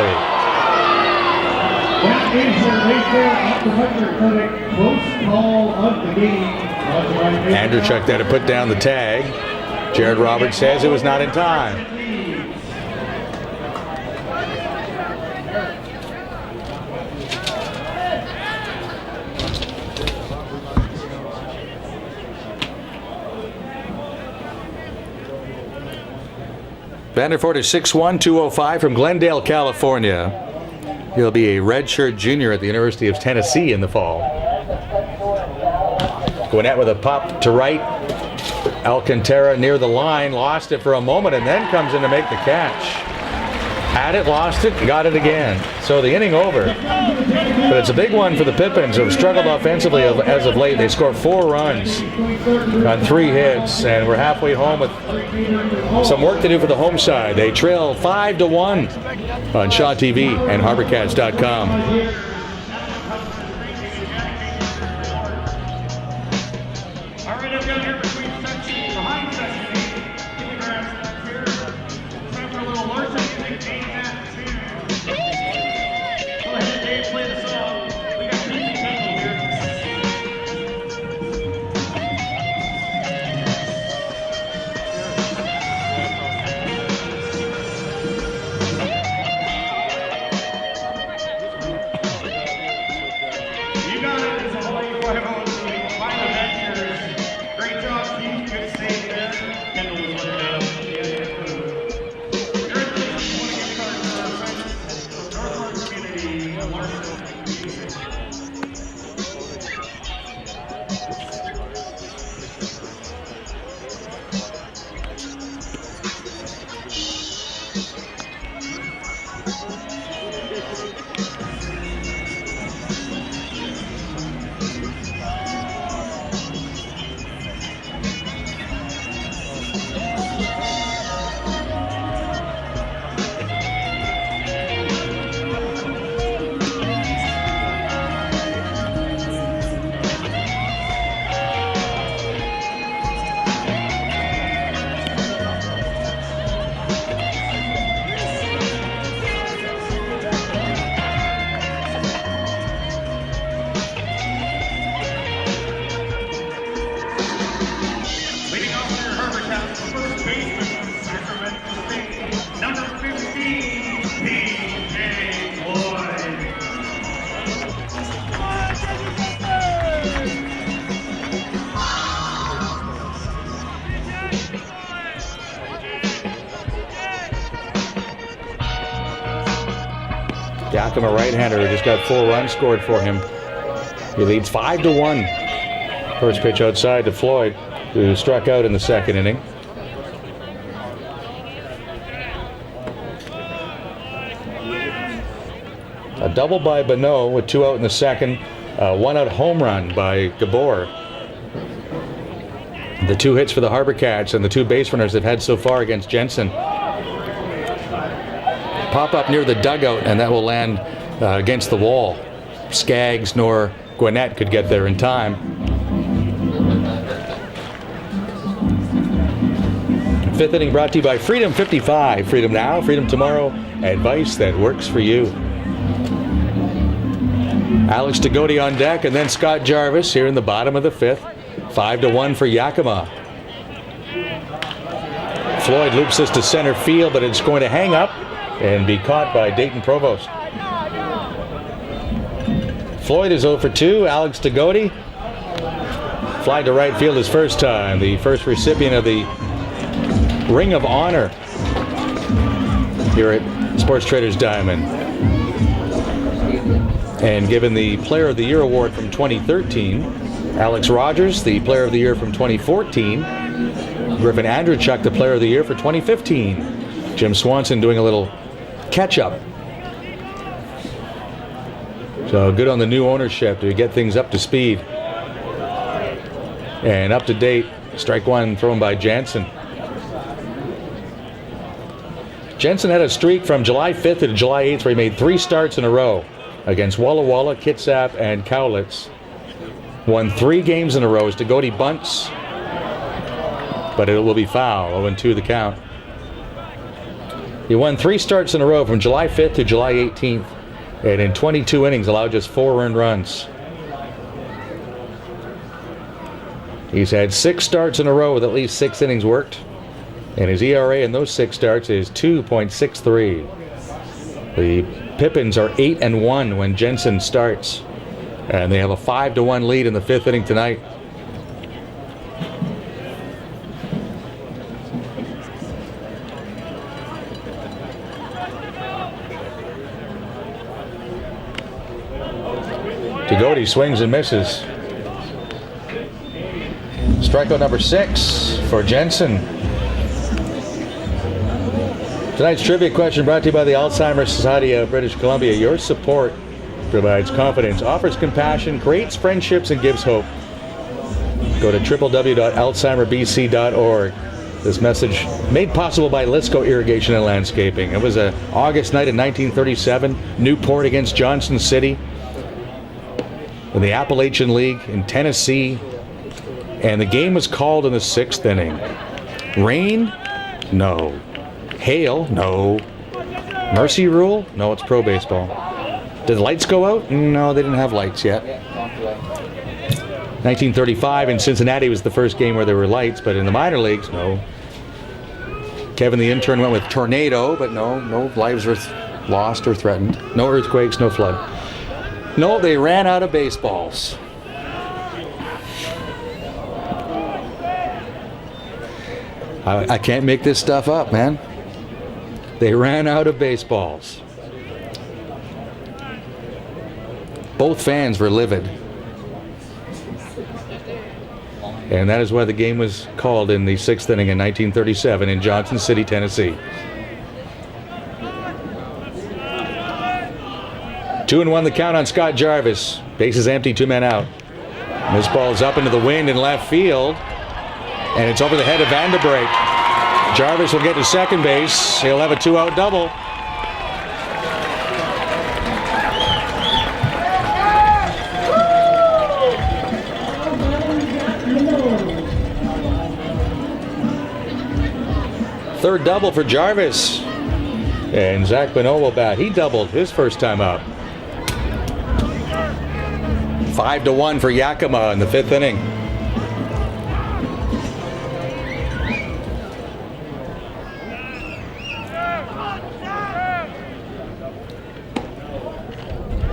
That is your right there at the Hunter Clinic. Close call of the game. Andrechuk there to put down the tag. Jared Roberts says it was not in time. Vanderford is 6'1", 205 from Glendale, California. He'll be a redshirt junior at the University of Tennessee in the fall. Gwinnett with a pop to right. Alcantara near the line, lost it for a moment and then comes in to make the catch. Had it, lost it, got it again. So the inning over. But it's a big one for the Pippins, who have struggled offensively as of late. They scored 4 runs on 3 hits, and we're halfway home with some work to do for the home side. They trail 5-1 on Shaw TV and HarbourCats.com. Yakima right-hander who just got 4 runs scored for him. He leads 5-1. First pitch outside to Floyd, who struck out in the second inning. A double by Bonneau with 2 out in the second. 1-out home run by Gabor. The 2 hits for the HarbourCats and the 2 base runners they've had so far against Jensen. Pop up near the dugout, and that will land against the wall. Skaggs nor Gwinnett could get there in time. Fifth inning brought to you by Freedom 55. Freedom now, freedom tomorrow. Advice that works for you. Alex Degodi on deck, and then Scott Jarvis here in the bottom of the 5th. 5-1 for Yakima. Floyd loops this to center field, but it's going to hang up and be caught by Dayton Provost. Floyd is 0 for 2. Alex Degodi flied to right field his first time. The first recipient of the Ring of Honor here at Sports Traders Diamond. And given the Player of the Year award from 2013, Alex Rogers, the Player of the Year from 2014, Griffin Andrechuk, the Player of the Year for 2015. Jim Swanson doing a little catch-up. So good on the new ownership to get things up to speed. And up to date, strike 1 thrown by Jansen. Jensen had a streak from July 5th to July 8th where he made 3 starts in a row against Walla Walla, Kitsap, and Cowlitz. Won 3 games in a row as Degodi bunts, but it will be foul. 0-2 the count. He won 3 starts in a row from July 5th to July 18th, and in 22 innings allowed just 4 earned runs. He's had 6 starts in a row with at least 6 innings worked, and his ERA in those 6 starts is 2.63. The Pippins are 8-1 when Jensen starts, and they have a 5-1 lead in the 5th inning tonight. Degodi swings and misses. Strikeout number 6 for Jensen. Tonight's trivia question brought to you by the Alzheimer's Society of British Columbia. Your support provides confidence, offers compassion, creates friendships, and gives hope. Go to www.alzheimerbc.org. This message made possible by Lisco Irrigation and Landscaping. It was an August night in 1937, Newport against Johnson City in the Appalachian League in Tennessee, and the game was called in the 6th inning. Rain? No. Hail? No. Mercy rule? No, it's pro baseball. Did the lights go out? No, they didn't have lights yet. 1935 in Cincinnati was the first game where there were lights, but in the minor leagues, no. Kevin the intern went with tornado, but no lives were lost or threatened. No earthquakes, no flood. No, they ran out of baseballs. I can't make this stuff up, man. They ran out of baseballs. Both fans were livid. And that is why the game was called in the 6th inning in 1937 in Johnson City, Tennessee. 2-1 the count on Scott Jarvis. Bases empty, 2 men out. This ball is up into the wind in left field, and it's over the head of Vanderbrake. Jarvis will get to second base. He'll have a 2-out double. Third double for Jarvis. And Zach Bonneau will bat. He doubled his first time up. 5-1 for Yakima in the 5th inning.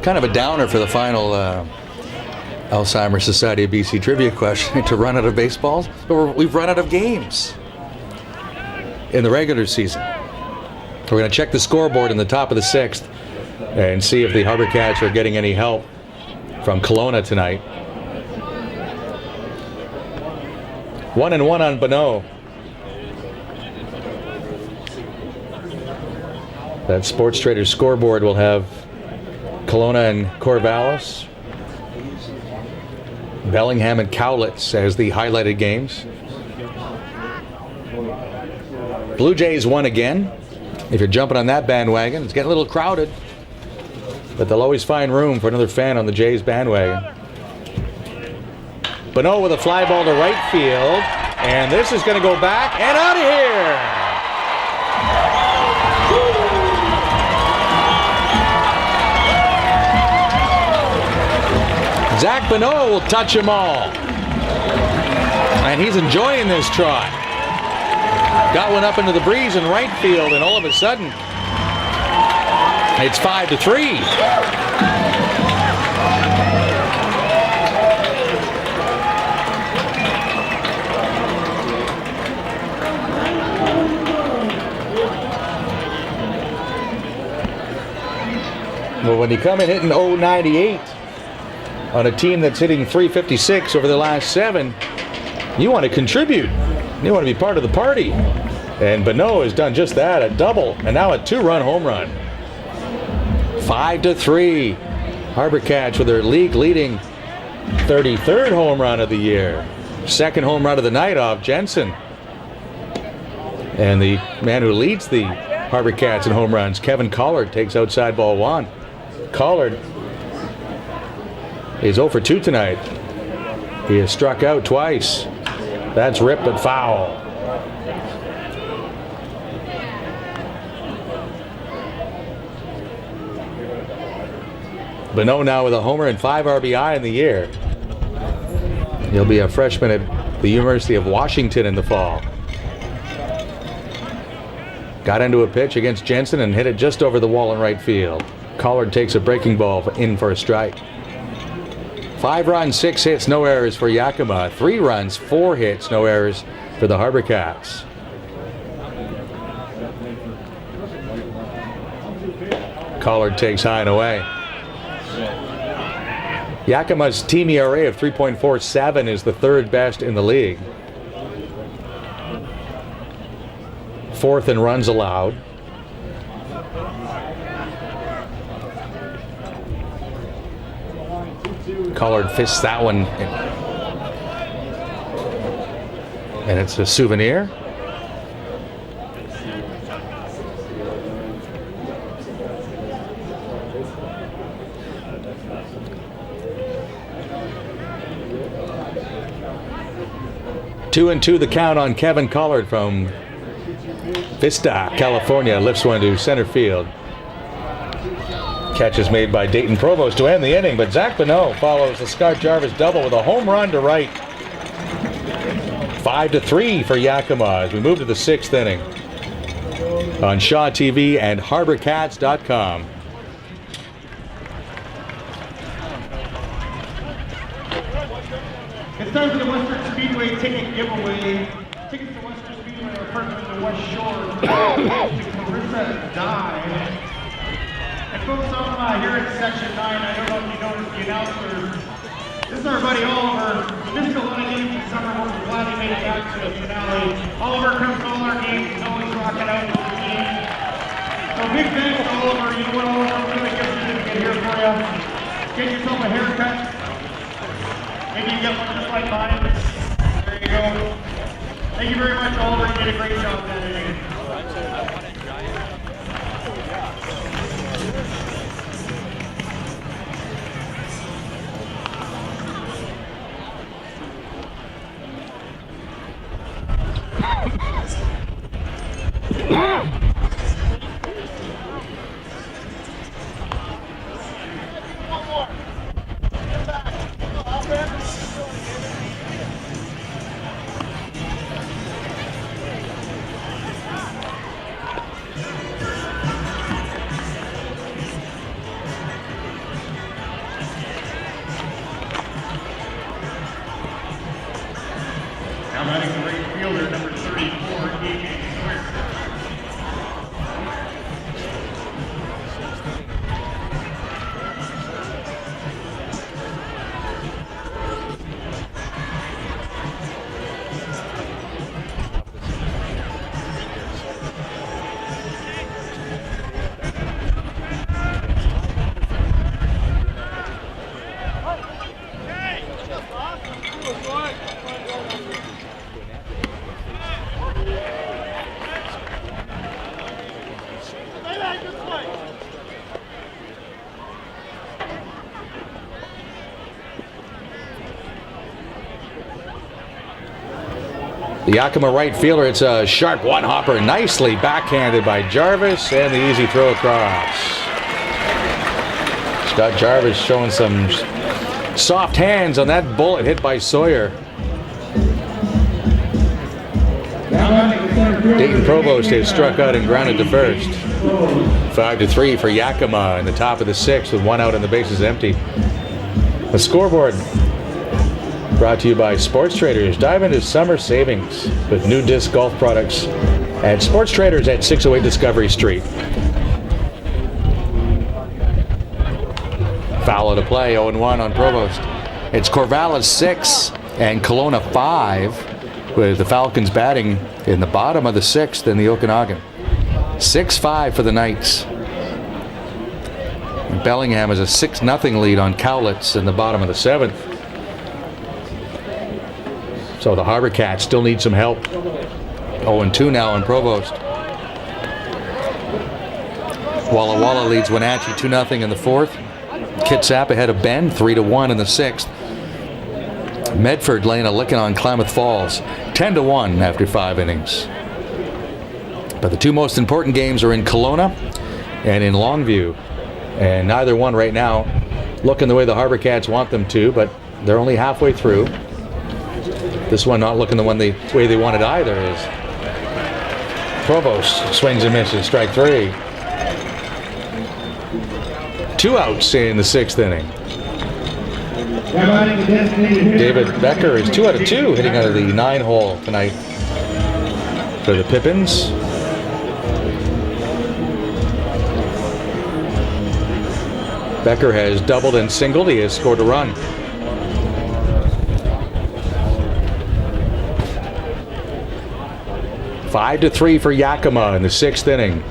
Kind of a downer for the final Alzheimer's Society of BC trivia question to run out of baseballs. But we've run out of games in the regular season. We're going to check the scoreboard in the top of the 6th. and see if the HarbourCats are getting any help from Kelowna tonight. 1-1 on Bonneau. That Sports Trader scoreboard will have Kelowna and Corvallis, Bellingham and Cowlitz as the highlighted games. Blue Jays won again. If you're jumping on that bandwagon, it's getting a little crowded, but they'll always find room for another fan on the Jays bandwagon. Bonneau with a fly ball to right field, and this is going to go back and out of here. Zach Bonneau will touch them all, and he's enjoying this trot. Got one up into the breeze in right field, and all of a sudden, it's 5-3. Well, when you come in hitting .098 on a team that's hitting .356 over the last 7, you want to contribute. You want to be part of the party. And Bonneau has done just that, a double, and now a 2-run home run. 5-3. HarbourCats with their league-leading 33rd home run of the year. Second home run of the night off Jensen. And the man who leads the HarbourCats in home runs, Kevin Collard, takes outside ball 1. Collard is 0 for 2 tonight. He has struck out twice. That's ripped but foul. Bonneau now with a homer and 5 RBI in the year. He'll be a freshman at the University of Washington in the fall. Got into a pitch against Jensen and hit it just over the wall in right field. Collard takes a breaking ball in for a strike. 5 runs, 6 hits, no errors for Yakima. 3 runs, 4 hits, no errors for the HarbourCats. Collard takes high and away. Yakima's team ERA of 3.47 is the 3rd best in the league. 4th in runs allowed. Collard fists that one, and it's a souvenir. Two and 2 the count on Kevin Collard from Vista, California. Lifts one to center field. Catch is made by Dayton Provost to end the inning, but Zach Bonneau follows the Scott Jarvis double with a home run to right. 5-3 for Yakima as we move to the 6th inning on Shaw TV and HarbourCats.com. It's time for the Western Speedway ticket giveaway. Tickets to Western Speedway are purchased in the West Shore to Carissa Dye. And folks, I'm here in Section 9. I don't know if you noticed the announcers. This is our buddy Oliver. He missed a lot of games this summer, but we're glad he made it back to the finale. Oliver comes to all our games. He's always rocking out with the team. So big thanks to Oliver. You know what, Oliver? We're going to get certificate here for you. Get yourself a haircut. Maybe you get one just like mine. There you go. Thank you very much, Oliver. You did a great job that inning. Now batting the right fielder, number 34, A.J. Sawyer. The Yakima right fielder, it's a sharp one-hopper, nicely backhanded by Jarvis, and the easy throw across. Scott Jarvis showing some soft hands on that bullet hit by Sawyer. Dayton Provost has struck out and grounded to first. 5-3 for Yakima in the top of the sixth with one out and the bases empty. The scoreboard brought to you by Sports Traders. Dive into summer savings with new disc golf products at Sports Traders at 608 Discovery Street. Foul to play, 0-1 on Provost. It's Corvallis 6 and Kelowna 5, with the Falcons batting in the bottom of the sixth in the Okanagan. 6-5 for the Knights. And Bellingham has a 6-0 lead on Cowlitz in the bottom of the seventh. So the HarbourCats still need some help. 0-2 now on Provost. Walla Walla leads Wenatchee 2-0 in the fourth. Kitsap ahead of Bend 3-1 in the sixth. Medford laying a licking on Klamath Falls 10-1 after 5 innings. But the two most important games are in Kelowna and in Longview, and neither one right now looking the way the HarbourCats want them to, but they're only halfway through. This one not looking the way they wanted either is Provost swings and misses, strike 3. 2 outs in the sixth inning. David Becker is 2 out of 2 hitting out of the 9-hole tonight for the Pippins. Becker has doubled and singled. He has scored a run. Five to 3 for Yakima in the sixth inning.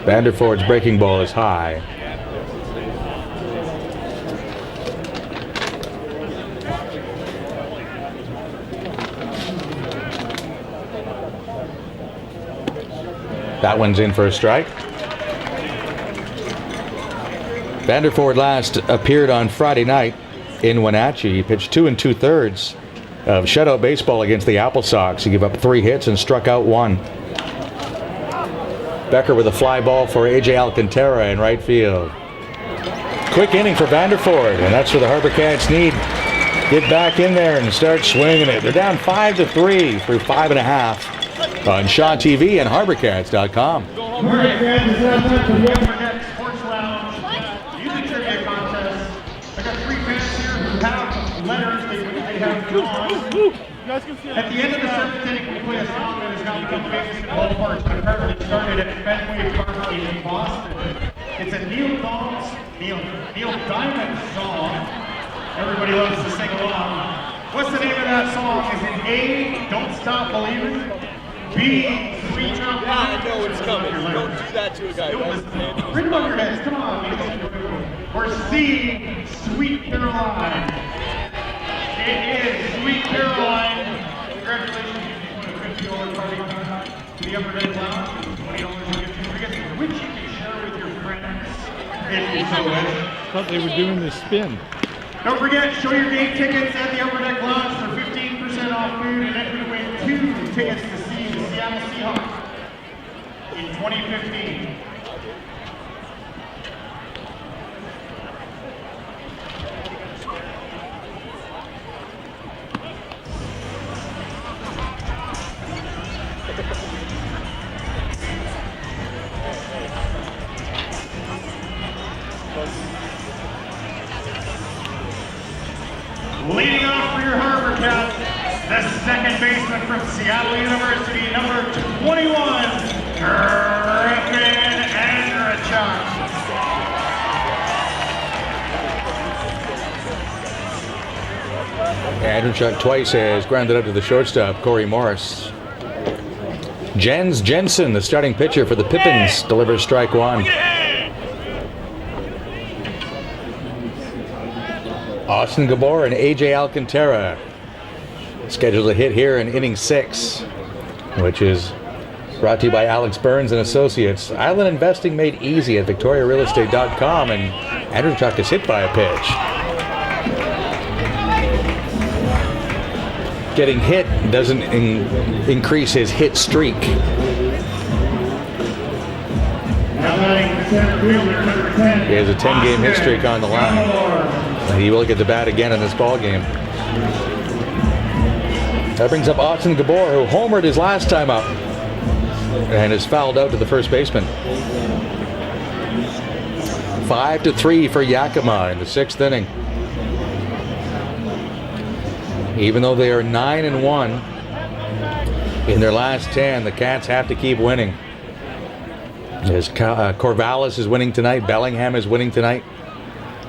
Vanderford's breaking ball is high. That one's in for a strike. Vanderford last appeared on Friday night in Wenatchee. He pitched 2 2/3 of shutout baseball against the Apple Sox. He gave up 3 hits and struck out 1. Becker with a fly ball for A.J. Alcantara in right field. Quick inning for Vanderford, and that's what the HarbourCats need. Get back in there and start swinging it. They're down 5-3 through 5.5 on Shaw TV and HarbourCats.com. Sports Lounge Music Trivia Contest. I got 3 fans here who have letters they have drawn. At the end of the seventh inning, we play a song that has now become famous in ballparks, but apparently started at Fenway Park in Boston. It's a Neil Diamond song. Everybody loves to sing along. What's the name of that song? Is it A, Don't Stop Believing? B, Sweet Child? I know it's coming. Don't do that to a guy. Ring above your heads, come on. Or C, Sweet Caroline. It is Sweet Caroline. Congratulations, you put a $50 party to the Upper Deck Lounge. $20 gift certificate, which you can share with your friends if you so wish. Thought they were doing this spin. Don't forget, show your game tickets at the Upper Deck Lounge for 15% off food, and then we win 2 tickets to see the Seattle Seahawks in 2015. Leading off for your HarbourCats, the second baseman from Seattle University, number 21, Griffin Andrechuk. Andrechuk twice has grounded up to the shortstop, Corey Morris. Jens Jensen, the starting pitcher for the Pippins, delivers strike 1. Austin Gabor and A.J. Alcantara scheduled to hit here in inning 6, which is brought to you by Alex Burns and Associates. Island investing made easy at victoriarealestate.com, and Andrechuk is hit by a pitch. getting hit doesn't increase his hit streak. He has a 10-game hit streak on the line. He will get the bat again in this ball game. That brings up Austin Gabor, who homered his last time up and is fouled out to the first baseman. 5-3 for Yakima in the 6th inning. Even though they are 9-1 in their last 10, the Cats have to keep winning. As Corvallis is winning tonight, Bellingham is winning tonight,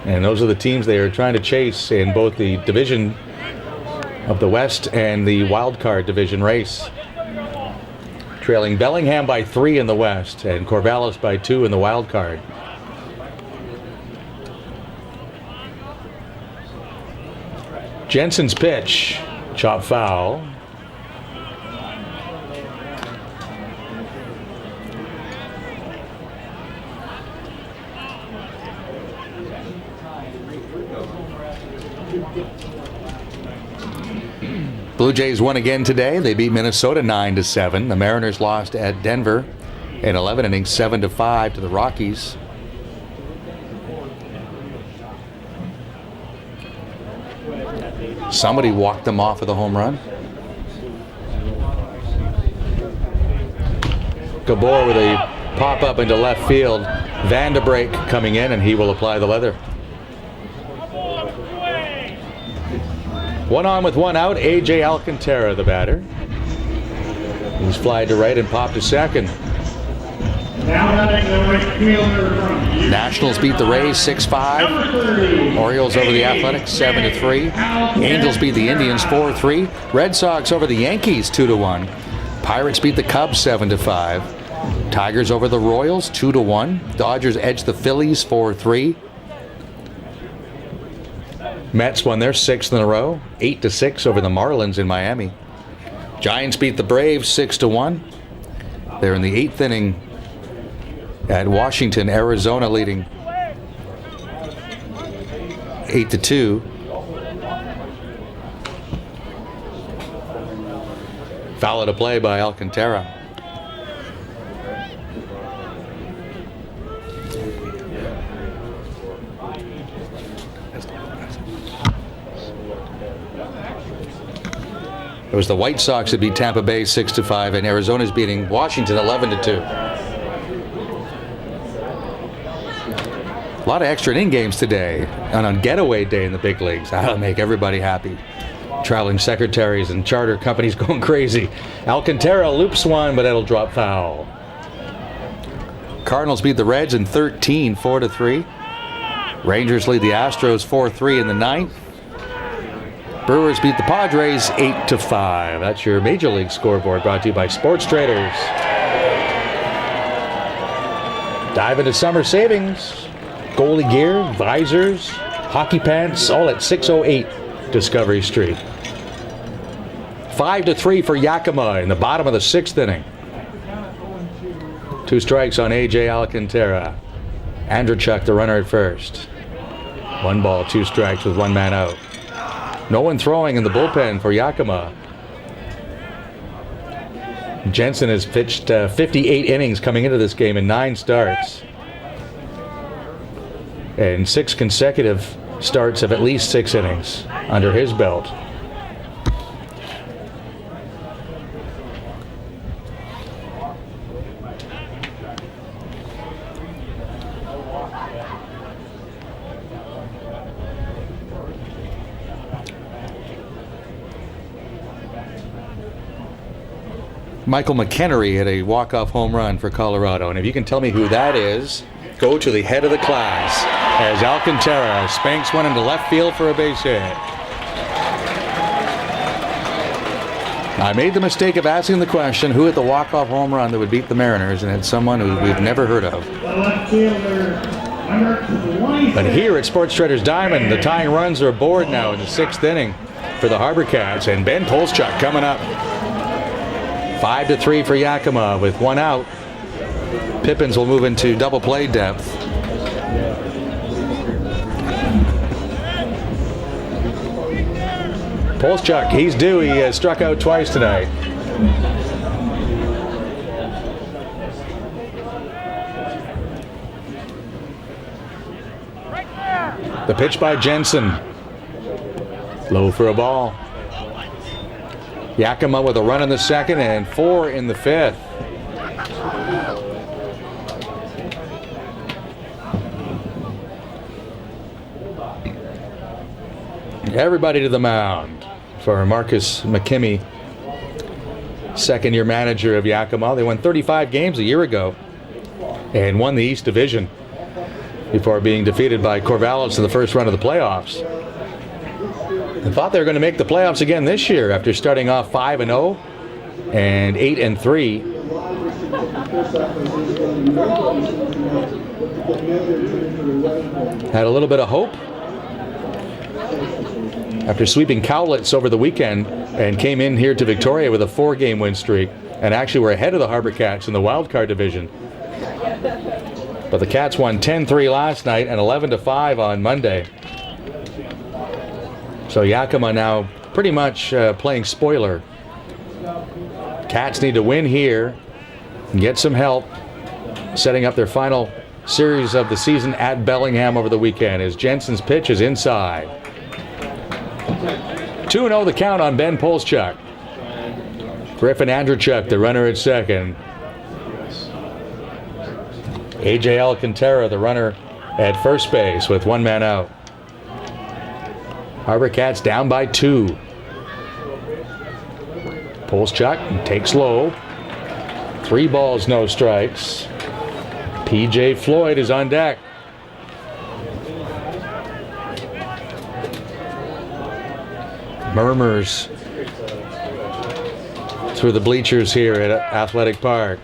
and those are the teams they are trying to chase in both the division of the West and the wild card division race. Trailing Bellingham by 3 in the West and Corvallis by 2 in the wild card. Jensen's pitch, chop foul. Blue Jays won again today. They beat Minnesota 9-7. The Mariners lost at Denver in 11 innings, 7-5 to the Rockies. Somebody walked them off with a home run. Gabor with a pop-up into left field. Vanderbrake coming in, and he will apply the leather. 1 on with 1 out. A.J. Alcantara, the batter. He's flied to right and popped to second. Nationals beat the Rays 6-5. Orioles over the Athletics 7-3. Angels beat the Indians 4-3. Red Sox over the Yankees 2-1. Pirates beat the Cubs 7-5. Tigers over the Royals 2-1. Dodgers edged the Phillies 4-3. Mets won their 6th in a row, 8-6 over the Marlins in Miami. Giants beat the Braves 6-1. They're in the 8th inning at Washington. Arizona leading 8-2. Foul to play by Alcantara. It was the White Sox that beat Tampa Bay 6-5, and Arizona's beating Washington 11-2. A lot of extra inning games today, and on getaway day in the big leagues. That'll make everybody happy. Traveling secretaries and charter companies going crazy. Alcantara loops one, but it'll drop foul. Cardinals beat the Reds in 13, 4-3. Rangers lead the Astros 4-3 in the 9th. Brewers beat the Padres 8-5. That's your Major League scoreboard, brought to you by Sports Traders. Dive into summer savings. Goalie gear, visors, hockey pants, all at 608 Discovery Street. 5-3 for Yakima in the bottom of the 6th inning. 2 strikes on A.J. Alcantara. Andrzejczyk, the runner at first. 1 ball, 2 strikes with 1 man out. No one throwing in the bullpen for Yakima. Jensen has pitched 58 innings coming into this game in 9 starts. And 6 consecutive starts of at least 6 innings under his belt. Michael McHenry hit a walk-off home run for Colorado. And if you can tell me who that is, go to the head of the class as Alcantara spanks one into left field for a base hit. I made the mistake of asking the question, who hit the walk-off home run that would beat the Mariners, and it's someone who we've never heard of. But here at Sports Traders Diamond, the tying runs are aboard now in the 6th inning for the HarbourCats, and Ben Polschuk coming up. 5-3 for Yakima with 1 out. Pippins will move into double play depth. Polschuk, he's due. He struck out twice tonight. The pitch by Jensen. Low for a ball. Yakima with a run in the second and 4 in the fifth. Everybody to the mound for Marcus McKimmey, second-year manager of Yakima. They won 35 games a year ago and won the East Division before being defeated by Corvallis in the first round of the playoffs. They thought they were going to make the playoffs again this year after starting off 5-0 and 8-3. Had a little bit of hope after sweeping Cowlitz over the weekend and came in here to Victoria with a 4-game win streak and actually were ahead of the HarbourCats in the wild card division. But the Cats won 10-3 last night and 11-5 on Monday. So Yakima now pretty much playing spoiler. Cats need to win here and get some help, setting up their final series of the season at Bellingham over the weekend as Jensen's pitch is inside. 2-0 the count on Ben Polschuk. Griffin Andrzejczyk, the runner at second. A.J. Alcantara, the runner at first base with 1 man out. HarbourCats down by 2. Polschuk takes low. 3 balls, no strikes. P.J. Floyd is on deck. Murmurs through the bleachers here at Athletic Park.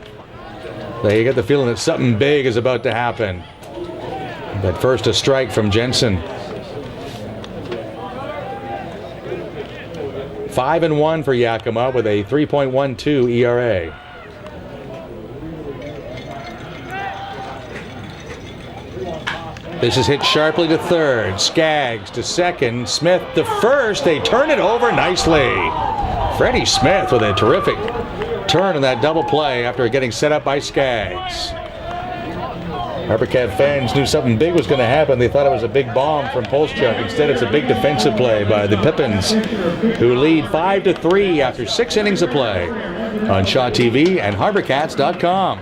You get the feeling that something big is about to happen. But first a strike from Jensen. 5-1 for Yakima with a 3.12 ERA. This is hit sharply to third. Skaggs to second. Smith to first. They turn it over nicely. Freddie Smith with a terrific turn in that double play after getting set up by Skaggs. HarbourCat fans knew something big was going to happen. They thought it was a big bomb from Polschuk. Instead, it's a big defensive play by the Pippins, who lead 5-3 after 6 innings of play on Shaw TV and HarbourCats.com.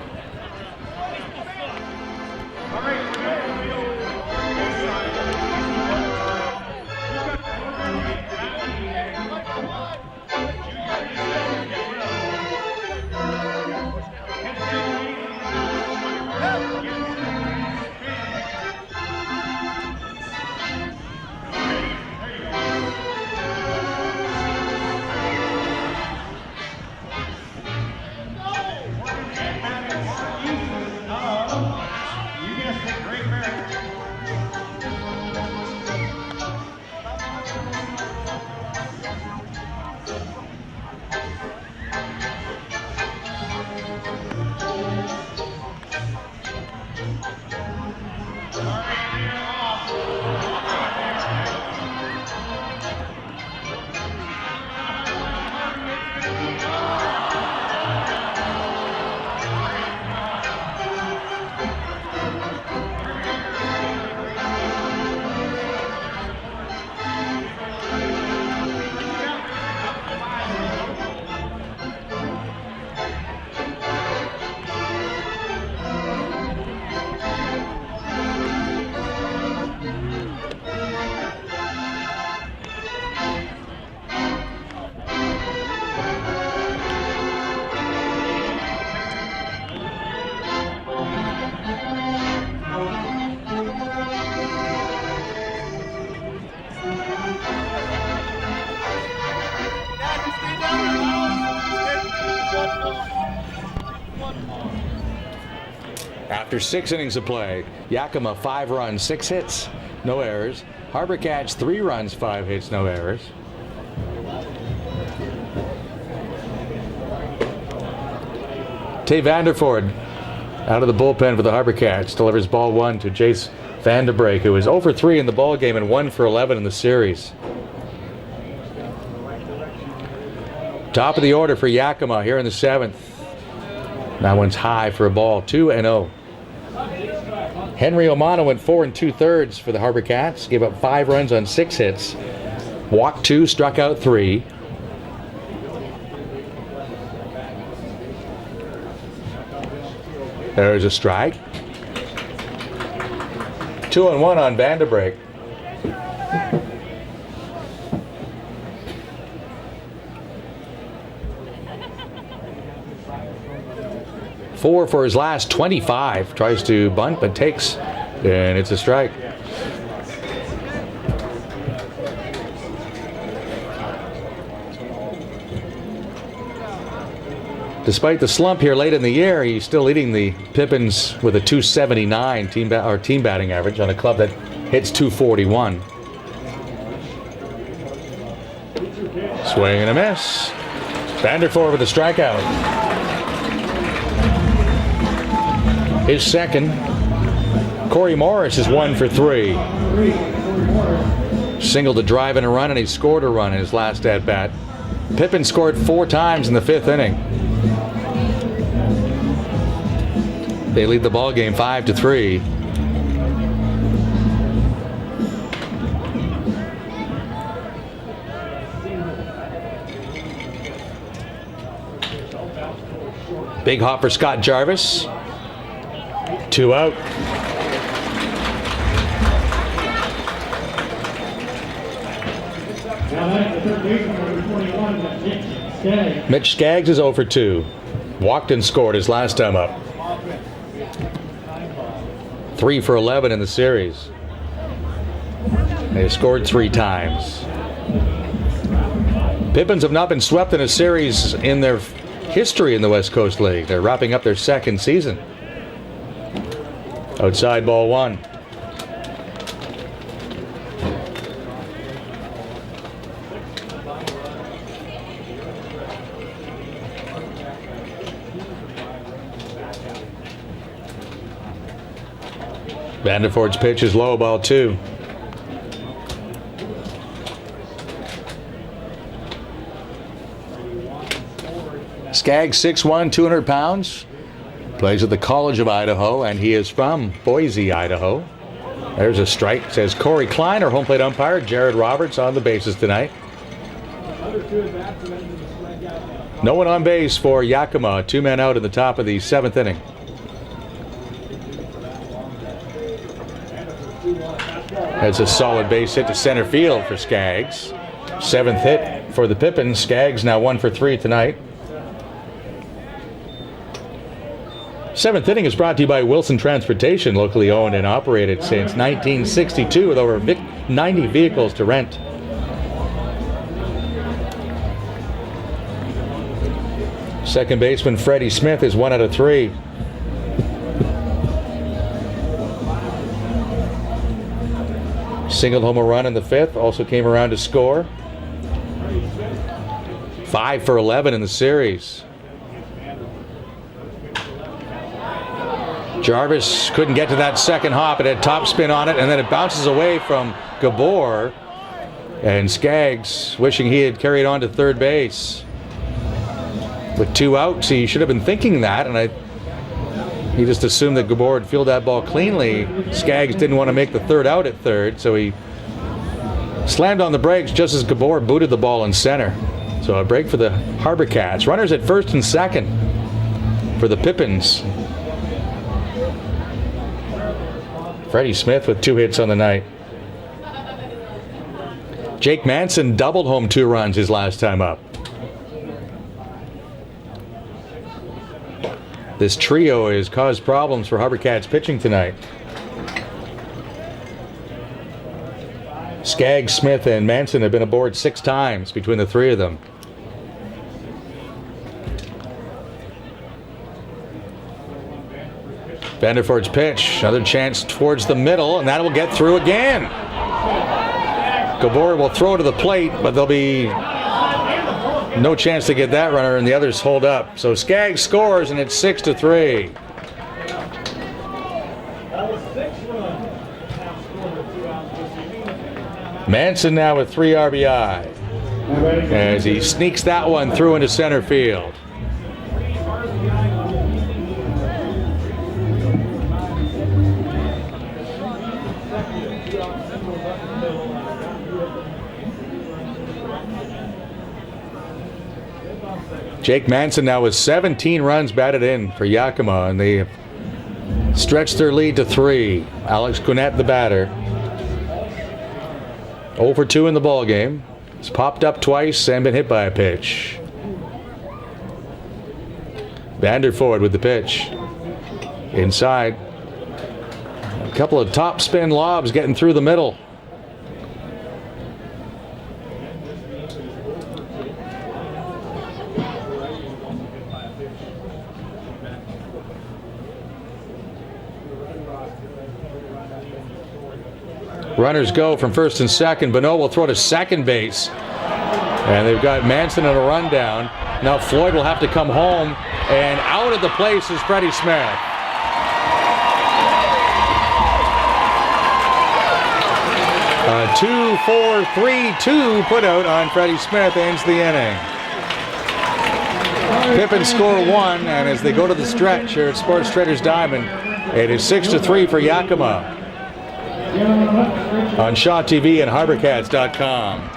After 6 innings of play, Yakima 5 runs, 6 hits, no errors. HarbourCats 3 runs, 5 hits, no errors. Tay Vanderford out of the bullpen for the HarbourCats delivers ball 1 to Jace Vanderbreek, who is 0 for 3 in the ball game and 1 for 11 in the series. Top of the order for Yakima here in the 7th. That one's high for a ball, 2-0. Henry O'Mano went 4 2/3 for the HarbourCats. Gave up 5 runs on 6 hits. Walked 2, struck out 3. There's a strike. 2-1 on Vanderbreak. Four for his last 25. Tries to bunt, but takes, and it's a strike. Despite the slump here late in the year, he's still leading the Pippins with a 279 team batting average on a club that hits 241. Swing and a miss. Vandervoort with a strikeout. His second. Corey Morris is 1 for 3. Singled a drive and a run, and he scored a run in his last at-bat. Pippins scored 4 times in the 5th inning. They lead the ball game 5-3. Big hop for Scott Jarvis. 2 out. Mitch Skaggs is 0 for 2. Walked and scored his last time up. 3 for 11 in the series. They scored 3 times. Pippins have not been swept in a series in their history in the West Coast League. They're wrapping up their 2nd season. Outside ball 1. Vandervoort's pitch is low, ball 2. Skaggs 6'1", 200 pounds. Plays at the College of Idaho, and he is from Boise, Idaho. There's a strike. Says Corey Kleiner, home plate umpire. Jared Roberts on the bases tonight. No one on base for Yakima. 2 men out in the top of the 7th inning. That's a solid base hit to center field for Skaggs. 7th hit for the Pippins. Skaggs now 1 for 3 tonight. 7th inning is brought to you by Wilson Transportation, locally owned and operated since 1962 with over 90 vehicles to rent. Second baseman Freddie Smith is 1 out of 3. Singled home a run in the 5th, also came around to score. 5 for 11 in the series. Jarvis couldn't get to that second hop. It had top spin on it, and then it bounces away from Gabor. And Skaggs, wishing he had carried on to third base. With 2 outs, he should have been thinking that, and he just assumed that Gabor had fielded that ball cleanly. Skaggs didn't want to make the third out at third, so he slammed on the brakes just as Gabor booted the ball in center. So a break for the HarbourCats. Runners at first and second for the Pippins. Freddie Smith with 2 hits on the night. Jake Manson doubled home 2 runs his last time up. This trio has caused problems for HarbourCats pitching tonight. Skaggs, Smith, and Manson have been aboard 6 times between the 3 of them. Vandervoort's pitch, another chance towards the middle, and that will get through again. Gabor will throw to the plate, but there'll be no chance to get that runner, and the others hold up. So Skaggs scores, and it's 6-3. Manson now with 3 RBI. as he sneaks that one through into center field. Jake Manson now with 17 runs batted in for Yakima, and they have stretched their lead to 3. Alex Gwinnett, the batter. 0 for 2 in the ball game. He's popped up twice and been hit by a pitch. Vanderford with the pitch. Inside. A couple of top spin lobs getting through the middle. Runners go from first and second. Bonneau will throw to second base. And they've got Manson on a rundown. Now Floyd will have to come home. And out of the place is Freddie Smith. A 2-4-3-2 put out on Freddie Smith ends the inning. Pippins score 1, and as they go to the stretch here at Sports Traders Diamond, it is 6-3 for Yakima. On Shaw TV and HarbourCats.com.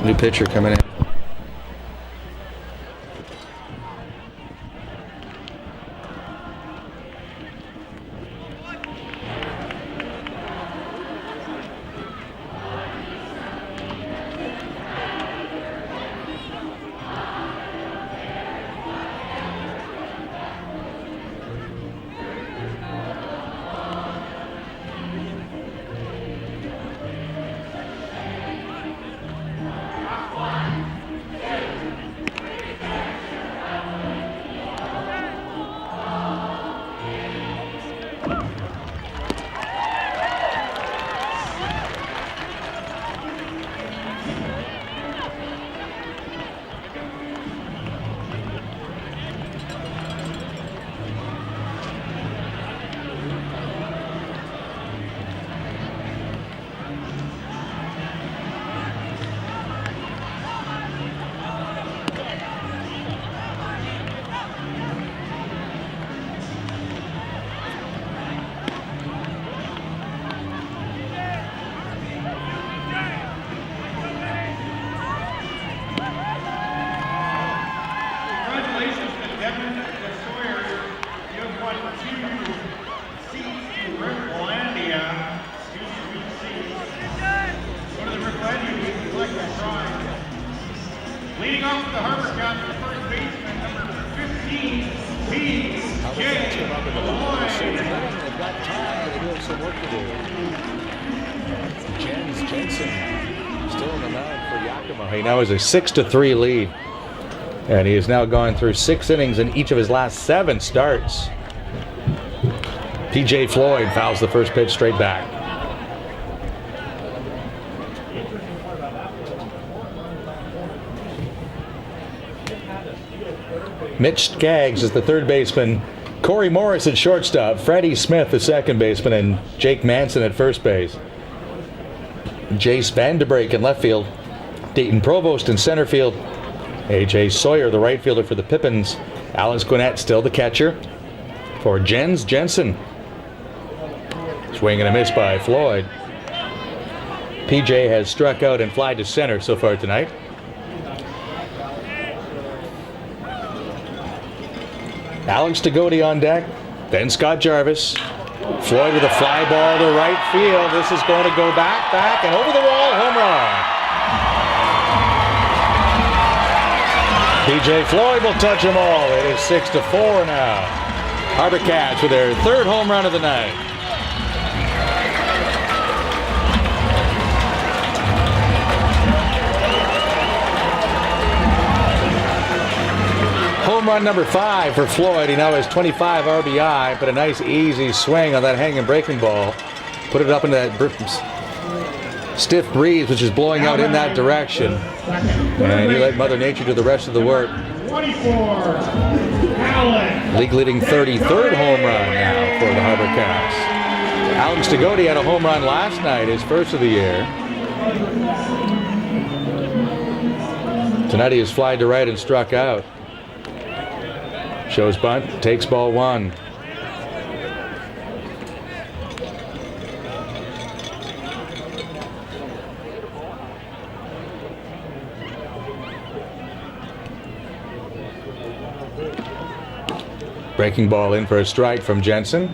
New pitcher coming in. Leading off with the HarbourCats, the first baseman, number 15, P.J. They've got time, but they do have some work to do. Jensen still in the mound for Yakima. He now has a 6-3 lead. And he has now gone through 6 innings in each of his last 7 starts. P.J. Floyd fouls the first pitch straight back. Mitch Skaggs is the third baseman. Corey Morris at shortstop. Freddie Smith, the second baseman, and Jake Manson at first base. Jace Vanderbrake in left field. Dayton Provost in center field. A.J. Sawyer, the right fielder for the Pippins. Alex Gwinnett still the catcher for Jens Jensen. Swing and a miss by Floyd. PJ has struck out and fly to center so far tonight. Alex Tagoti on deck, then Scott Jarvis. Floyd with a fly ball to right field. This is going to go back, and over the wall, home run. PJ Floyd will touch them all. It is 6-4 now. HarbourCats with their third home run of the night. Home run number 5 for Floyd. He now has 25 RBI, but a nice easy swing on that hanging breaking ball. Put it up into that stiff breeze, which is blowing out in that direction. And you let Mother Nature do the rest of the work. 24, Alex. League leading 33rd home run now for the HarbourCats. Alex Tagoti had a home run last night, his first of the year. Tonight he has flied to right and struck out. Shows bunt, takes ball one. Breaking ball in for a strike from Jensen.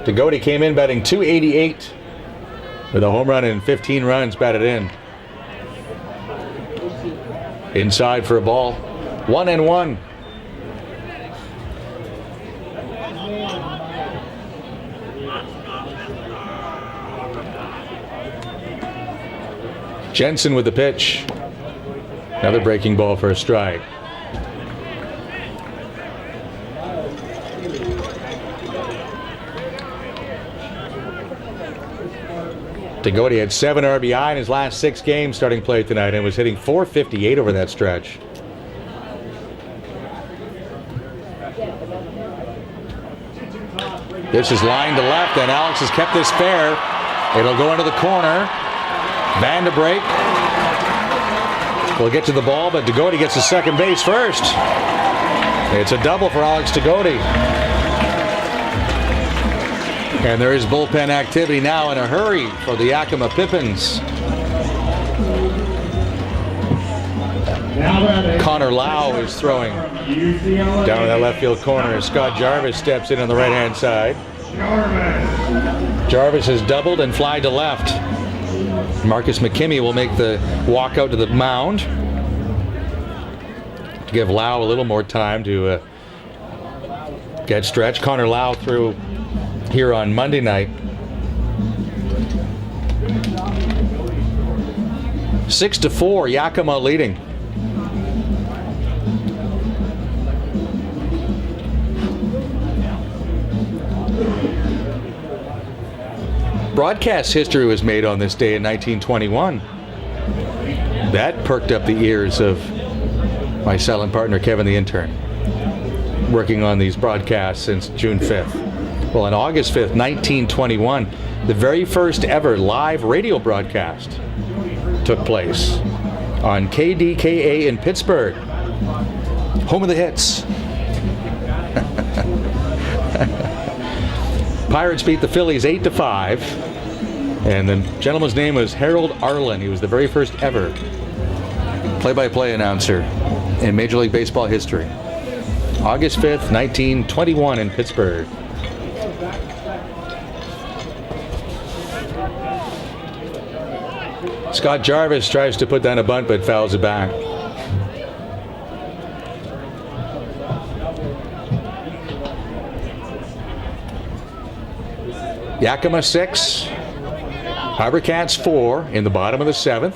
Degody came in batting .288 with a home run and 15 runs batted in. Inside for a ball. 1-1. Jensen with the pitch. Another breaking ball for a strike. Degody had 7 RBI in his last 6 games starting play tonight and was hitting .458 over that stretch. This is lined to left, and Alex has kept this fair. It'll go into the corner. Van de Break will get to the ball, but Degody gets to second base first. It's a double for Alex Degody. And there is bullpen activity now in a hurry for the Yakima Pippins. Connor Lau is throwing down in that left field corner as Scott Jarvis steps in on the right-hand side. Jarvis has doubled and flied to left. Marcus McKimmey will make the walk out to the mound to give Lau a little more time to get stretched. Connor Lau threw here on Monday night. 6-4, Yakima leading. Broadcast history was made on this day in 1921. That perked up the ears of my silent partner Kevin the intern, working on these broadcasts since June 5th. Well, on August 5th, 1921, the very first ever live radio broadcast took place on KDKA in Pittsburgh, home of the hits. Pirates beat the Phillies 8-5, and the gentleman's name was Harold Arlen. He was the very first ever play-by-play announcer in Major League Baseball history. August 5th, 1921 in Pittsburgh. Scott Jarvis tries to put down a bunt but fouls it back. Yakima 6, HarbourCats 4 in the bottom of the 7th.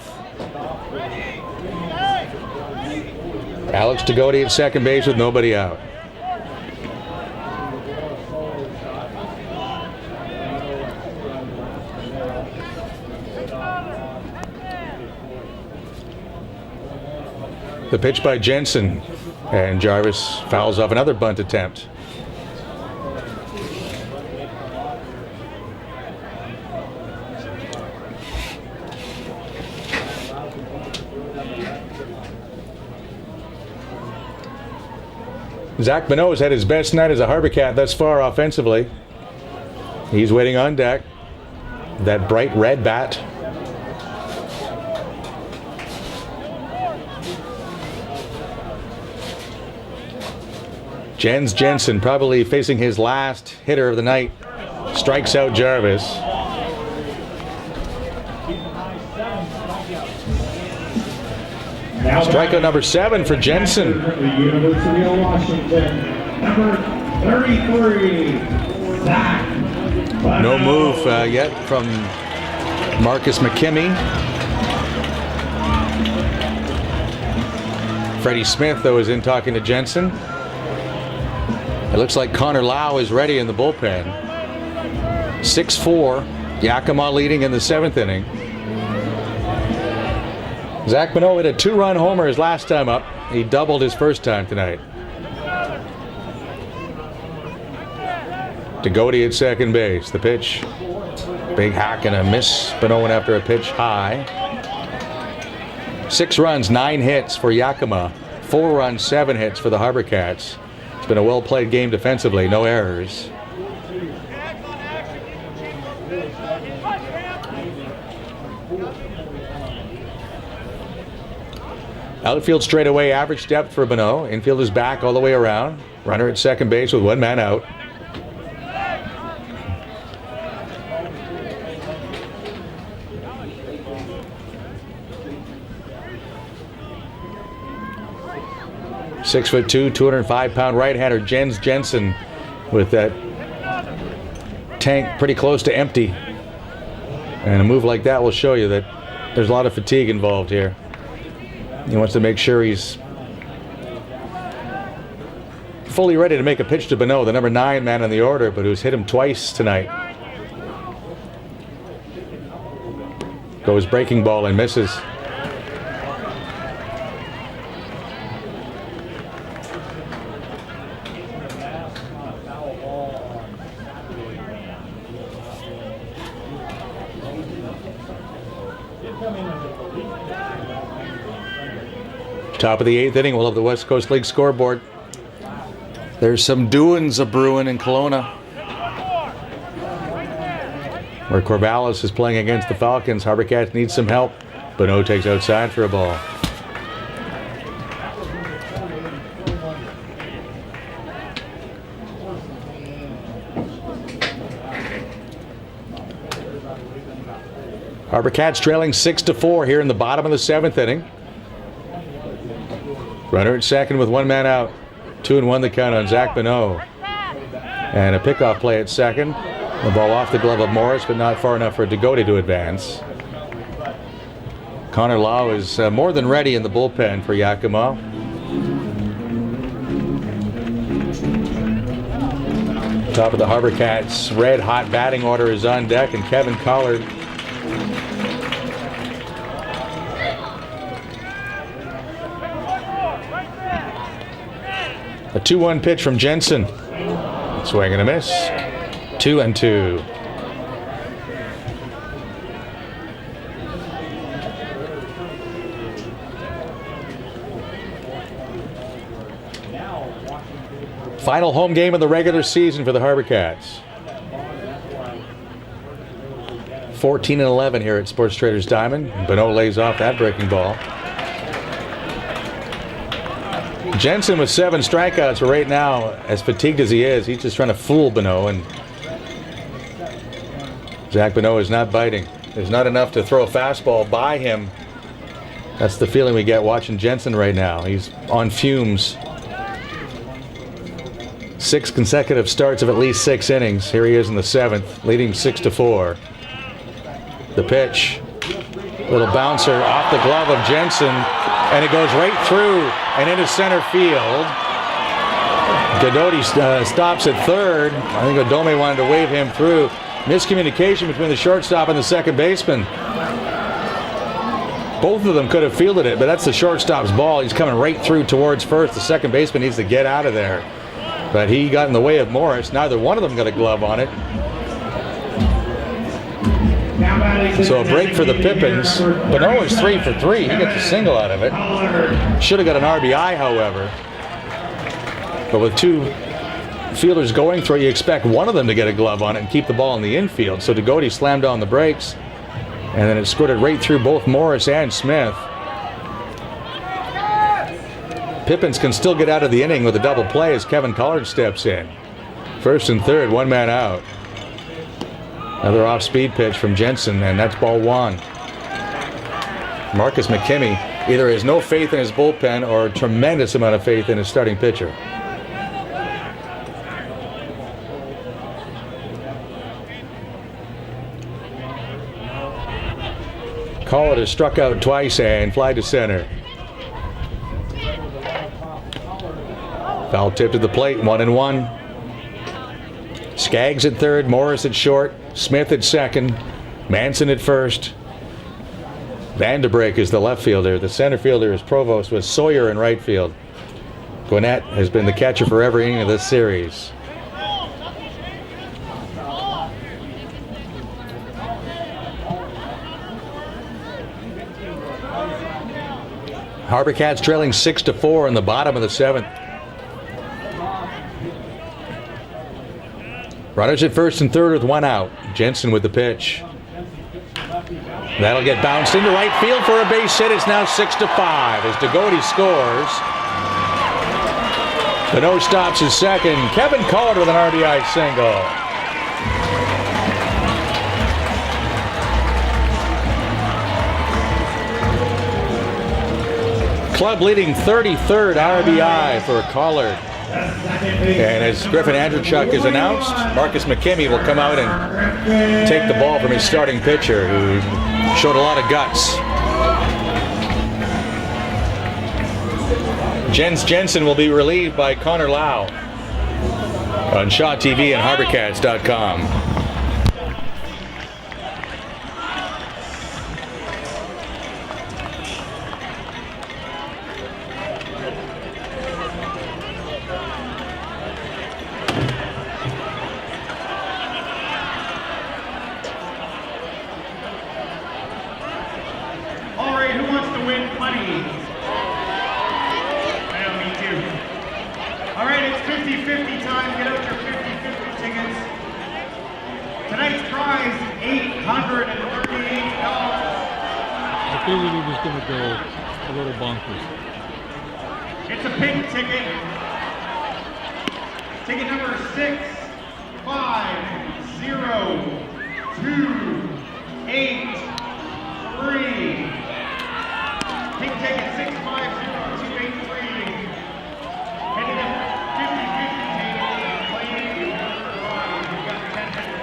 Alex Degody at second base with nobody out. The pitch by Jensen, and Jarvis fouls off another bunt attempt. Zach Bonneau has had his best night as a HarbourCat thus far offensively. He's waiting on deck. That bright red bat. Jens Jensen probably facing his last hitter of the night. Strikes out Jarvis. Strikeout number 7 for Jensen. The University of Washington, number 33, Zach. No move yet from Marcus McKimmey. Freddie Smith, though, is in talking to Jensen. It looks like Connor Lau is ready in the bullpen. 6-4, Yakima leading in the 7th inning. Zach Bonneau hit a 2-run homer his last time up. He doubled his first time tonight. Degody at second base. The pitch Big hack and a miss. Benoit after a pitch high. 6 runs, 9 hits for Yakima. 4 runs, 7 hits for the HarbourCats. It's been a well-played game defensively, no errors. Outfield straightaway, average depth for Benoit. Infield is back all the way around. Runner at second base with 1 man out. .6'2", 205-pound right-hander Jens Jensen with that tank pretty close to empty. And a move like that will show you that there's a lot of fatigue involved here. He wants to make sure he's fully ready to make a pitch to Benoit, the number 9 man in the order, but who's hit him twice tonight. Goes breaking ball and misses. Top of the 8th inning, we'll have the West Coast League scoreboard. There's some doings a brewing in Kelowna, where Corvallis is playing against the Falcons. HarbourCats need some help. Benoit takes outside for a ball. HarbourCats trailing 6-4 here in the bottom of the 7th inning. Runner at second with 1 man out. 2-1 the count on Zach Benoit. And a pickoff play at second. The ball off the glove of Morris, but not far enough for Degody to advance. Connor Lau is more than ready in the bullpen for Yakima. Top of the HarbourCats red hot batting order is on deck, and Kevin Collard a 2-1 pitch from Jensen. Swing and a miss. 2-2. Final home game of the regular season for the HarbourCats. 14-11 here at Sports Traders Diamond. Benoit lays off that breaking ball. Jensen with 7 strikeouts, but right now, as fatigued as he is, he's just trying to fool Benoit, and Zach Benoit is not biting. There's not enough to throw a fastball by him. That's the feeling we get watching Jensen right now. He's on fumes. 6 consecutive starts of at least 6 innings. Here he is in the 7th, leading 6-4. The pitch, little bouncer off the glove of Jensen, and it goes right through and into center field. Degody stops at third. I think Odome wanted to wave him through. Miscommunication between the shortstop and the second baseman. Both of them could have fielded it, but that's the shortstop's ball. He's coming right through towards first. The second baseman needs to get out of there. But he got in the way of Morris. Neither one of them got a glove on it. So a break for the Pippins. Benoit is 3 for 3. He gets a single out of it. Should have got an RBI, however. But with 2 fielders going through, you expect one of them to get a glove on it and keep the ball in the infield. So Degody slammed on the brakes, and then it squirted right through both Morris and Smith. Pippins can still get out of the inning with a double play as Kevin Collard steps in. First and third, 1 man out. Another off-speed pitch from Jensen, and that's ball 1. Marcus McKimmey either has no faith in his bullpen or a tremendous amount of faith in his starting pitcher. Collard has struck out twice and fly to center. Foul tip to the plate, 1-1. Skaggs at third, Morris at short, Smith at second, Manson at first. Vanderbrake is the left fielder. The center fielder is Provost, with Sawyer in right field. Gwinnett has been the catcher for every inning of this series. HarbourCats trailing 6-4 in the bottom of the 7th. Runners at first and third with one out. Jensen with the pitch. That'll get bounced into right field for a base hit. It's now 6-5 as DeGoey scores. Beno stops his second. Kevin Collard with an RBI single. Club leading 33rd RBI for Collard. And as Griffin Andrewchuk is announced, Marcus McKimmey will come out and take the ball from his starting pitcher, who showed a lot of guts. Jens Jensen will be relieved by Connor Lau on Shaw TV and HarbourCats.com. It's a pink ticket. Ticket number 65023. Pink ticket 650283. Heading up 50-50 table. Playing in number 5. We've got 10 tickets.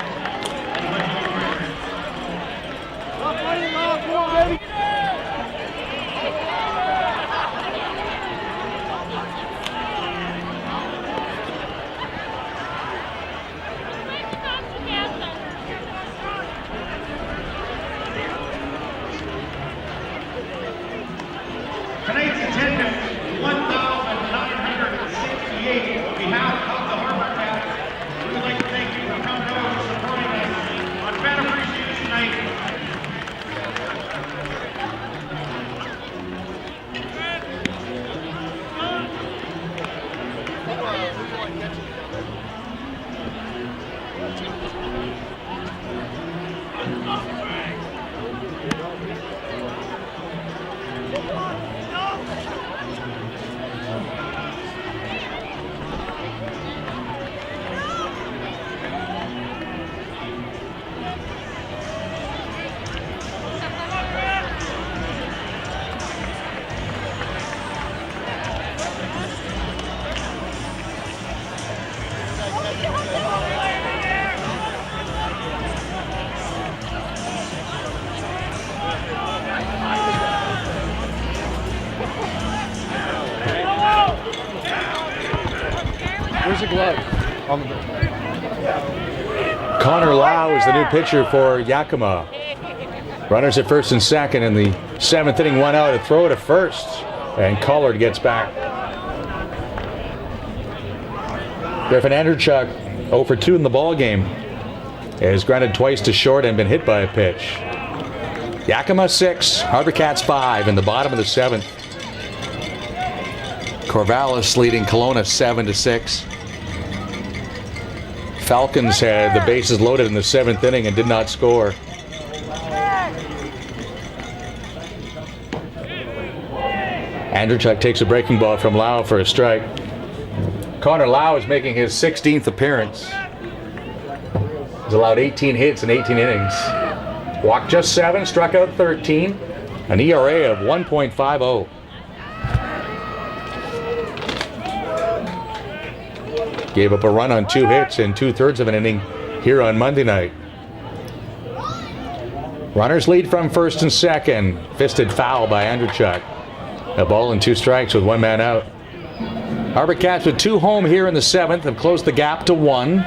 Tonight's attendance, 1,968. On behalf of the HarbourCats, we would like to thank you for coming over and supporting us on Fan Appreciation Night. Where's the glove? On the Connor Lau is the new pitcher for Yakima. Runners at first and second in the 7th inning, one out, a throw to first, and Collard gets back. Griffin Andrewchuk 0 for 2 in the ball game. Has grounded twice to short and been hit by a pitch. Yakima 6, HarbourCats 5 in the bottom of the 7th. Corvallis leading Kelowna 7-6. Falcons had the bases loaded in the 7th inning and did not score. Andrewchuk takes a breaking ball from Lau for a strike. Connor Lau is making his 16th appearance. He's allowed 18 hits in 18 innings. Walked just 7, struck out 13, an ERA of 1.50. Gave up a run on 2 hits in 2/3 of an inning here on Monday night. Runners lead from first and second. Fisted foul by Andrewchuk. A ball and 2 strikes with 1 man out. HarbourCats with 2 home here in the 7th have closed the gap to 1.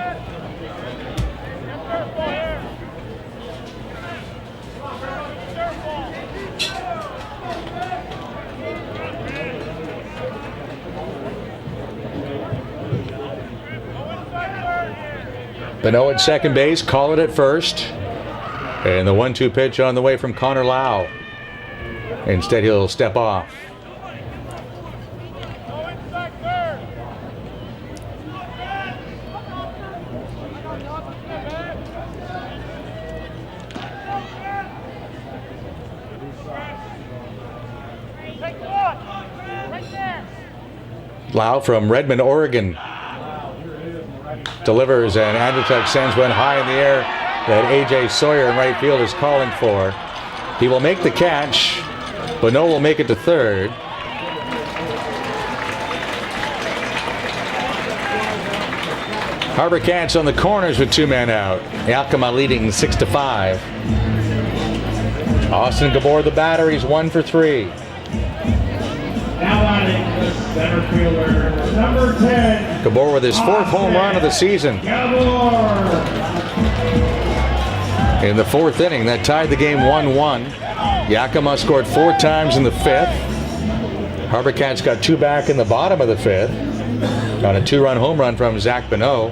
Beno at second base, Collard at first. And the 1-2 pitch on the way from Connor Lau. Instead, he'll step off. Lau from Redmond, Oregon, delivers, and Andrzej sends one high in the air that A.J. Sawyer in right field is calling for. He will make the catch. Bonneau will make it to third. HarbourCats on the corners with 2 men out. Yakima leading 6-5. Austin Gabor, the batteries, 1 for 3. Now adding the center fielder, number 10. Gabor with his 4th home run of the season. Gabor. In the 4th inning, that tied the game 1-1. Yakima scored 4 times in the 5th. HarbourCats got 2 back in the bottom of the 5th on a 2-run home run from Zach Bonneau.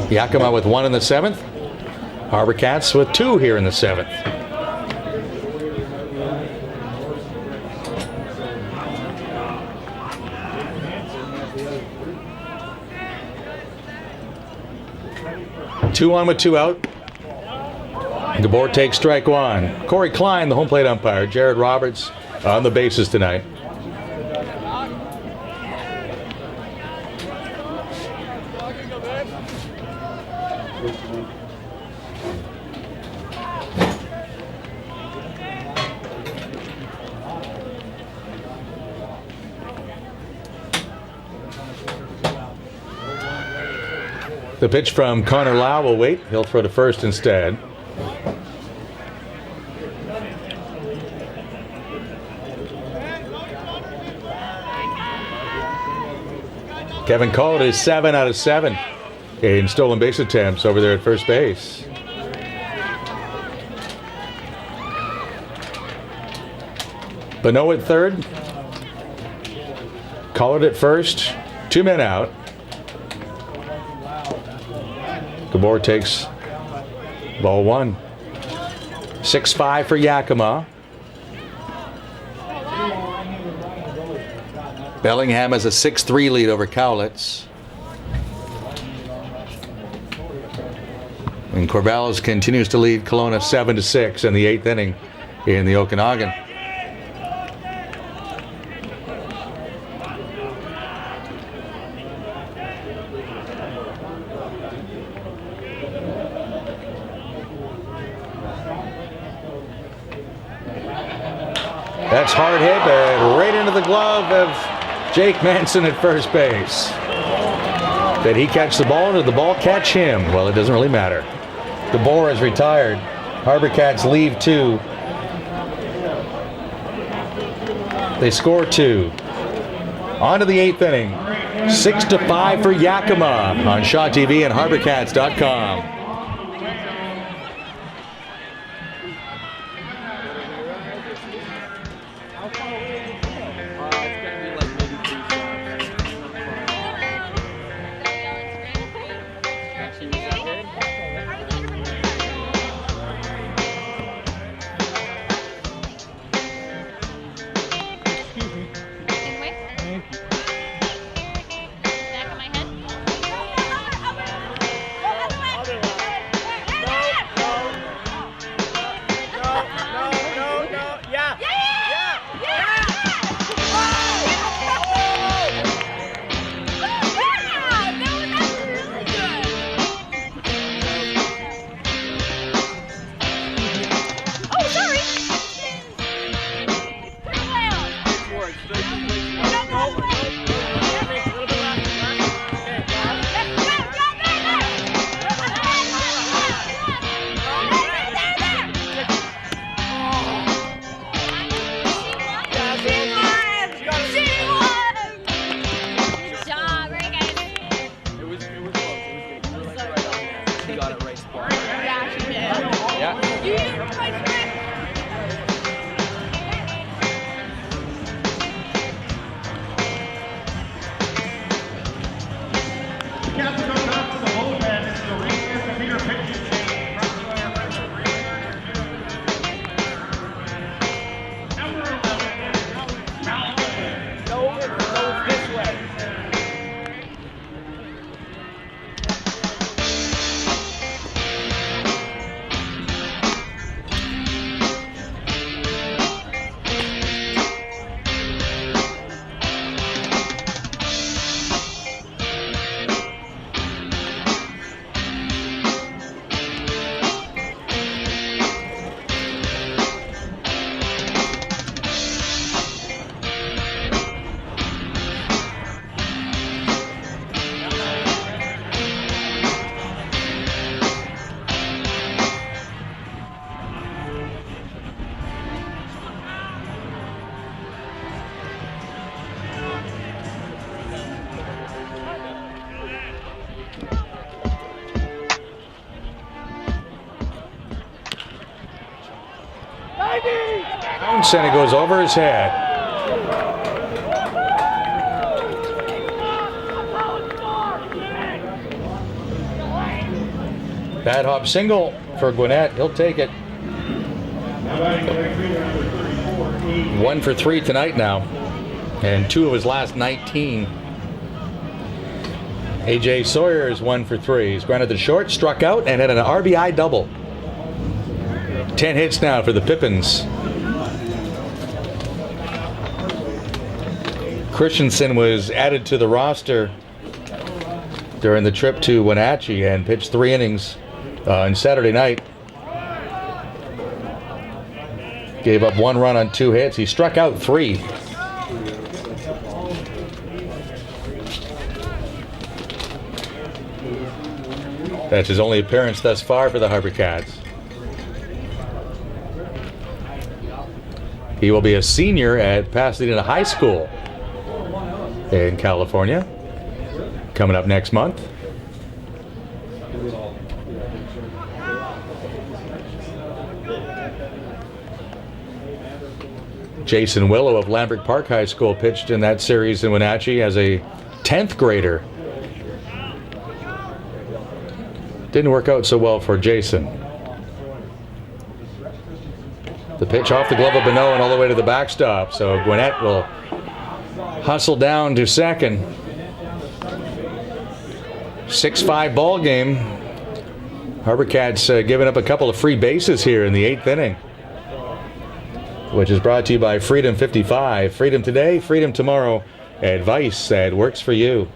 Yakima with 1 in the 7th. HarbourCats with 2 here in the 7th. Two on with 2 out. Gabor takes strike 1. Corey Klein, the home plate umpire. Jared Roberts on the bases tonight. The pitch from Connor Lau will wait. He'll throw to first instead. Kevin Cole is 7 out of 7 in stolen base attempts over there at first base. Bonneau at third. Collard at first. 2 men out. Gabor takes ball 1. 6-5 for Yakima. Bellingham has a 6-3 lead over Cowlitz. And Corvallis continues to lead Kelowna 7-6 in the 8th inning in the Okanagan. That's hard hit, right into the glove of Jake Manson at first base. Did he catch the ball or did the ball catch him? Well, it doesn't really matter. Gabor is retired. HarbourCats leave 2. They score 2. On to the 8th inning. 6-5 for Yakima on Shaw TV and HarbourCats.com. bounce, and it goes over his head. Bad hop single for Gwinnett. He'll take it. 1 for 3 tonight now, and 2 of his last 19. A.J. Sawyer is 1 for 3. He's grounded to short, struck out, and had an RBI double. 10 hits now for the Pippins. Christensen was added to the roster during the trip to Wenatchee and pitched 3 innings on Saturday night. Gave up 1 run on 2 hits. He struck out 3. That's his only appearance thus far for the HarbourCats. He will be a senior at Pasadena High School in California coming up next month. Jason Willow of Lambert Park High School pitched in that series in Wenatchee as a 10th grader. Didn't work out so well for Jason. The pitch off the glove of Bonneau and all the way to the backstop. So Gwinnett will hustle down to second. 6-5 ball game. HarbourCats giving up a couple of free bases here in the 8th inning, which is brought to you by Freedom 55. Freedom today, freedom tomorrow. Advice that works for you.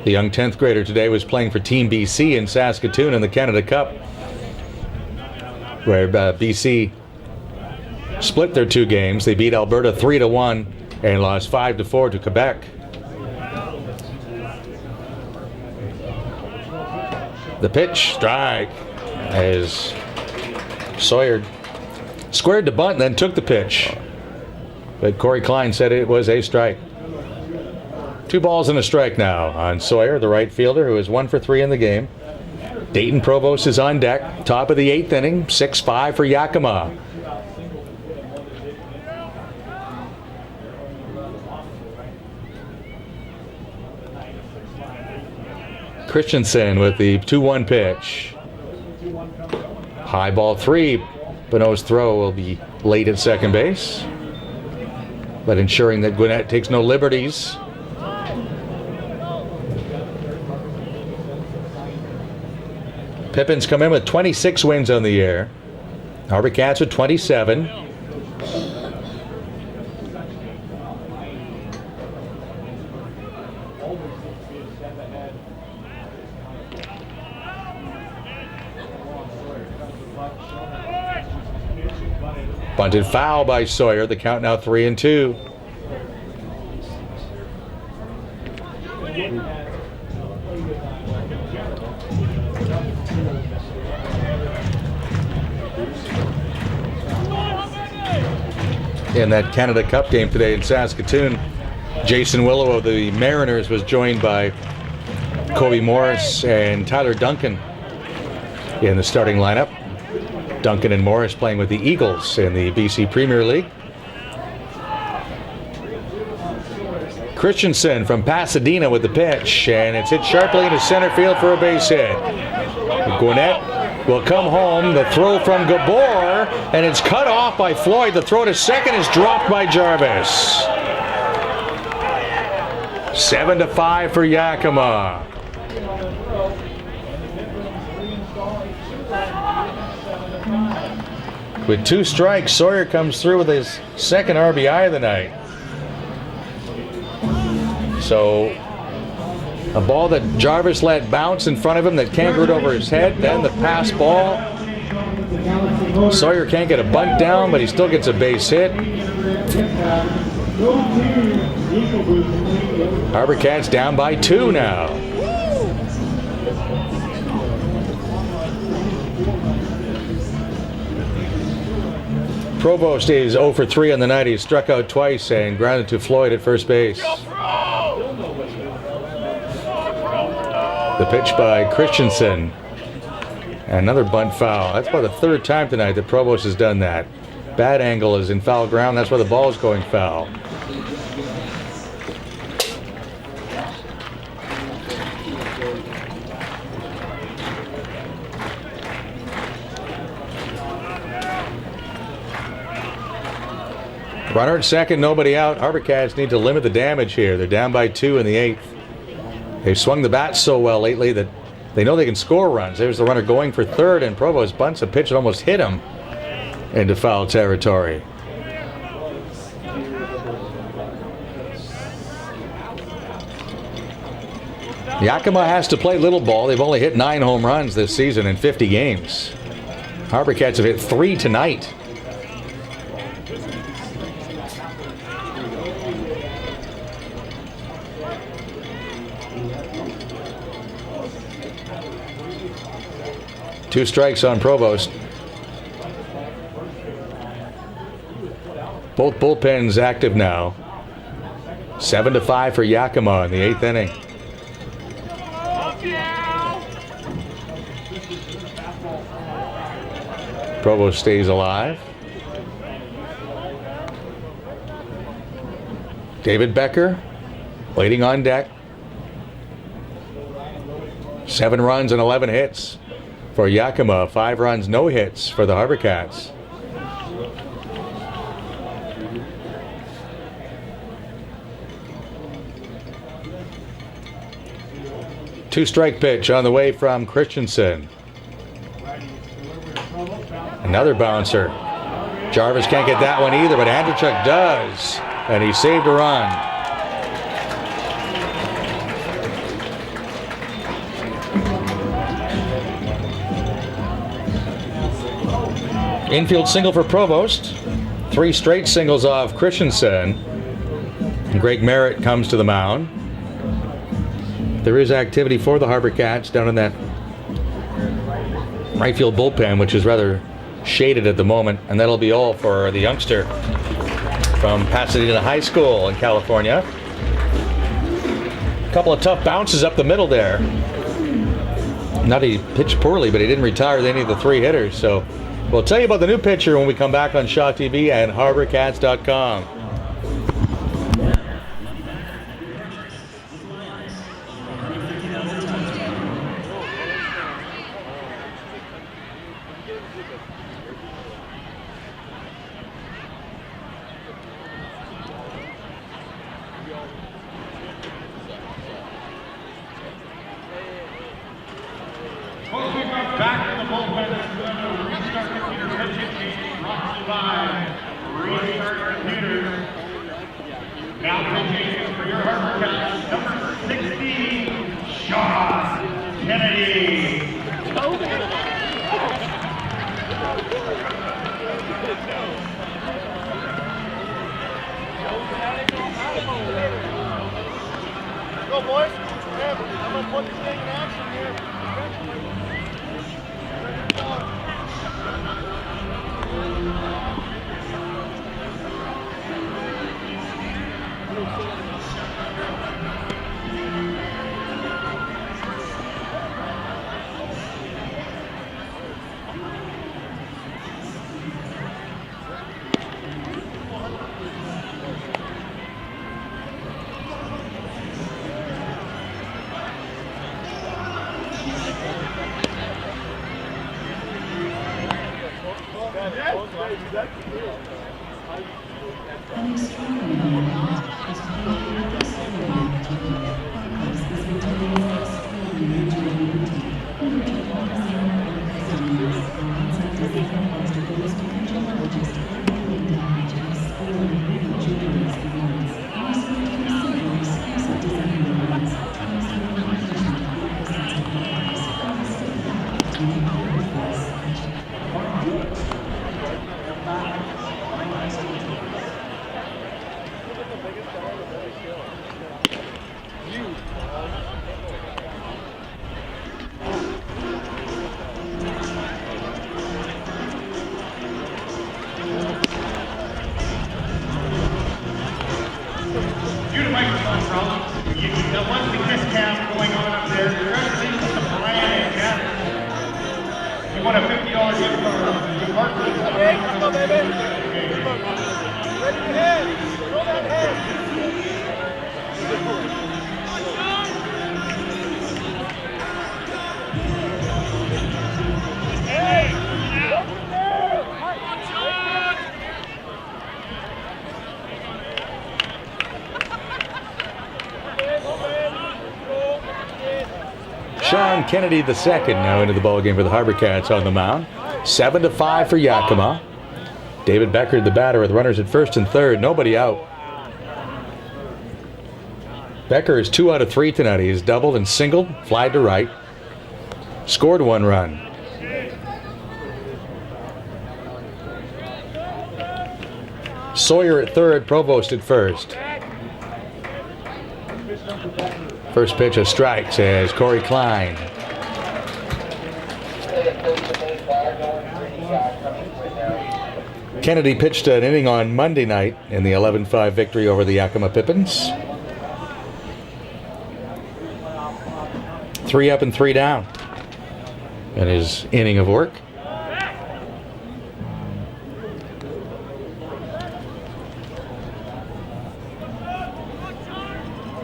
The young 10th grader today was playing for Team BC in Saskatoon in the Canada Cup, where BC split their 2 games. They beat Alberta 3-1 and lost 5-4 to Quebec. The pitch, strike, as Sawyer squared to bunt and then took the pitch. But Corey Klein said it was a strike. 2 balls and a strike now on Sawyer, the right fielder, who is 1 for 3 in the game. Dayton Provost is on deck. Top of the 8th inning, 6-5 for Yakima. Christensen with the 2-1 pitch. High ball 3. Bonneau's throw will be late at second base, but ensuring that Gwinnett takes no liberties. Pippins come in with 26 wins on the year. HarbourCats with 27. Bunted foul by Sawyer. The count now 3-2. In that Canada Cup game today in Saskatoon, Jason Willow of the Mariners was joined by Kobe Morris and Tyler Duncan in the starting lineup. Duncan and Morris playing with the Eagles in the BC Premier League. Christensen from Pasadena with the pitch, and it's hit sharply into center field for a base hit. Gwinnett will come home. The throw from Gabor, and it's cut off by Floyd. The throw to second is dropped by Jarvis. 7-5 for Yakima. With 2 strikes, Sawyer comes through with his second RBI of the night. So a ball that Jarvis let bounce in front of him that cantered over his head, then the pass ball. Sawyer can't get a bunt down, but he still gets a base hit. HarbourCats down by 2 now. Provost is 0 for 3 on the night. He struck out twice and grounded to Floyd at first base. The pitch by Christensen. Another bunt foul. That's about the third time tonight that Provost has done that. Bad angle is in foul ground. That's where the ball is going foul. Runner at second, nobody out. HarbourCats need to limit the damage here. They're down by 2 in the 8th. They've swung the bat so well lately that they know they can score runs. There's the runner going for third, and Provost bunts a pitch that almost hit him into foul territory. Yakima has to play little ball. They've only hit 9 home runs this season in 50 games. HarbourCats have hit 3 tonight. Two strikes on Provost. Both bullpens active now. 7-5 for Yakima in the 8th inning. Provost stays alive. David Becker waiting on deck. 7 runs and 11 hits for Yakima. 5 runs, no hits for the HarbourCats. Two-strike pitch on the way from Christensen. Another bouncer. Jarvis can't get that one either, but Andrzejczyk does, and he saved a run. Infield single for Provost. 3 straight singles off Christensen. And Greg Merritt comes to the mound. There is activity for the HarbourCats down in that right field bullpen, which is rather shaded at the moment, and that'll be all for the youngster from Pasadena High School in California. A couple of tough bounces up the middle there. Not he pitched poorly, but he didn't retire any of the 3 hitters, so we'll tell you about the new pitcher when we come back on Shaw TV and HarbourCats.com. Back in the bullpen, restart computer pitching change, brought to you by Restart Computer. Now pitching for your HarbourCats, number 16, Sean Kennedy. Go, boys. I'm going to put this thing in action here. Due to microphone problems, you don't want the kiss cam going on up there. Sean Kennedy II now into the ballgame for the HarbourCats on the mound. 7-5 for Yakima. David Becker, the batter, with runners at first and third. Nobody out. Becker is 2 out of 3 tonight. He has doubled and singled, flied to right. Scored 1 run. Sawyer at third, Provost at first. First pitch, a strike, says Corey Klein. Kennedy pitched an inning on Monday night in the 11-5 victory over the Yakima Pippins. 3 up and 3 down in his inning of work.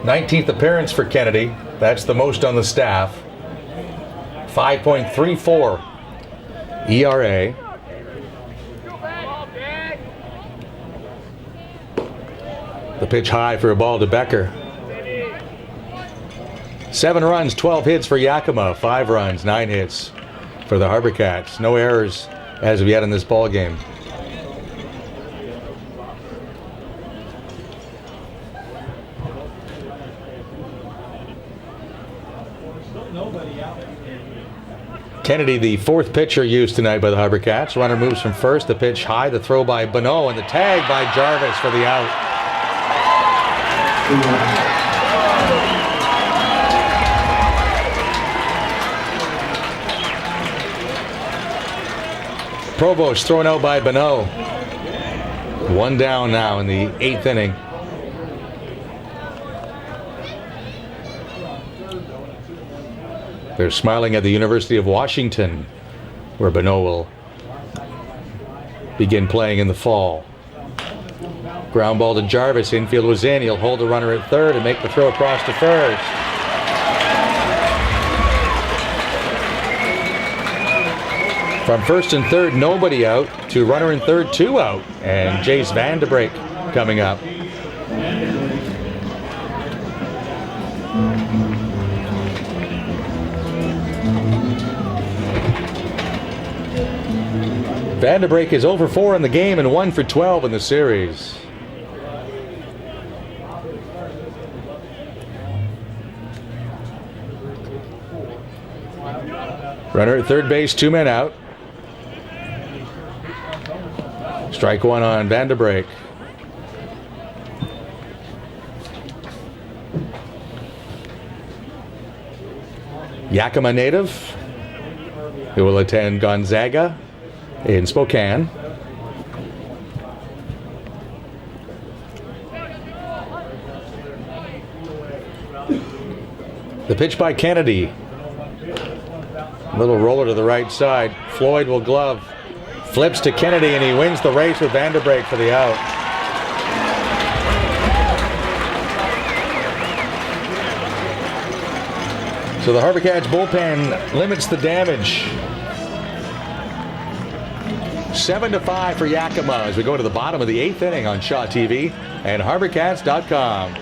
Nineteenth appearance for Kennedy. That's the most on the staff. 5.34 ERA. The pitch high for a ball to Becker. 7 runs, 12 hits for Yakima. 5 runs, 9 hits for the HarbourCats. No errors as of yet in this ball game. Kennedy, the 4th pitcher used tonight by the HarbourCats. Runner moves from first. The pitch high, the throw by Bonneau, and the tag by Jarvis for the out. Provost thrown out by Bonneau. 1 down now in the 8th inning. They're smiling at the University of Washington, where Bonneau will begin playing in the fall. Ground ball to Jarvis. Infield was in. He'll hold the runner at third and make the throw across to first. From first and third, nobody out, to runner in third, 2 out. And Jace Vandebrake coming up. Vandebrake is 0 for 4 in the game and 1 for 12 in the series. Runner at third base, 2 men out. Strike 1 on Vandebrake. Yakima native who will attend Gonzaga in Spokane. The pitch by Kennedy. Little roller to the right side. Floyd will glove. Flips to Kennedy, and he wins the race with Vandebrake for the out. So the HarbourCats bullpen limits the damage. 7-5 for Yakima as we go to the bottom of the 8th inning on Shaw TV and HarbourCats.com.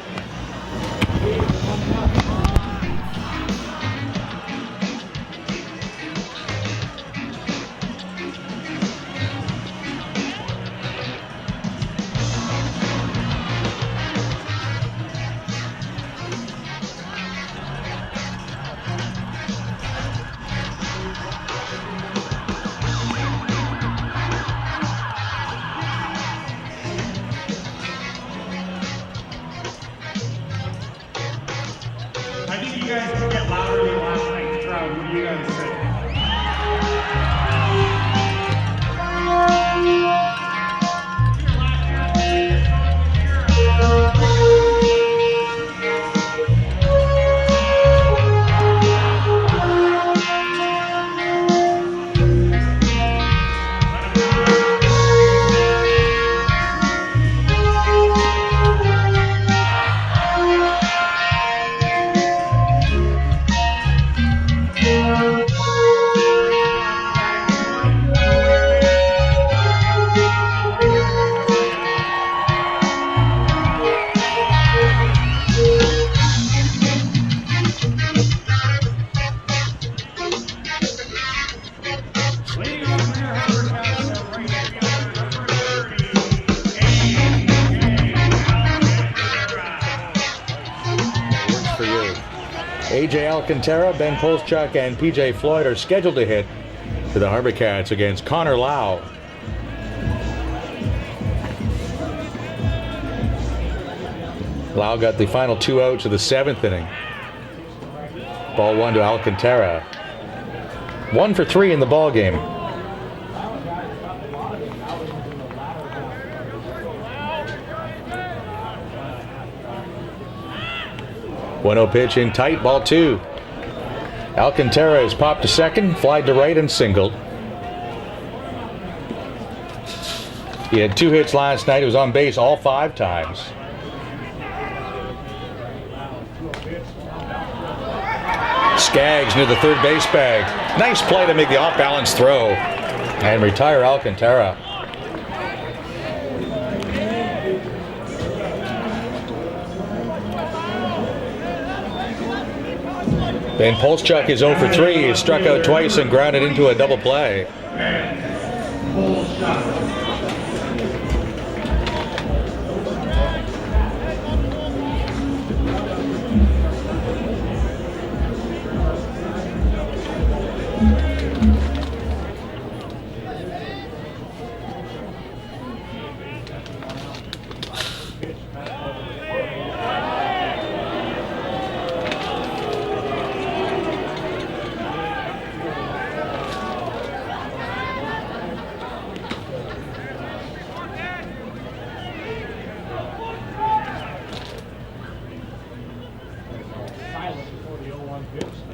I think you guys can get louder than last night's crowd. What do you guys say? A.J. Alcantara, Ben Polschuk, and P.J. Floyd are scheduled to hit for the HarbourCats against Connor Lau. Lau got the final 2 outs of the 7th inning. Ball 1 to Alcantara. 1 for 3 in the ball game. 1-0 pitch in tight, ball 2. Alcantara has popped to second, flied to right, and singled. He had 2 hits last night. He was on base all 5 times. Skaggs near the third base bag. Nice play to make the off-balance throw and retire Alcantara. Ben Polschuk is 0 for 3. He struck out twice and grounded into a double play.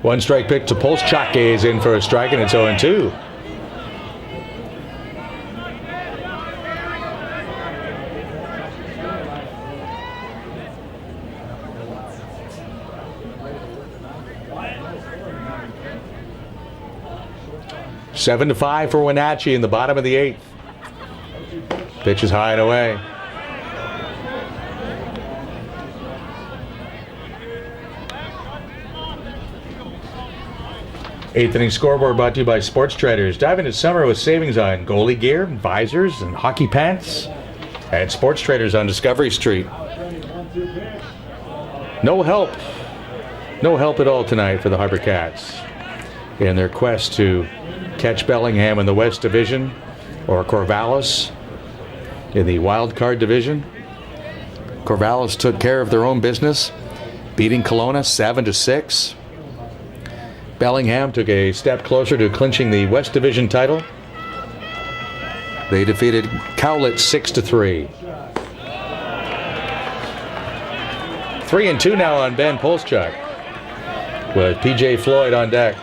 One strike pitch to Polschuk is in for a strike, and it's 0-2. Seven to 5 for Wenatchee in the bottom of the 8th. Pitch is high and away. 8th inning scoreboard brought to you by Sports Traders. Dive into summer with savings on goalie gear, visors, and hockey pants at Sports Traders on Discovery Street. No help at all tonight for the HarbourCats in their quest to catch Bellingham in the West Division or Corvallis in the Wild Card Division. Corvallis took care of their own business, beating Kelowna 7-6. Bellingham took a step closer to clinching the West Division title. They defeated Cowlitz 6-3. 3-2 now on Ben Polschuk, with P.J. Floyd on deck.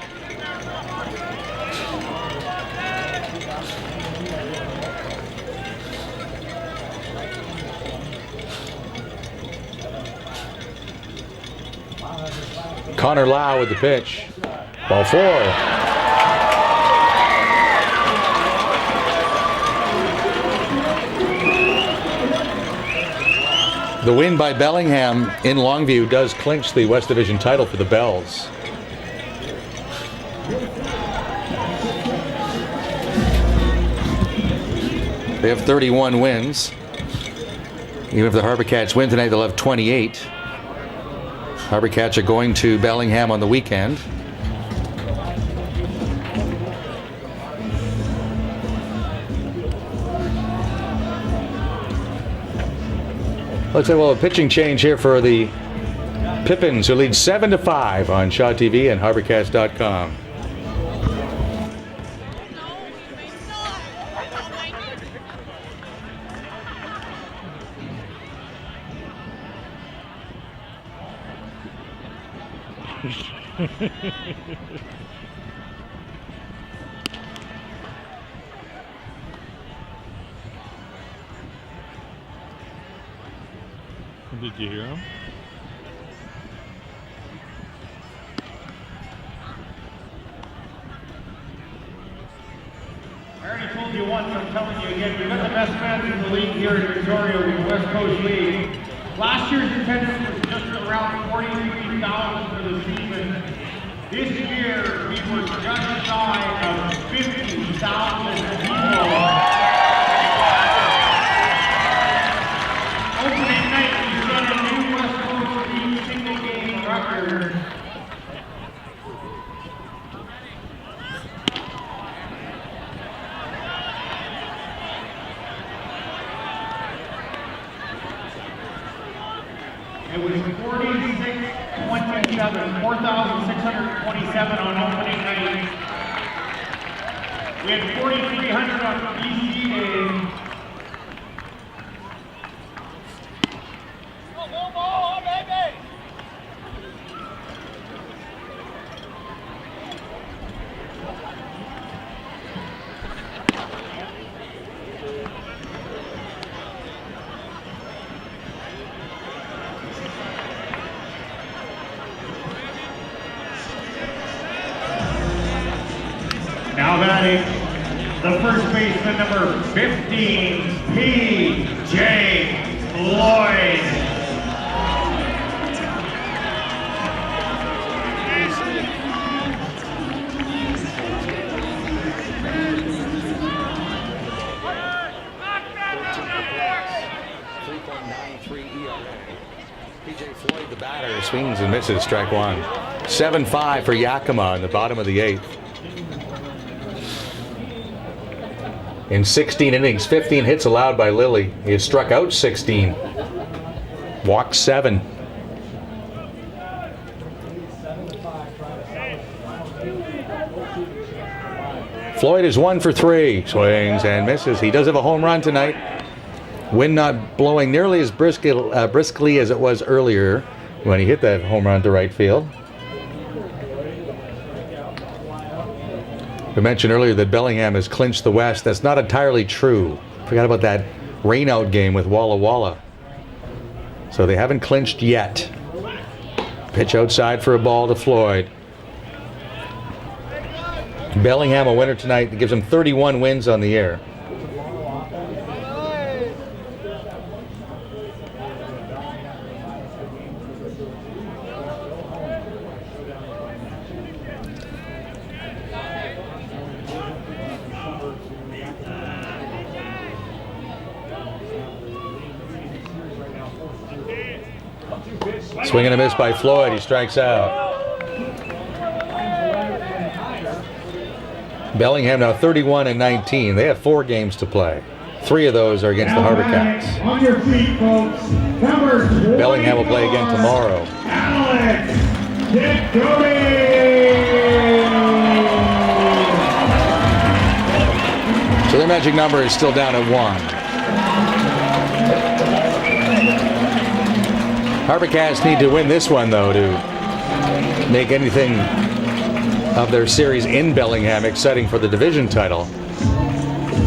Connor Lau with the pitch. Ball 4. The win by Bellingham in Longview does clinch the West Division title for the Bells. They have 31 wins. Even if the HarbourCats win tonight, they'll have 28. HarbourCats are going to Bellingham on the weekend. Looks like we'll have a pitching change here for the Pippins, who lead 7-5 on Shaw TV and HarbourCats.com. Did you hear him? I already told you once, I'm telling you again, we've got the best fans in the league here in Victoria with the West Coast League. Last year's attendance was just around 43,000 for the season. This year, we were just shy of 50,000 people. Opening night, we set a new West Coast League single game record. 4,627 on opening night. We had 4,300 on BC Day. Now batting, the first baseman, number 15, P.J. Floyd. P.J. Floyd, the batter, swings and misses, strike one. 7-5 for Yakima in the bottom of the 8th. In 16 innings, 15 hits allowed by Lilly. He has struck out 16. Walked 7. Floyd is 1 for 3. Swings and misses. He does have a home run tonight. Wind not blowing nearly as briskly as it was earlier when he hit that home run to right field. We mentioned earlier that Bellingham has clinched the West. That's not entirely true. Forgot about that rainout game with Walla Walla. So they haven't clinched yet. Pitch outside for a ball to Floyd. Bellingham a winner tonight. That gives him 31 wins on the year. Swing and a miss by Floyd. He strikes out. Bellingham now 31-19. They have 4 games to play. 3 of those are against the HarbourCats. On your feet, folks. Number 20. Bellingham will play again tomorrow. Alex Dickory. So their magic number is still down at 1. HarbourCats need to win this one, though, to make anything of their series in Bellingham exciting for the division title.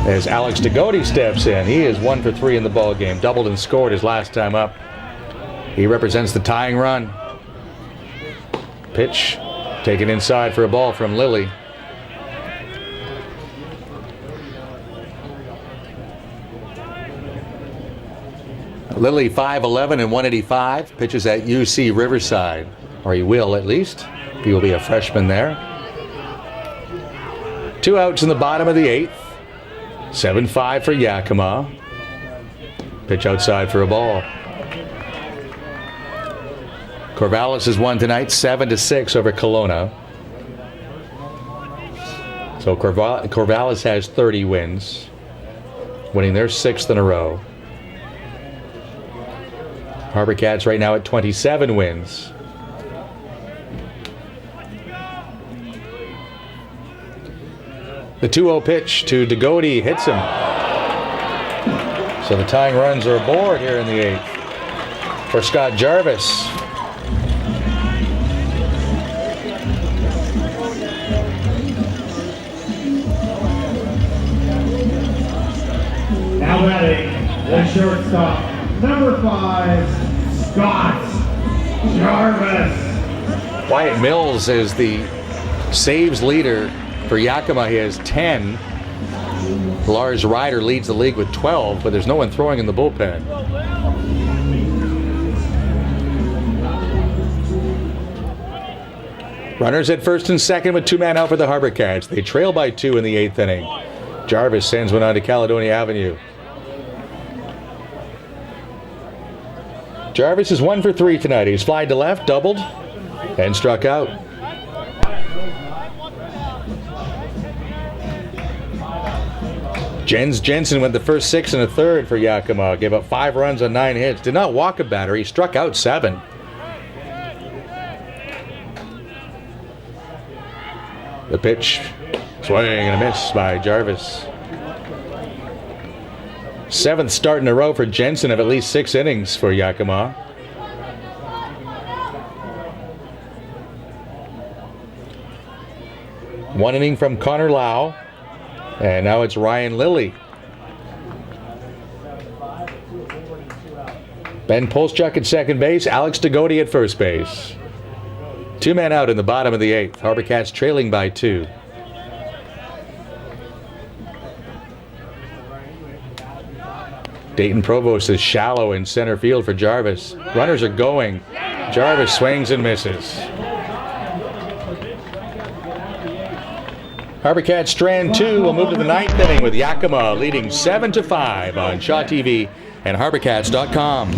As Alex Degody steps in, he is 1 for 3 in the ball game, doubled and scored his last time up. He represents the tying run. Pitch taken inside for a ball from Lilly. Lilly 5'11" and 185, pitches at UC Riverside, or he will at least. He will be a freshman there. 2 outs in the bottom of the 8th. 7-5 for Yakima. Pitch outside for a ball. Corvallis has won tonight 7-6 over Kelowna. So Corvallis has 30 wins, winning their 6th in a row. HarbourCats right now at 27 wins. The 2-0 pitch to Degody hits him. So the tying runs are aboard here in the 8th for Scott Jarvis. Now batting, the shortstop, number 5, Scott Jarvis. Wyatt Mills is the saves leader for Yakima. He has 10. Lars Ryder leads the league with 12, but there's no one throwing in the bullpen. Runners at first and second with 2 men out for the HarbourCats. They trail by 2 in the 8th inning. Jarvis sends one on to Caledonia Avenue. Jarvis is 1 for 3 tonight. He's flied to left, doubled, and struck out. Jens Jensen went the first 6 1/3 for Yakima. Gave up 5 runs on 9 hits. Did not walk a batter. He struck out 7. The pitch, swing and a miss by Jarvis. 7th start in a row for Jensen of at least 6 innings for Yakima. One inning from Connor Lau, and now it's Ryan Lilly. Ben Polchuk at second base, Alex Degodi at first base. 2 men out in the bottom of the 8th. HarbourCats trailing by 2. Dayton Provost is shallow in center field for Jarvis. Runners are going. Jarvis swings and misses. HarbourCats strand 2 will move to the 9th inning with Yakima leading 7-5 on Shaw TV and HarbourCats.com.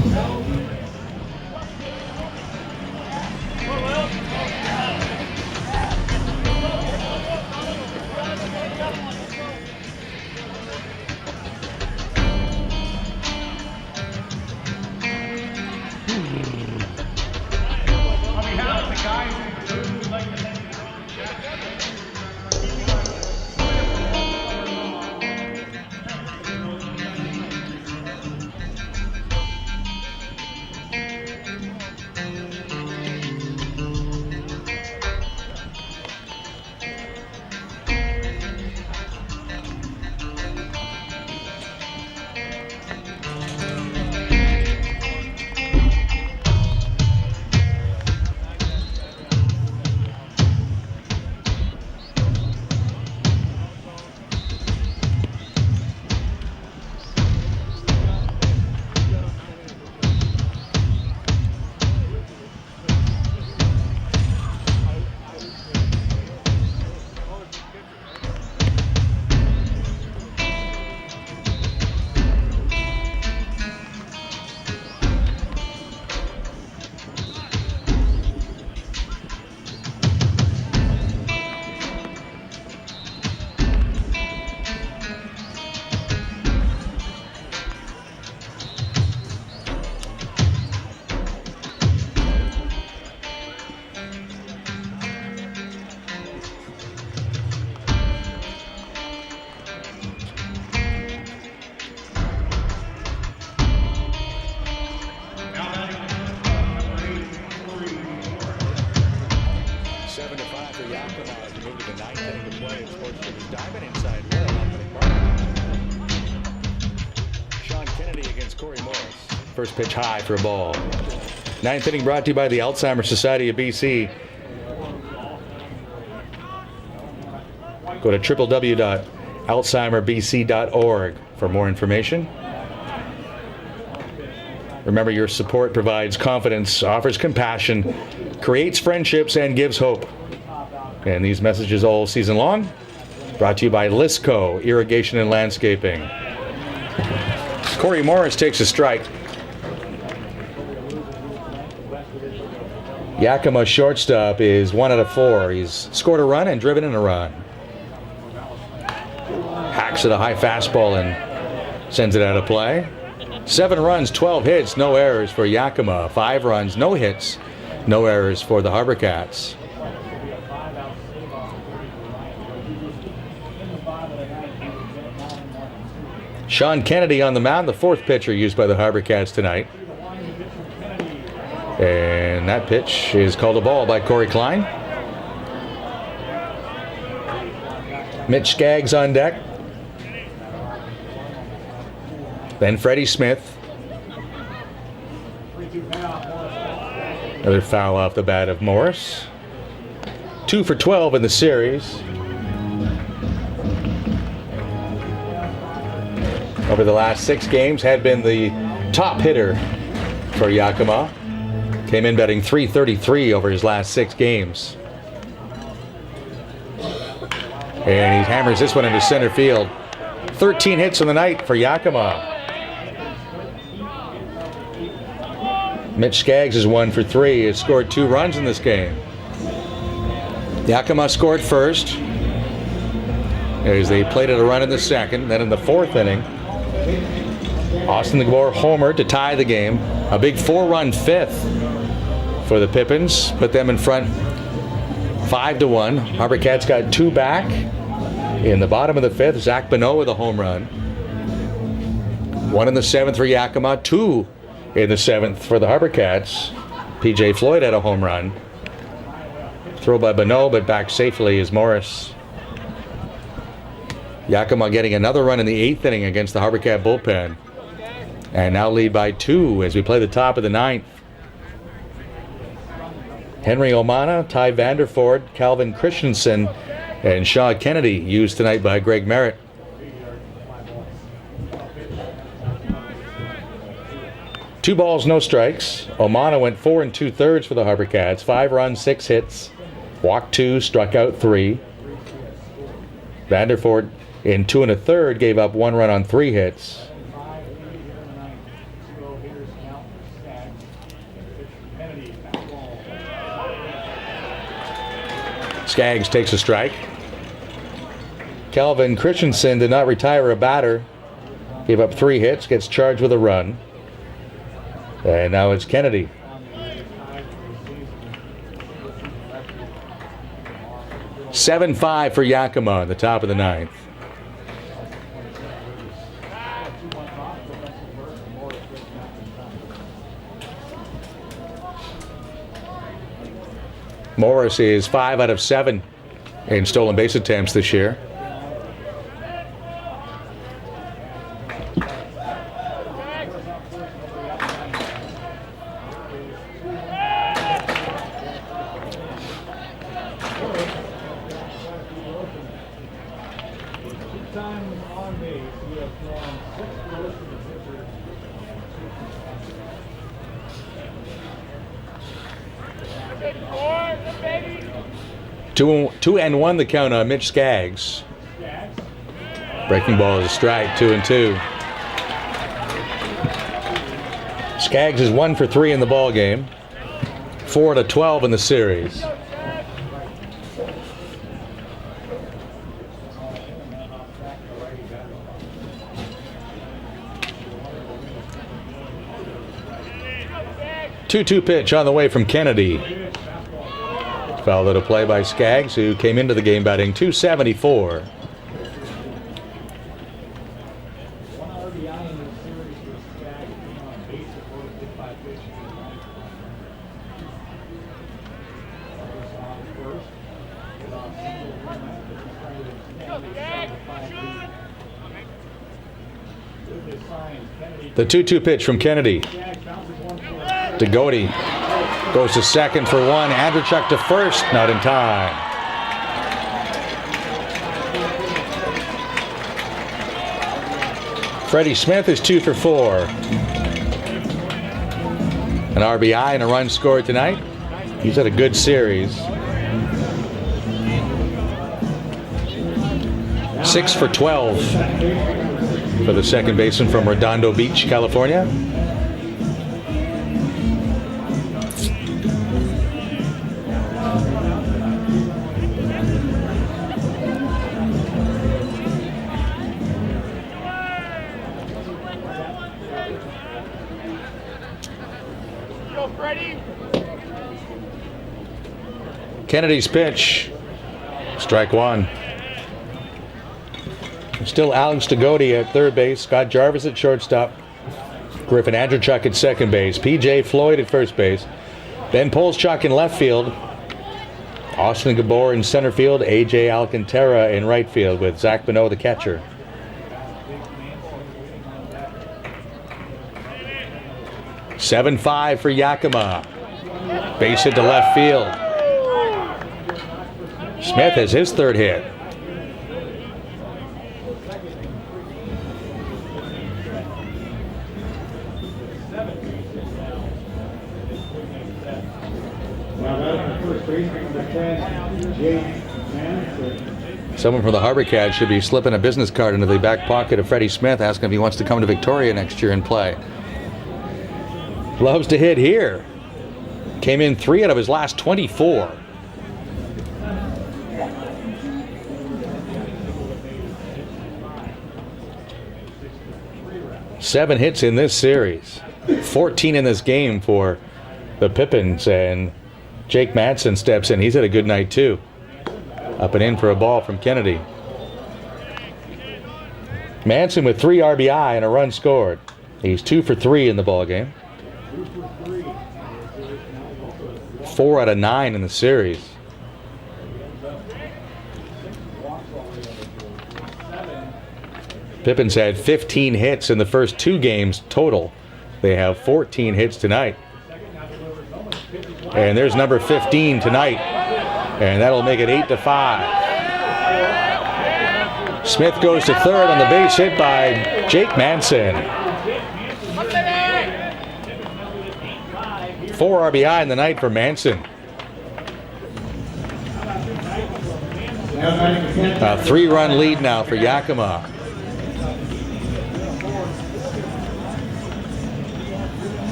First pitch high for a ball. 9th inning brought to you by the Alzheimer's Society of BC. Go to www.alzheimerbc.org for more information. Remember, your support provides confidence, offers compassion, creates friendships, and gives hope. And these messages all season long, brought to you by Lisco Irrigation and Landscaping. Corey Morris takes a strike. Yakima shortstop is 1 out of 4. He's scored a run and driven in a run. Hacks at a high fastball and sends it out of play. 7 runs, 12 hits, no errors for Yakima. 5 runs, no hits, no errors for the HarbourCats. Sean Kennedy on the mound, the 4th pitcher used by the HarbourCats tonight. And that pitch is called a ball by Corey Klein. Mitch Skaggs on deck. Then Freddie Smith. Another foul off the bat of Morris. 2 for 12 in the series. Over the last 6 games, had been the top hitter for Yakima. Came in batting .333 over his last 6 games. And he hammers this one into center field. 13 hits on the night for Yakima. Mitch Skaggs is 1 for 3. He has scored 2 runs in this game. Yakima scored first as they played at a run in the 2nd. Then in the 4th inning, Austin DeGore homered to tie the game. A big 4-run 5th for the Pippins. Put them in front 5-1. HarbourCats got 2 back. In the bottom of the 5th, Zach Bonneau with a home run. 1 in the 7th for Yakima, 2 in the 7th for the HarbourCats. PJ Floyd had a home run. Throw by Bonneau, but back safely is Morris. Yakima getting another run in the 8th inning against the HarbourCat bullpen. And now lead by 2 as we play the top of the 9th. Henry Omana, Ty Vanderford, Calvin Christensen, and Shaw Kennedy used tonight by Greg Merritt. Two balls, no strikes. Omana went 4 2/3 for the HarbourCats. 5 runs, 6 hits. Walked 2, struck out 3. Vanderford in 2 1/3 gave up 1 run on 3 hits. Skaggs takes a strike. Calvin Christensen did not retire a batter. Gave up 3 hits, gets charged with a run. And now it's Kennedy. (7-5) for Yakima at the top of the 9th. Morris is 5 out of 7 in stolen base attempts this year. Two and 1 the count on Mitch Skaggs. Breaking ball is a strike, 2-2. Skaggs is 1 for 3 in the ball game, 4 to 12 in the series. Two pitch on the way from Kennedy. Fouled out a play by Skaggs, who came into the game batting .274. The 2-2 pitch from Kennedy. To Goody. Goes to second for 1. Andrechuk to first. Not in time. Freddie Smith is 2 for 4. An RBI and a run scored tonight. He's had a good series. 6 for 12 for the second baseman from Redondo Beach, California. Kennedy's pitch. Strike 1. Still Alex Degody at third base. Scott Jarvis at shortstop. Griffin Andrechuk at second base. PJ Floyd at first base. Ben Polschuk in left field. Austin Gabor in center field. AJ Alcantara in right field with Zach Bonneau the catcher. (7-5) for Yakima. Base hit to left field. Smith has his third hit. Someone from the HarbourCats should be slipping a business card into the back pocket of Freddie Smith, asking if he wants to come to Victoria next year and play. Loves to hit here. Came in 3 out of his last 24. Seven hits in this series. 14 in this game for the Pippins, and Jake Madsen steps in. He's had a good night too. Up and in for a ball from Kennedy. Madsen with 3 RBI and a run scored. He's 2 for 3 in the ball game. 4 out of 9 in the series. Pippins had 15 hits in the first 2 games total. They have 14 hits tonight. And there's number 15 tonight. And that'll make it 8-5. Smith goes to third on the base hit by Jake Madsen. 4 RBI in the night for Madsen. A 3-run lead now for Yakima.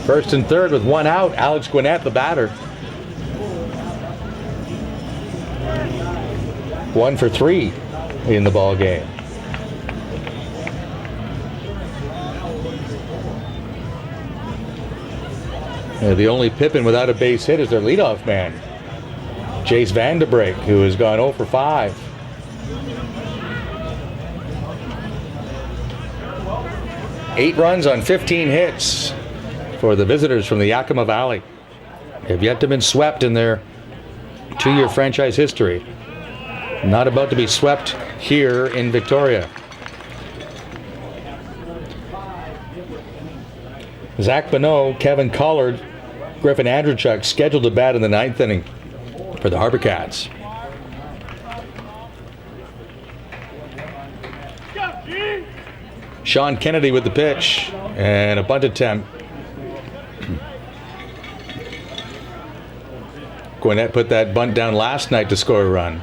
First and third with 1 out. Alex Gwinnett, the batter. 1 for 3 in the ball game. The only Pippin without a base hit is their leadoff man, Jace Vanderbrake, who has gone 0 for 5. Eight runs on 15 hits for the visitors from the Yakima Valley. They've yet to been swept in their 2-year franchise history. Not about to be swept here in Victoria. Zach Bonneau, Kevin Collard, Griffin Andrewchuk scheduled to bat in the 9th inning for the HarbourCats. Sean Kennedy with the pitch and a bunt attempt. Gwinnett put that bunt down last night to score a run.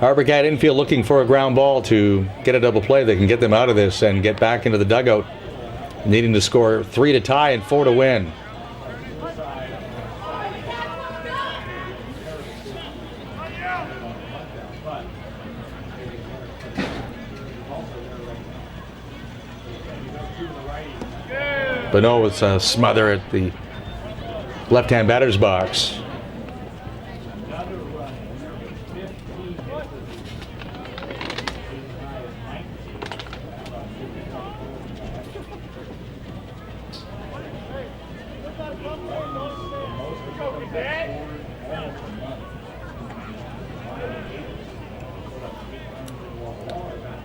HarbourCat infield looking for a ground ball to get a double play. They can get them out of this and get back into the dugout, needing to score 3 to tie and 4 to win. Bonneau with a smother at the left-hand batter's box.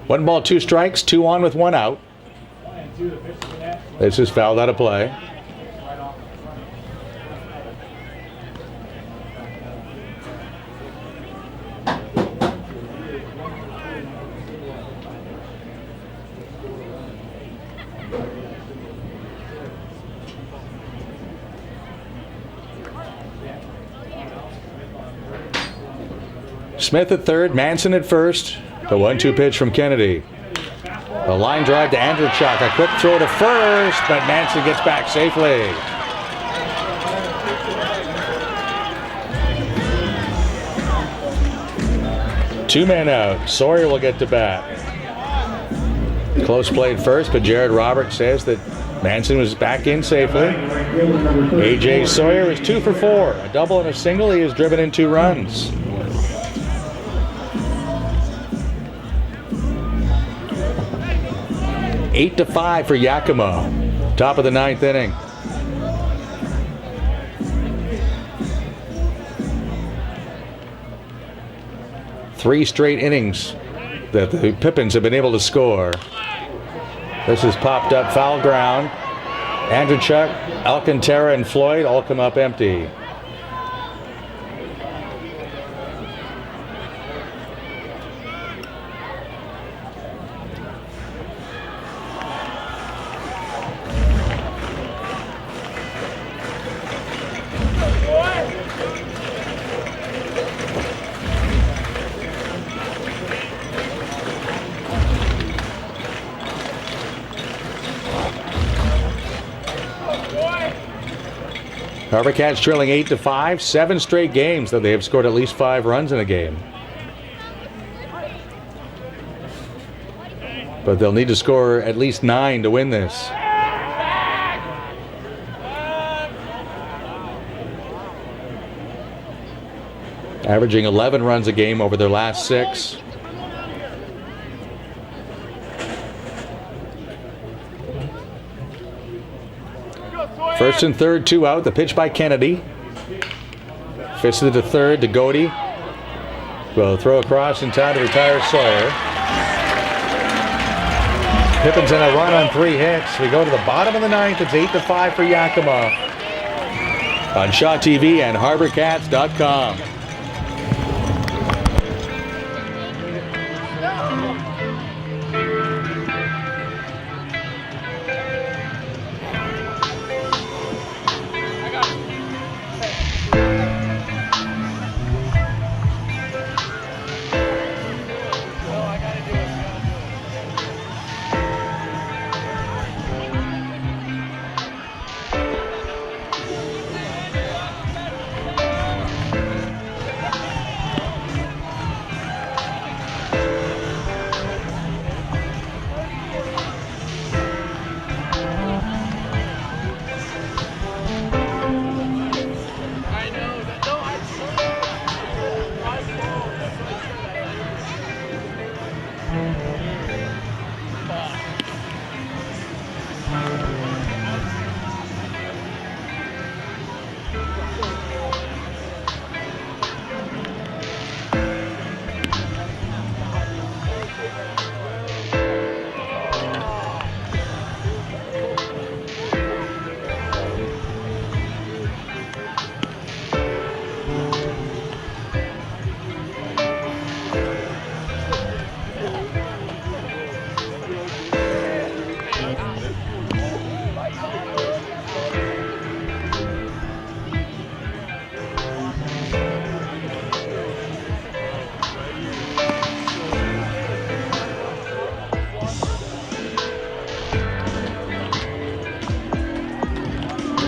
One ball, 2 strikes, 2 on with 1 out. This is fouled out of play. Smith at third, Manson at first. The 1-2 pitch from Kennedy. A line drive to Andrewchuk. A quick throw to first, but Manson gets back safely. Two men out. Sawyer will get to bat. Close play at first, but Jared Roberts says that Manson was back in safely. A.J. Sawyer is 2 for 4. A double and a single. He has driven in 2 runs. Eight to 5 for Yakima. Top of the 9th inning. Three straight innings that the Pippins have been able to score. This has popped up foul ground. Andrewchuk, Alcantara, and Floyd all come up empty. HarbourCats trailing 8 to 5. 7 straight games that they have scored at least 5 runs in a game. but they'll need to score at least 9 to win this. Averaging 11 runs a game over their last 6. First and third, 2 out. The pitch by Kennedy. Fisted to third to Godey. Will throw across in time to retire Sawyer. Pippins in a run on 3 hits. We go to the bottom of the 9th. It's 8-5 for Yakima. On Shaw TV and HarbourCats.com.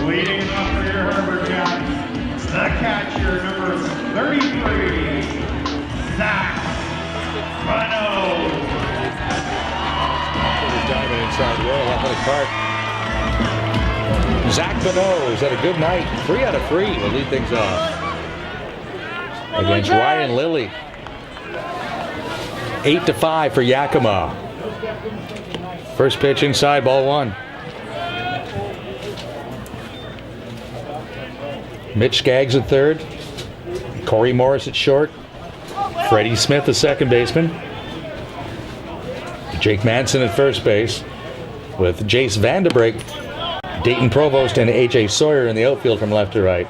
Leading off for your HarbourCats, the catcher, number 33, Zach Bano. Diamond inside Royal Athletic Park. Zach Bano has had a good night. 3 out of 3 will lead things off against Ryan Lilly. 8-5 for Yakima. First pitch inside, ball 1. Mitch Skaggs at third. Corey Morris at short. Freddie Smith, the second baseman. Jake Manson at first base. With Jace Vanderbrink, Dayton Provost, and A.J. Sawyer in the outfield from left to right.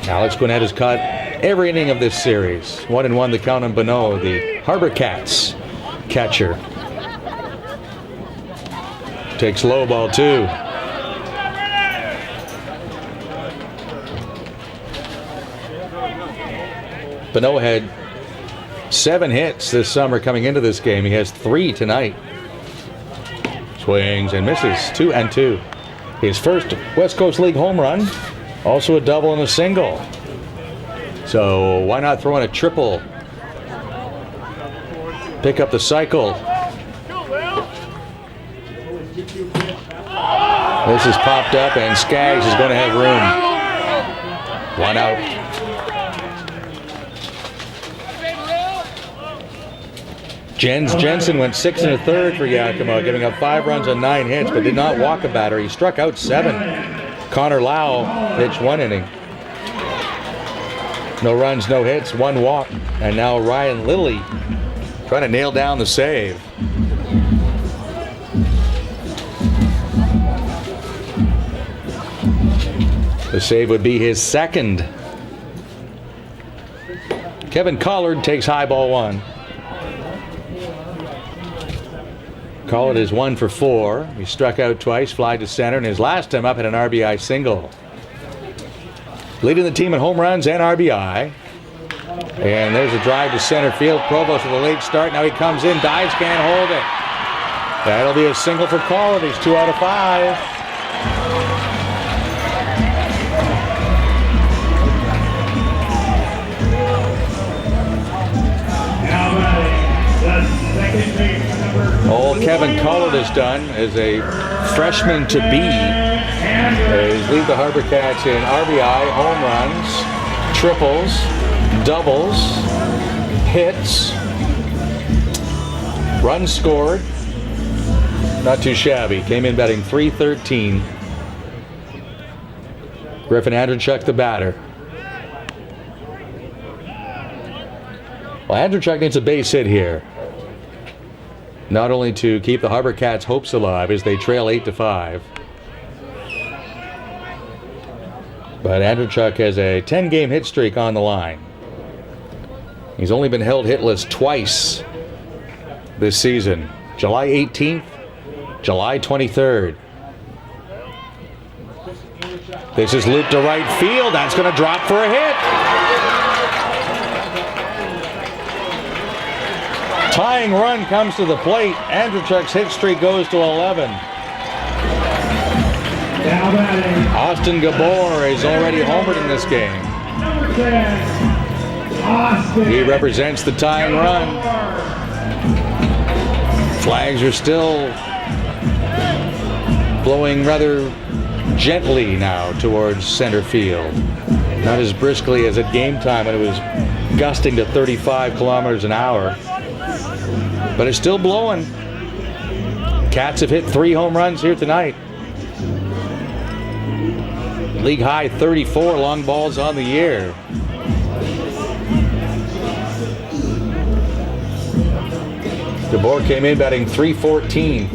Alex Gwinnett has caught every inning of this series. 1-1 the count on Bano, the HarbourCats catcher. Takes low, ball 2. Bano had 7 hits this summer coming into this game. He has 3 tonight. Swings and misses. 2-2. His first West Coast League home run. Also a double and a single. So why not throw in a triple? Pick up the cycle. This is popped up and Skaggs is going to have room. 1 out. Jensen went 6 1/3 for Yakima, giving up 5 runs on 9 hits, but did not walk a batter. He struck out 7. Connor Lau pitched 1 inning. No runs, no hits, 1 walk. And now Ryan Lilly trying to nail down the save. The save would be his second. Kevin Collard takes high, ball 1. Collard is 1 for 4. He struck out twice, fly to center, and his last time up had an RBI single. Leading the team in home runs and RBI. And there's a drive to center field. Provost with a late start. Now he comes in, dives, can't hold it. That'll be a single for Collard. He's 2 out of 5. Now batting, the second baseman, number All Kevin Collard has done as a freshman to be is lead the HarbourCats in RBI, home runs, triples, doubles, hits, runs scored. Not too shabby. Came in batting .313. Griffin Andrechuk, the batter. Well, Andrechuk needs a base hit here. Not only to keep the HarbourCats' hopes alive as they trail 8-5. But Andrechuk has a 10-game hit streak on the line. He's only been held hitless twice this season. July 18th, July 23rd. This is looped to right field. That's going to drop for a hit. Tying run comes to the plate. Andrechuk's hit streak goes to 11. Austin Gabor is already homered in this game. He represents the tying run. Flags are still blowing rather gently now towards center field. Not as briskly as at game time when it was gusting to 35 kilometers an hour. But it's still blowing. Cats have hit 3 home runs here tonight. League high 34 long balls on the year. DeBoer came in batting .314.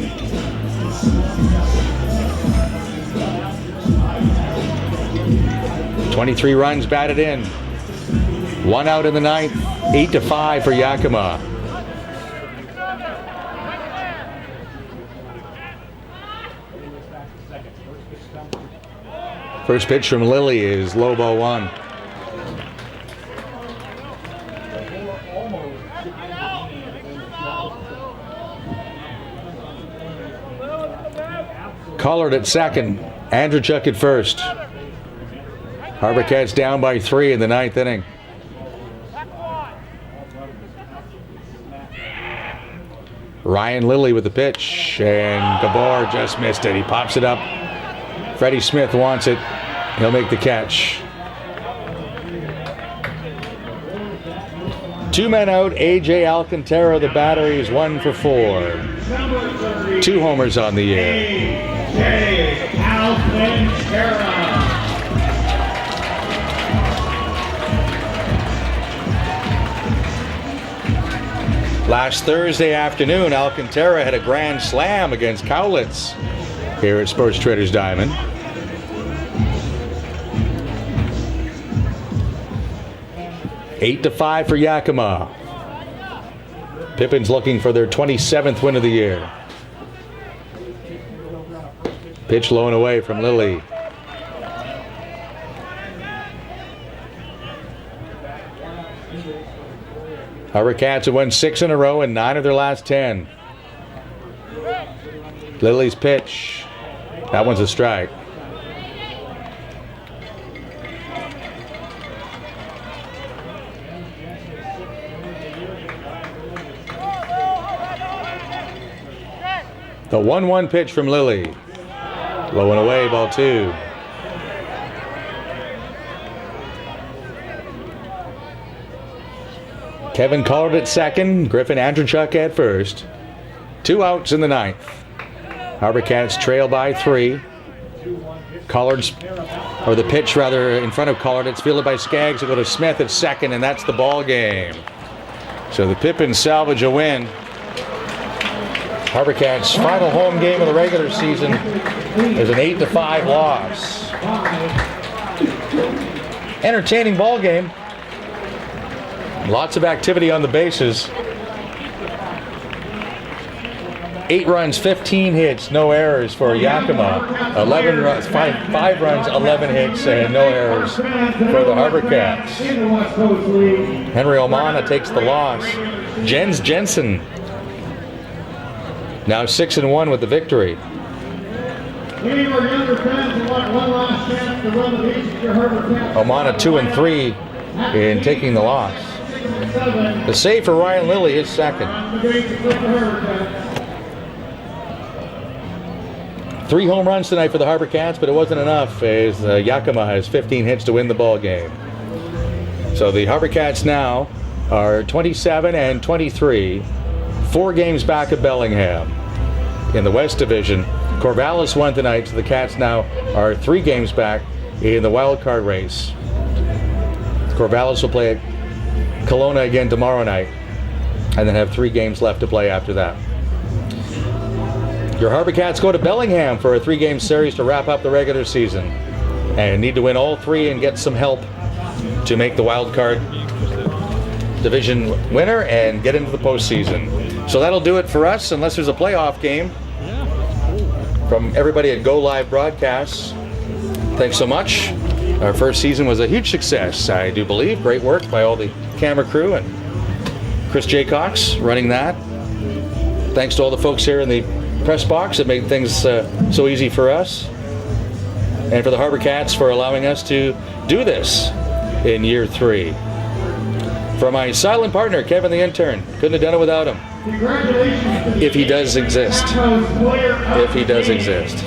.23 runs batted in. 1 out in the ninth. 8-5 for Yakima. First pitch from Lilly is low ball 1. Collard at second. Andrechuk at first. HarbourCats down by 3 in the 9th inning. Ryan Lilly with the pitch, and Gabor just missed it. He pops it up. Freddie Smith wants it. He'll make the catch. 2 men out. A.J. Alcantara, the batter, is 1 for 4. 2 homers on the year. A.J. Alcantara. Last Thursday afternoon, Alcantara had a grand slam against Cowlitz here at Sports Traders Diamond. $8-5 for Yakima. Pippins looking for their 27th win of the year. Pitch low and away from Lilly. HarbourCats have won 6 in a row and 9 of their last 10. Lilly's pitch. That one's a strike. The 1-1 pitch from Lilly. Low and away, ball 2. Kevin Collard at second, Griffin Andrechuk at first. 2 outs in the 9th. HarbourCats trail by 3. Collard's, or the pitch rather, in front of Collard. It's fielded by Skaggs. It'll go to Smith at second, and that's the ball game. So the Pippins salvage a win. HarbourCats' final home game of the regular season is an 8-5 loss. Entertaining ball game. Lots of activity on the bases. 8 runs, 15 hits, no errors for Yakima. 11 runs, 5 runs, 11 hits, and no errors for the HarbourCats. Henry Omana takes the loss. Jens Jensen now 6-1 with the victory. Omana 2-3 in taking the loss. The save for Ryan Lilly is second. 3 home runs tonight for the HarbourCats, but it wasn't enough as Yakima has 15 hits to win the ball game. So the HarbourCats now are 27 and 23, 4 games back of Bellingham. In the West Division, Corvallis won tonight, so the Cats now are 3 games back in the wild card race. Corvallis will play at Kelowna again tomorrow night, and then have 3 games left to play after that. Your HarbourCats go to Bellingham for a 3-game series to wrap up the regular season, and need to win all 3 and get some help to make the wild card division winner and get into the postseason. So that'll do it for us, unless there's a playoff game. From everybody at Go Live Broadcasts, thanks so much. Our first season was a huge success, I do believe. Great work by all the camera crew and Chris Jaycox running that. Thanks to all the folks here in the press box that made things so easy for us. And for the HarbourCats for allowing us to do this in year 3. For my silent partner, Kevin the intern, couldn't have done it without him. Congratulations. If he does exist. If he does exist.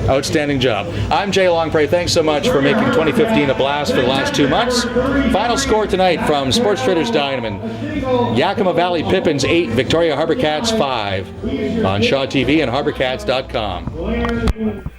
Outstanding job. I'm Jay Longpray. Thanks so much for making 2015 a blast for the last 2 months. Final score tonight from Sports Traders Diamond. Yakima Valley Pippins 8, Victoria HarbourCats 5 on Shaw TV and HarbourCats.com.